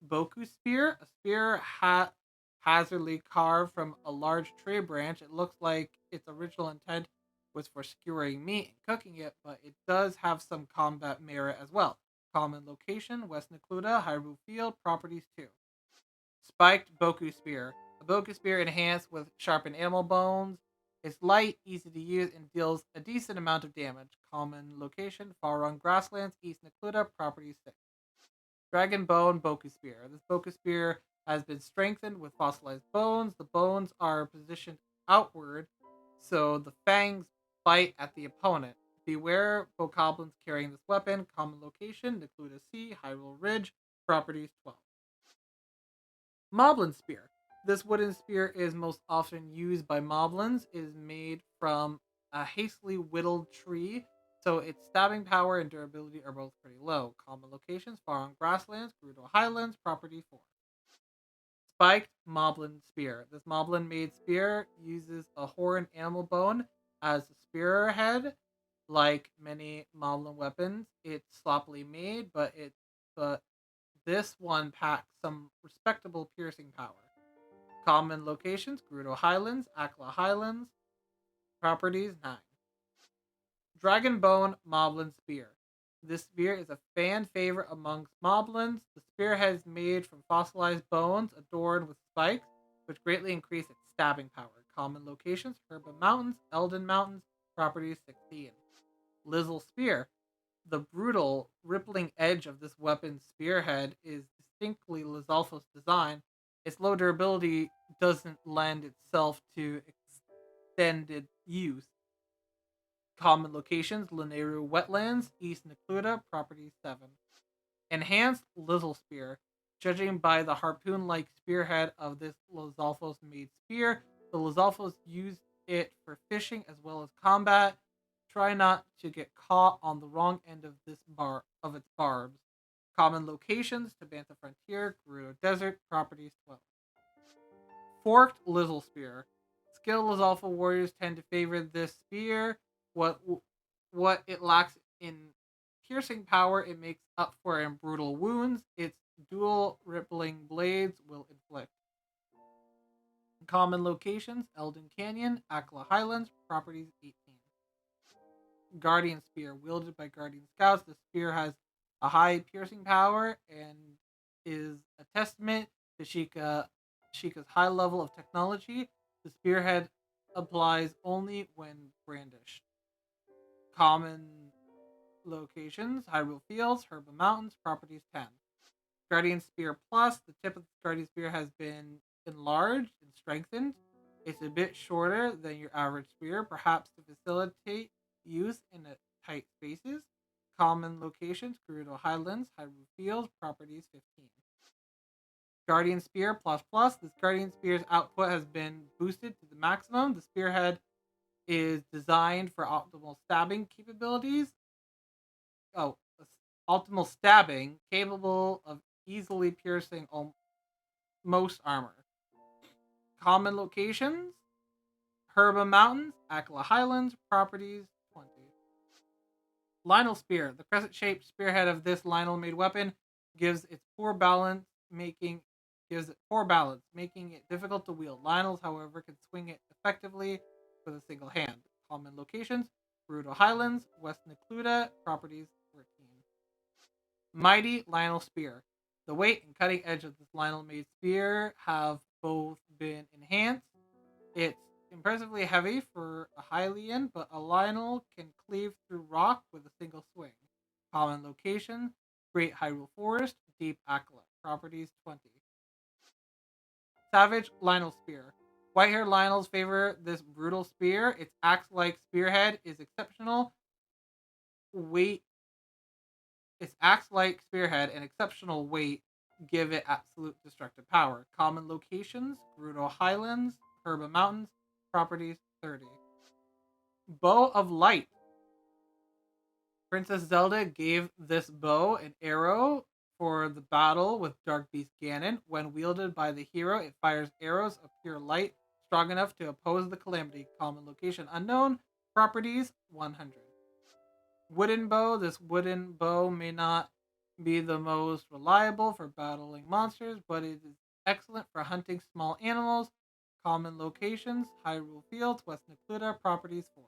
Boku Spear, a spear haphazardly carved from a large tree branch. It looks like its original intent was for skewering meat and cooking it, but it does have some combat merit as well. Common location: West Necluda, Hyrule Field, properties 2. Spiked Boku Spear. A Boku Spear enhanced with sharpened animal bones. It's light, easy to use, and deals a decent amount of damage. Common location: Farron Grasslands, East Necluda, property 6. Dragon Bone Boku Spear. This Boku Spear has been strengthened with fossilized bones. The bones are positioned outward, so the fangs bite at the opponent. Beware bokoblins carrying this weapon. Common location: Necluda Sea, Hyrule Ridge, properties 12. Moblin Spear. This wooden spear is most often used by moblins. It is made from a hastily whittled tree, so its stabbing power and durability are both pretty low. Common locations: Farron Grasslands, Gerudo Highlands, property 4. Spiked Moblin Spear. This moblin made spear uses a horned animal bone as a spearhead. Like many moblin weapons, it's sloppily made, but this one packs some respectable piercing power. Common locations: Gerudo Highlands, Akla Highlands, properties 9. Dragonbone Moblin Spear. This spear is a fan favorite amongst moblins. The spearhead is made from fossilized bones adorned with spikes, which greatly increase its stabbing power. Common locations: Herba Mountains, Eldin Mountains, properties 16. Lizzle Spear. The brutal, rippling edge of this weapon's spearhead is distinctly Lizalfo's design. Its low durability doesn't lend itself to extended use. Common locations: Lineru Wetlands, East Necluda, property 7. Enhanced Lizzle Spear. Judging by the harpoon-like spearhead of this Lizalfos made spear, the Lizalfos used it for fishing as well as combat. Try not to get caught on the wrong end of its barbs. Common locations: Tabantha Frontier, Gerudo Desert, properties 12. Forked Lizzle Spear. Skilled Lizalfa warriors tend to favor this spear. What what it lacks in piercing power, it makes up for in brutal wounds. Its dual rippling blades will inflict. Common locations: Eldon Canyon, Akla Highlands, properties 18. Guardian Spear, wielded by Guardian Scouts. The spear has a high piercing power and is a testament to Sheikah's high level of technology. The spearhead applies only when brandished. Common locations: Hyrule Fields, Herba Mountains, properties 10. Guardian Spear Plus, the tip of the Guardian Spear has been enlarged and strengthened. It's a bit shorter than your average spear, perhaps to facilitate use in tight spaces. Common locations: Gerudo Highlands, Hyrule Fields, properties 15. Guardian Spear Plus Plus, this Guardian Spear's output has been boosted to the maximum. The spearhead is designed for Oh, optimal stabbing, capable of easily piercing most armor. Common locations: Herba Mountains, Akla Highlands, properties 20. Lionel Spear. The crescent-shaped spearhead of this Lionel-made weapon gives it poor balance, making it difficult to wield. Lionels, however, can swing it effectively with a single hand. Common locations: Gerudo Highlands, West Necluda, properties 14. Mighty Lionel Spear. The weight and cutting edge of this Lionel-made spear have both been enhanced. It's impressively heavy for a Hylian, but a Lionel can cleave through rock with a single swing. Common location: Great Hyrule Forest, Deep Akla. Properties 20. Savage Lionel Spear. White-haired Lionels favor this brutal spear. Its axe-like spearhead is exceptional. Weight Its axe-like spearhead and exceptional weight give it absolute destructive power. Common locations: Gerudo Highlands, Herba Mountains, properties 30. Bow of Light. Princess Zelda gave this bow an arrow for the battle with Dark Beast Ganon. When wielded by the hero, it fires arrows of pure light strong enough to oppose the calamity. Common location unknown. Properties 100. Wooden bow. This wooden bow may not be the most reliable for battling monsters, but it is excellent for hunting small animals. Common locations: Hyrule Fields, West Necluda, properties 4.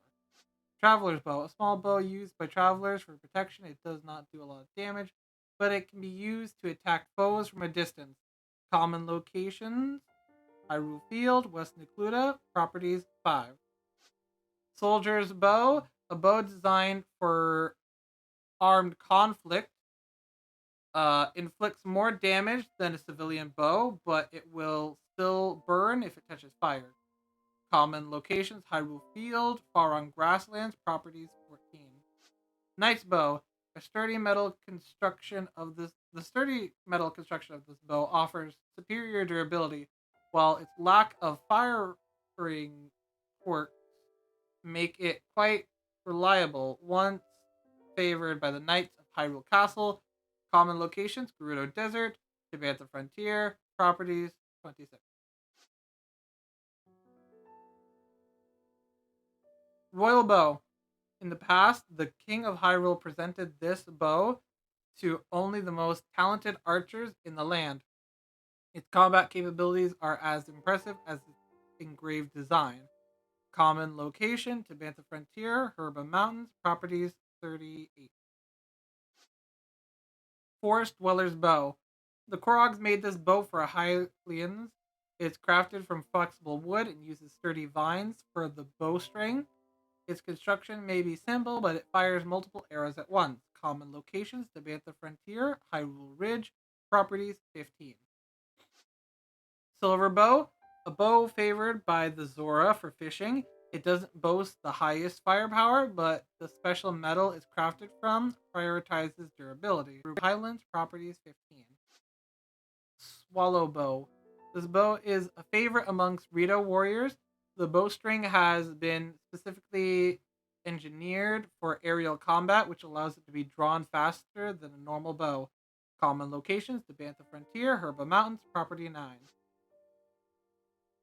Traveler's Bow. A small bow used by travelers for protection. It does not do a lot of damage, but it can be used to attack foes from a distance. Common locations: Hyrule Field, West Necluda, properties 5. Soldier's Bow. A bow designed for armed conflict. Inflicts more damage than a civilian bow, but it will still burn if it touches fire. Common locations: Hyrule Field, Faron Grasslands, properties 14. Knight's Bow. The sturdy metal construction of this bow offers superior durability, while its lack of firing quirks make it quite reliable. Once favored by the Knights of Hyrule Castle. Common locations: Gerudo Desert, Tibanta Frontier, properties 26. Royal Bow. In the past, the King of Hyrule presented this bow to only the most talented archers in the land. Its combat capabilities are as impressive as its engraved design. Common location: Tibanta Frontier, Herba Mountains, properties 38. Forest Dweller's Bow. The Koroks made this bow for Hylians. It's crafted from flexible wood and uses sturdy vines for the bowstring. Its construction may be simple, but it fires multiple arrows at once. Common locations: Tibanta Frontier, Hyrule Ridge, properties 15. Silver Bow. A bow favored by the Zora for fishing. It doesn't boast the highest firepower, but the special metal it's crafted from prioritizes durability. Highlands, properties 15. Swallow Bow. This bow is a favorite amongst Rito warriors. The bowstring has been specifically engineered for aerial combat, which allows it to be drawn faster than a normal bow. Common locations: the Bantha Frontier, Herba Mountains, property 9.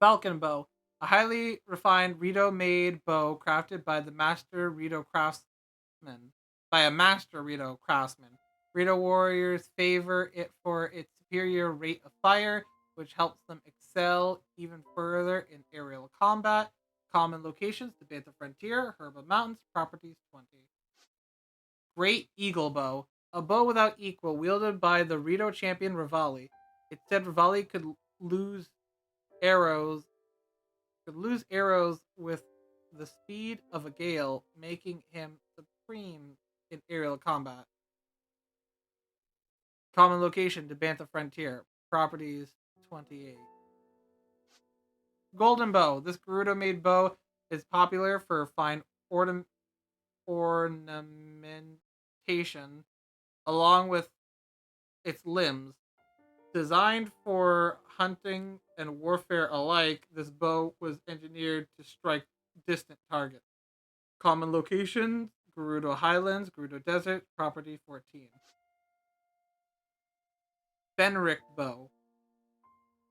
Falcon Bow. A highly refined Rito-made bow crafted by the master Rito craftsman. By a master Rito craftsman. Rito warriors favor it for its superior rate of fire, which helps them excel even further in aerial combat. Common locations: the Bantha Frontier, Herba Mountains, properties 20. Great Eagle Bow, a bow without equal, wielded by the Rito champion Rivali. It said Rivali lose arrows could lose arrows with the speed of a gale, making him supreme in aerial combat. Common location: the Bantha Frontier. Properties 28. Golden Bow. This Gerudo made bow is popular for fine ornamentation along with its limbs. Designed for hunting and warfare alike, this bow was engineered to strike distant targets. Common locations: Gerudo Highlands, Gerudo Desert, property 14. Fenric Bow.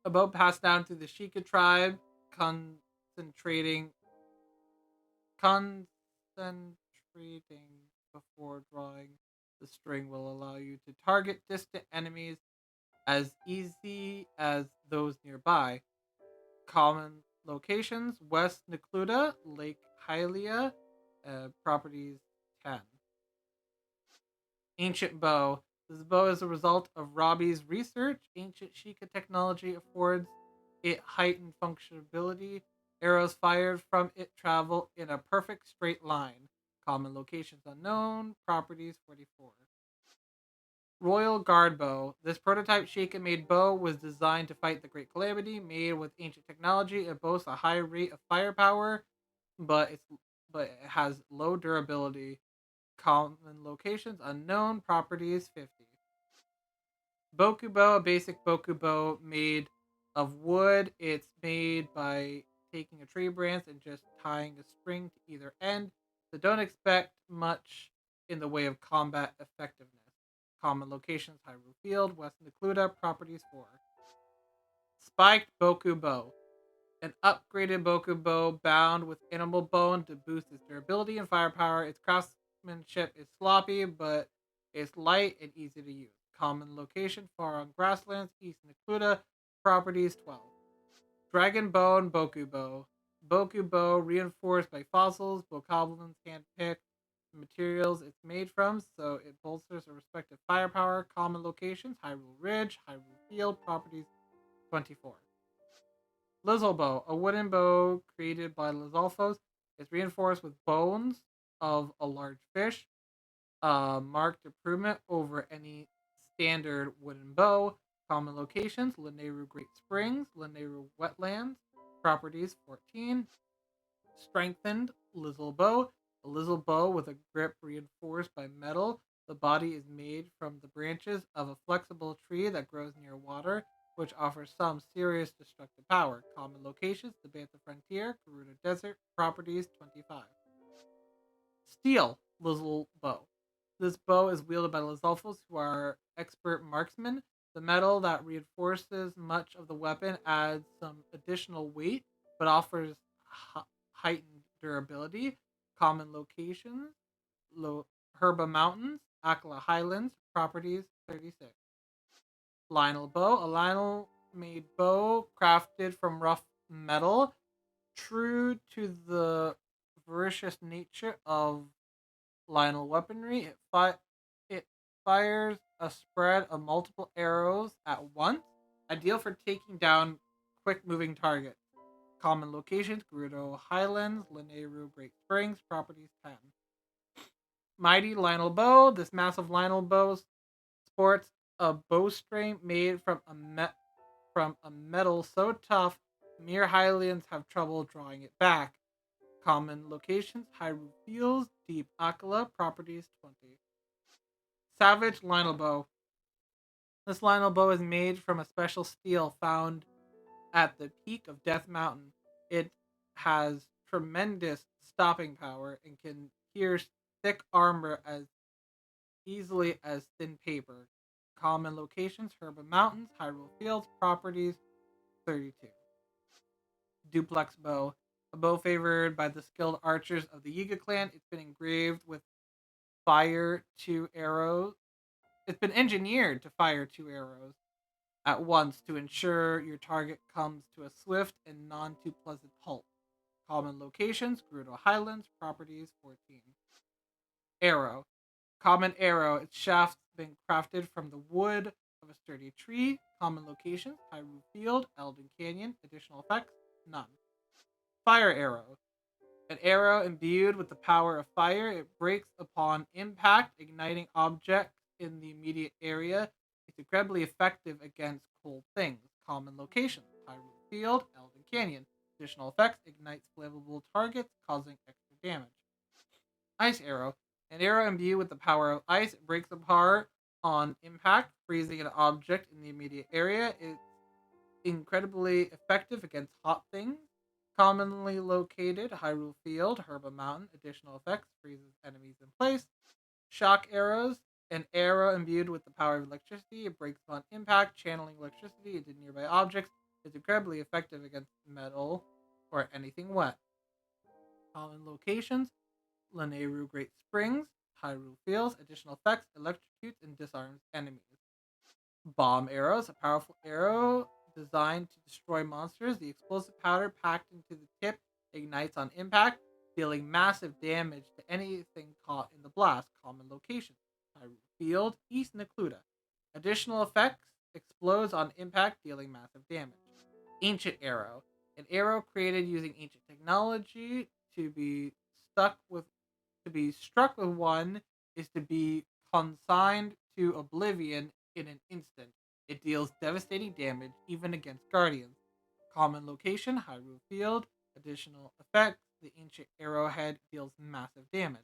A bow passed down through the Sheikah tribe, concentrating concentrating before drawing the string will allow you to target distant enemies as easy as those nearby. Common locations: West Necluda, Lake Hylia, properties 10. Ancient Bow. This bow is a result of Robbie's research. Ancient Sheikah technology affords it heightened functionality. Arrows fired from it travel in a perfect straight line. Common locations unknown. Properties 44. Royal Guard Bow. This prototype Sheikah made bow was designed to fight the Great Calamity. Made with ancient technology, it boasts a high rate of firepower, but it has low durability. Common locations unknown. Properties 50. Bokubo, a basic bokubo made of wood. It's made by taking a tree branch and just tying a string to either end. So don't expect much in the way of combat effectiveness. Common locations: Hyrule Field, West Necluda, properties 4. Spiked Bokubo. An upgraded Bokubo bound with animal bone to boost its durability and firepower. Its craftsmanship is sloppy, but it's light and easy to use. Common location: far on grasslands, East Necluda, properties 12. Dragon Bone Bokubo. Bokubo reinforced by fossils, bokoblins handpicked the materials it's made from, so it bolsters a respective firepower. Common locations: Hyrule Ridge, Hyrule Field, properties 24. Lizzlebow, a wooden bow created by Lizalfos. It's reinforced with bones of a large fish, marked improvement over any standard wooden bow. Common locations: Lanayru Great Springs, Lanayru Wetlands, properties 14. Strengthened Lizzle Bow, a Lizzle bow with a grip reinforced by metal. The body is made from the branches of a flexible tree that grows near water, which offers some serious destructive power. Common locations: the Bantha Frontier, Gerudo Desert, properties 25. Steel Lizzle Bow. This bow is wielded by Lizalfos, who are expert marksmen. The metal that reinforces much of the weapon adds some additional weight, but offers heightened durability. Common locations: Herba Mountains, Akala Highlands, properties 36. Lionel Bow, a Lionel made bow crafted from rough metal, true to the voracious nature of Lionel weaponry. It fires a spread of multiple arrows at once, ideal for taking down quick moving targets. Common locations: Gerudo Highlands, Lanayru Great Springs, properties 10. Mighty Lionel Bow. This massive Lionel bow sports a bowstring made from a metal so tough mere Hylians have trouble drawing it back. Common locations: Hyrule Fields, Deep Akala, properties 20. Savage Lionel Bow. This Lionel bow is made from a special steel found at the peak of Death Mountain. It has tremendous stopping power and can pierce thick armor as easily as thin paper. Common locations: Herba Mountains, Hyrule Fields, properties 32. Duplex Bow. A bow favored by the skilled archers of the Yiga clan. It's been engraved with fire two arrows. It's been engineered to fire two arrows. at once to ensure your target comes to a swift and non too pleasant halt. Common locations: Gerudo Highlands, properties 14. Arrow. Common arrow. Its shaft been crafted from the wood of a sturdy tree. Common locations: Hyrule Field, Elden Canyon. Additional effects: none. Fire arrow. An arrow imbued with the power of fire. It breaks upon impact, igniting objects in the immediate area. It's incredibly effective against cold things. Common locations: Hyrule Field, Elden Canyon. Additional effects: ignites flammable targets, causing extra damage. Ice arrow. An arrow imbued with the power of ice. It breaks apart on impact, freezing an object in the immediate area. It's incredibly effective against hot things. Commonly located: Hyrule Field, Herba Mountain. Additional effects: freezes enemies in place. Shock arrows. An arrow imbued with the power of electricity. It breaks upon impact, channeling electricity into nearby objects. It's incredibly effective against metal or anything wet. Common locations: Lanayru Great Springs, Hyrule Fields. Additional effects: electrocutes and disarms enemies. Bomb arrows, a powerful arrow designed to destroy monsters. The explosive powder packed into the tip ignites on impact, dealing massive damage to anything caught in the blast. Common location: Hyrule Field, East Necluda. Additional effects: explodes on impact, dealing massive damage. Ancient arrow, an arrow created using ancient technology. To be stuck with to be struck with one is to be consigned to oblivion in an instant. It deals devastating damage even against guardians. Common location: Hyrule Field. Additional effects: the ancient arrowhead deals massive damage.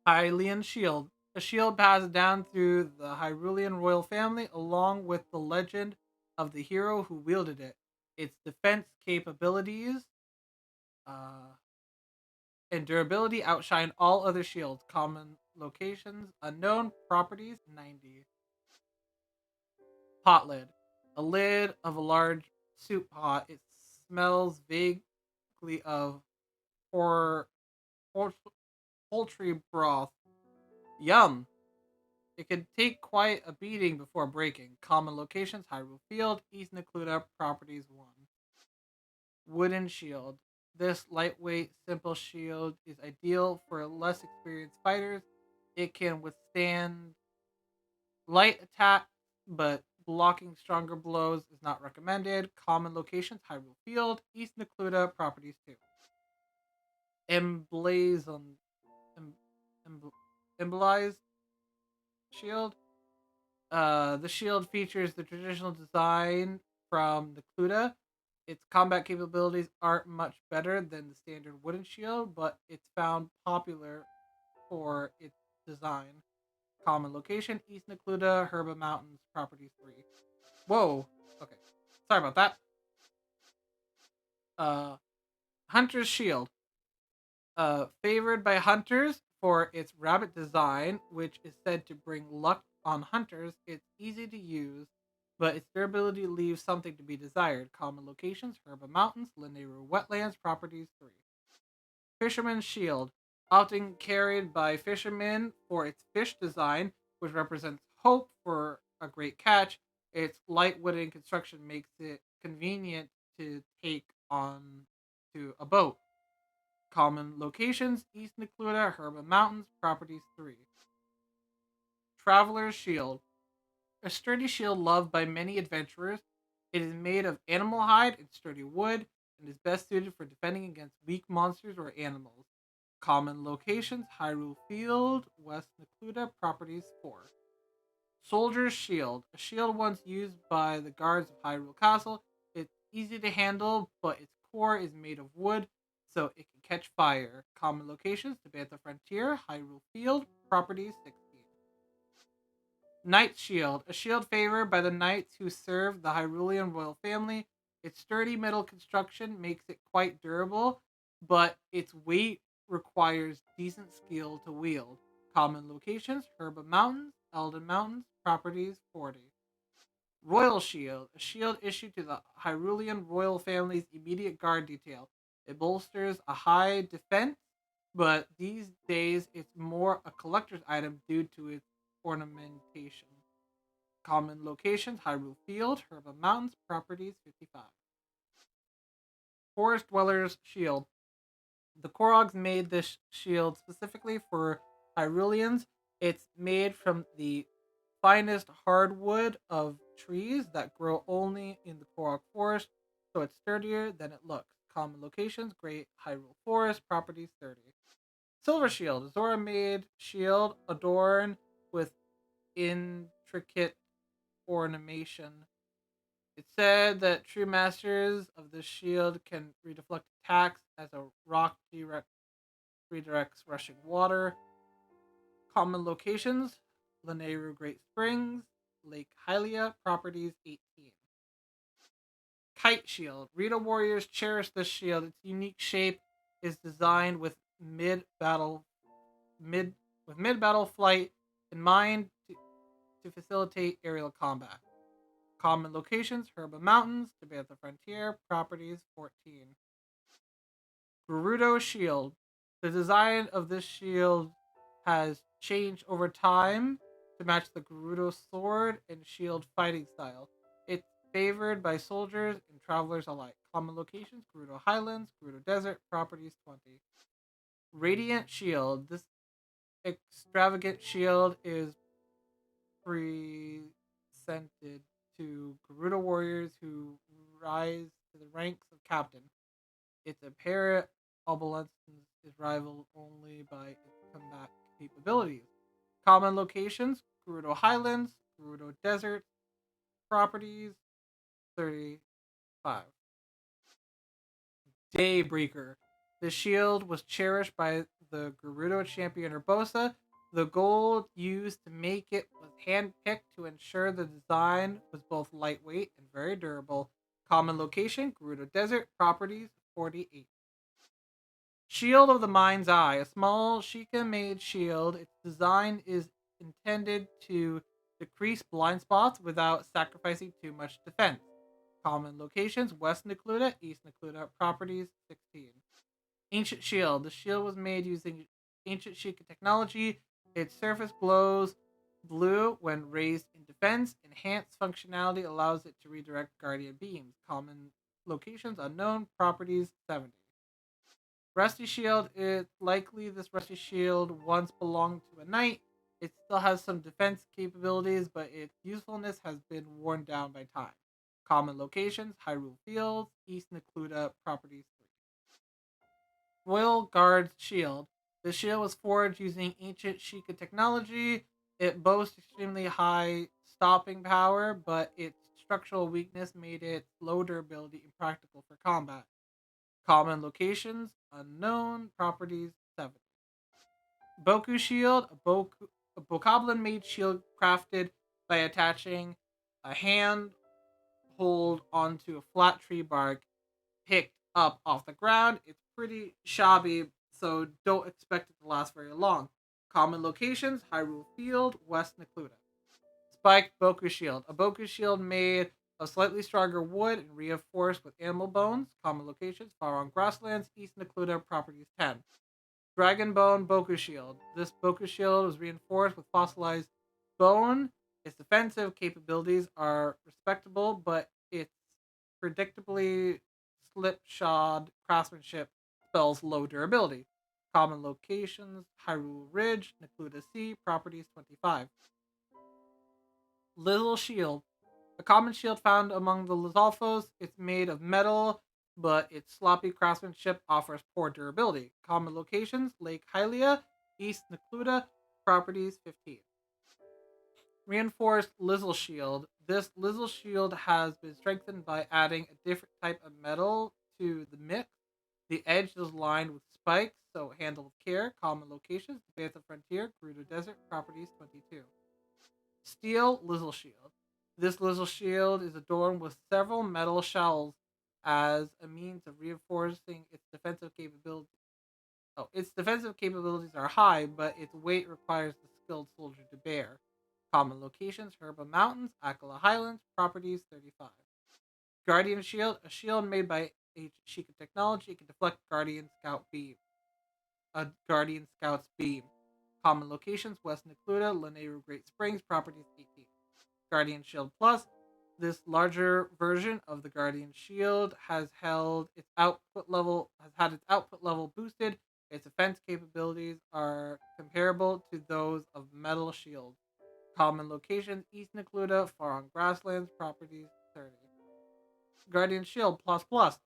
Hylian Shield. A shield passed down through the Hyrulean royal family along with the legend of the hero who wielded it. Its defense capabilities uh, and durability outshine all other shields. Common locations: unknown, properties 90. Pot lid. A lid of a large soup pot. It smells vaguely of por- por- poultry broth. Yum. It could take quite a beating before breaking. Common locations: Hyrule Field, East Necluda, properties 1. Wooden shield. This lightweight, simple shield is ideal for less experienced fighters. It can withstand light attacks, but blocking stronger blows is not recommended. Common locations: Hyrule Field, East Necluda, properties 2. Emblazoned. Em, Embolized shield. The shield features the traditional design from Necluda. Its combat capabilities aren't much better than the standard wooden shield, but it's found popular for its design. Common location: East Necluda, Herba Mountains, properties 3. Whoa. Okay. Sorry about that. Uh, Hunter's Shield. Favored by hunters for its rabbit design, which is said to bring luck on hunters. It's easy to use, but its durability leaves something to be desired. Common locations: Herba Mountains, Lineru Wetlands, properties 3. Fisherman's Shield. Often carried by fishermen for its fish design, which represents hope for a great catch. Its light wooden construction makes it convenient to take on to a boat. Common locations: East Necluda, Herba Mountains, properties 3. Traveler's Shield. A sturdy shield loved by many adventurers. It is made of animal hide and sturdy wood and is best suited for defending against weak monsters or animals. Common locations: Hyrule Field, West Necluda, properties 4. Soldier's Shield. A shield once used by the guards of Hyrule Castle. It's easy to handle, but its core is made of wood, so it can catch fire. Common locations: Tabantha Frontier, Hyrule Field, properties 16. Knight's Shield. A shield favored by the knights who serve the Hyrulean royal family. Its sturdy metal construction makes it quite durable, but its weight requires decent skill to wield. Common locations: Herba Mountains, Elden Mountains, properties 40. Royal Shield. A shield issued to the Hyrulean royal family's immediate guard detail. It bolsters a high defense but these days it's more a collector's item due to its ornamentation. Common locations: Hyrule Field, Herba Mountains, Properties 55. Forest Dweller's Shield. The Korogs made this shield specifically for Hyruleans. It's made from the finest hardwood of trees that grow only in the Korok Forest, so it's sturdier than it looks. Common locations: Great Hyrule Forest, Properties 30. Silver Shield. Zora made shield adorned with intricate ornamentation. It said that true masters of the shield can redeflect attacks as a rock redirects rushing water. Common locations: Lanayru Great Springs, Lake Hylia, Properties 18. Kite Shield. Rita warriors cherish this shield. Its unique shape is designed mid mid battle flight in mind to facilitate aerial combat. Common locations: Herba Mountains, Tabantha Frontier, Properties 14. Gerudo Shield. The design of this shield has changed over time to match the Gerudo sword and shield fighting style. It's favored by soldiers and travelers alike. Common locations: Gerudo Highlands, Gerudo Desert, Properties 20. Radiant Shield. This extravagant shield is presented to Gerudo warriors who rise to the ranks of captain. Its apparent obsolescence is rivaled only by its combat capabilities. Common locations: Gerudo Highlands, Gerudo Desert, Properties 35. Daybreaker. The shield was cherished by the Gerudo champion Urbosa. The gold used to make it was handpicked to ensure the design was both lightweight and very durable. Common location: Gerudo Desert, Properties 48. Shield of the Mind's Eye. A small Sheikah made shield. Its design is intended to decrease blind spots without sacrificing too much defense. Common locations: West Necluda, East Necluda, Properties 16. Ancient Shield. The shield was made using ancient Sheikah technology. Its surface glows blue when raised in defense. Enhanced functionality allows it to redirect guardian beams. Common locations: unknown, Properties 70. Rusty Shield. It likely this Rusty Shield once belonged to a knight. It still has some defense capabilities, but its usefulness has been worn down by time. Common locations: Hyrule Fields, East Necluda, Properties 3. Foil Guard's Shield. The shield was forged using ancient Sheikah technology. It boasts extremely high stopping power, but its structural weakness made its low durability impractical for combat. Common locations: unknown, Properties 7. Boku Shield. A Bokoblin made shield crafted by attaching a hand hold onto a flat tree bark picked up off the ground. It's pretty shabby, so don't expect it to last very long. Common locations: Hyrule Field, West Necluda. Spiked Boku Shield. A Boku Shield made of slightly stronger wood and reinforced with animal bones. Common locations: Faron Grasslands, East Necluda, Properties 10. Dragon Bone Boku Shield. This Boku Shield was reinforced with fossilized bone. Its defensive capabilities are respectable, but its predictably slipshod craftsmanship spells low durability. Common locations: Hyrule Ridge, Necluda Sea, Properties 25. Little Shield. A common shield found among the Lizalfos. It's made of metal, but its sloppy craftsmanship offers poor durability. Common locations: Lake Hylia, East Necluda, Properties 15. Reinforced Lizzle Shield. This Lizzle Shield has been strengthened by adding a different type of metal to the mix. The edge is lined with spikes, so handle with care. Common locations: the Bantha Frontier, Gerudo Desert, Properties 22. Steel Lizzle Shield. This Lizzle Shield is adorned with several metal shells as a means of reinforcing its defensive capability. Oh, its defensive capabilities are high, but its weight requires the skilled soldier to bear. Common locations: Herba Mountains, Akala Highlands, Properties 35. Guardian Shield. A shield made by Sheikah technology. It can deflect Guardian Scout beam. a Guardian Scout's beam. Common locations, West Necluda, Lanayru Great Springs, properties 18. Guardian Shield Plus. This larger version of the Guardian Shield has had its output level boosted. Its defense capabilities are comparable to those of Metal Shield. Common locations, East Necluda, far on grasslands, properties 30. Guardian Shield Plus Plus.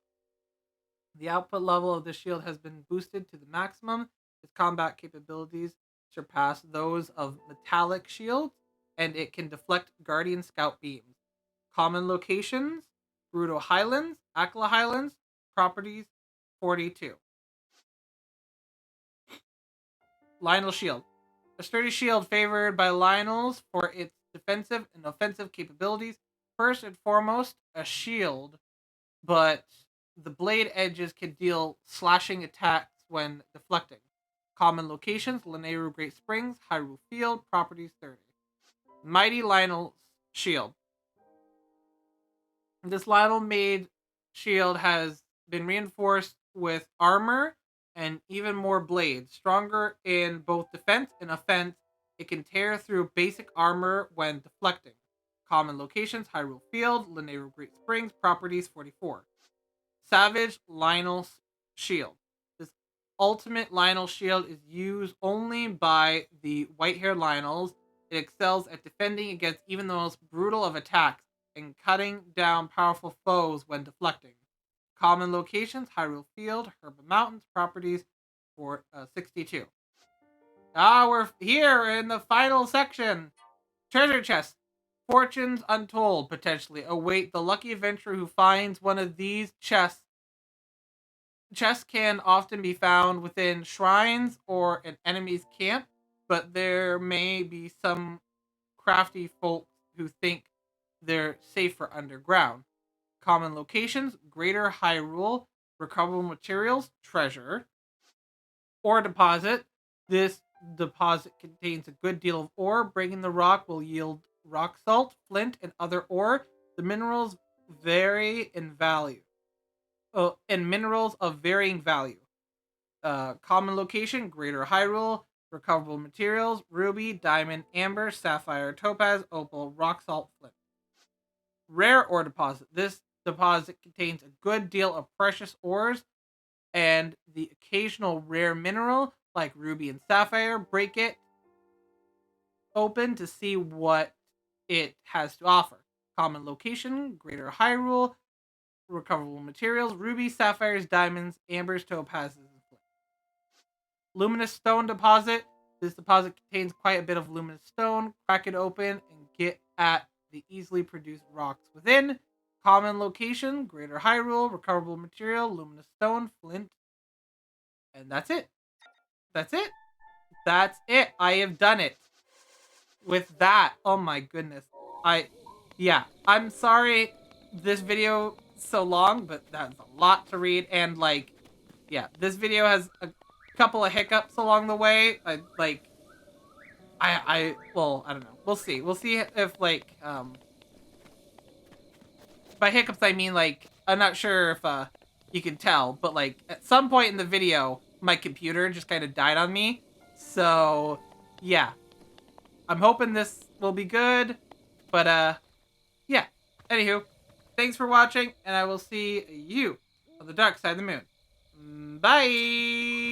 The output level of the shield has been boosted to the maximum. Its combat capabilities surpass those of metallic shields, and it can deflect Guardian Scout beams. Common locations, Brutal Highlands, Akla Highlands, properties 42. Lionel Shield. A sturdy shield favored by Lionels for its defensive and offensive capabilities. First and foremost, a shield, but the blade edges can deal slashing attacks when deflecting. Common locations, Lanayru Great Springs, Hyrule Field, properties 30. Mighty Lionel's Shield. This Lionel made shield has been reinforced with armor and even more blades. Stronger in both defense and offense, it can tear through basic armor when deflecting. Common locations, Hyrule Field, Lanayru Great Springs, properties 44. Savage Lionel's Shield. This ultimate Lionel shield is used only by the white-haired Lionels. It excels at defending against even the most brutal of attacks and cutting down powerful foes when deflecting. Common locations, Hyrule Field, Herba Mountains, properties for 62. We're here in the final section. Treasure chest. Fortunes untold, potentially, await the lucky adventurer who finds one of these chests. Chests can often be found within shrines or an enemy's camp, but there may be some crafty folks who think they're safer underground. Common locations, Greater Hyrule, recoverable materials, treasure. Ore deposit. This deposit contains a good deal of ore. Breaking the rock will yield rock salt, flint, and other ore. The minerals vary in value. And minerals of varying value. Common location, Greater Hyrule. Recoverable materials, ruby, diamond, amber, sapphire, topaz, opal, rock salt, flint. Rare ore deposit. This deposit contains a good deal of precious ores and the occasional rare mineral like ruby and sapphire. Break it open to see what it has to offer. Common location, Greater Hyrule. Recoverable materials, ruby, sapphires, diamonds, ambers, topazes, and flint. Luminous stone deposit. This deposit contains quite a bit of luminous stone. Crack it open and get at the easily produced rocks within. Common location, Greater Hyrule. Recoverable material, luminous stone, flint. And that's it. That's it. That's it. I have done it. With that, oh my goodness. I'm sorry this video is so long, but that's a lot to read. And this video has a couple of hiccups along the way. I don't know. We'll see. We'll see if by hiccups I mean I'm not sure if you can tell, but at some point in the video my computer just kind of died on me. So, yeah. I'm hoping this will be good, but yeah. Anywho, thanks for watching and I will see you on the dark side of the moon. Bye.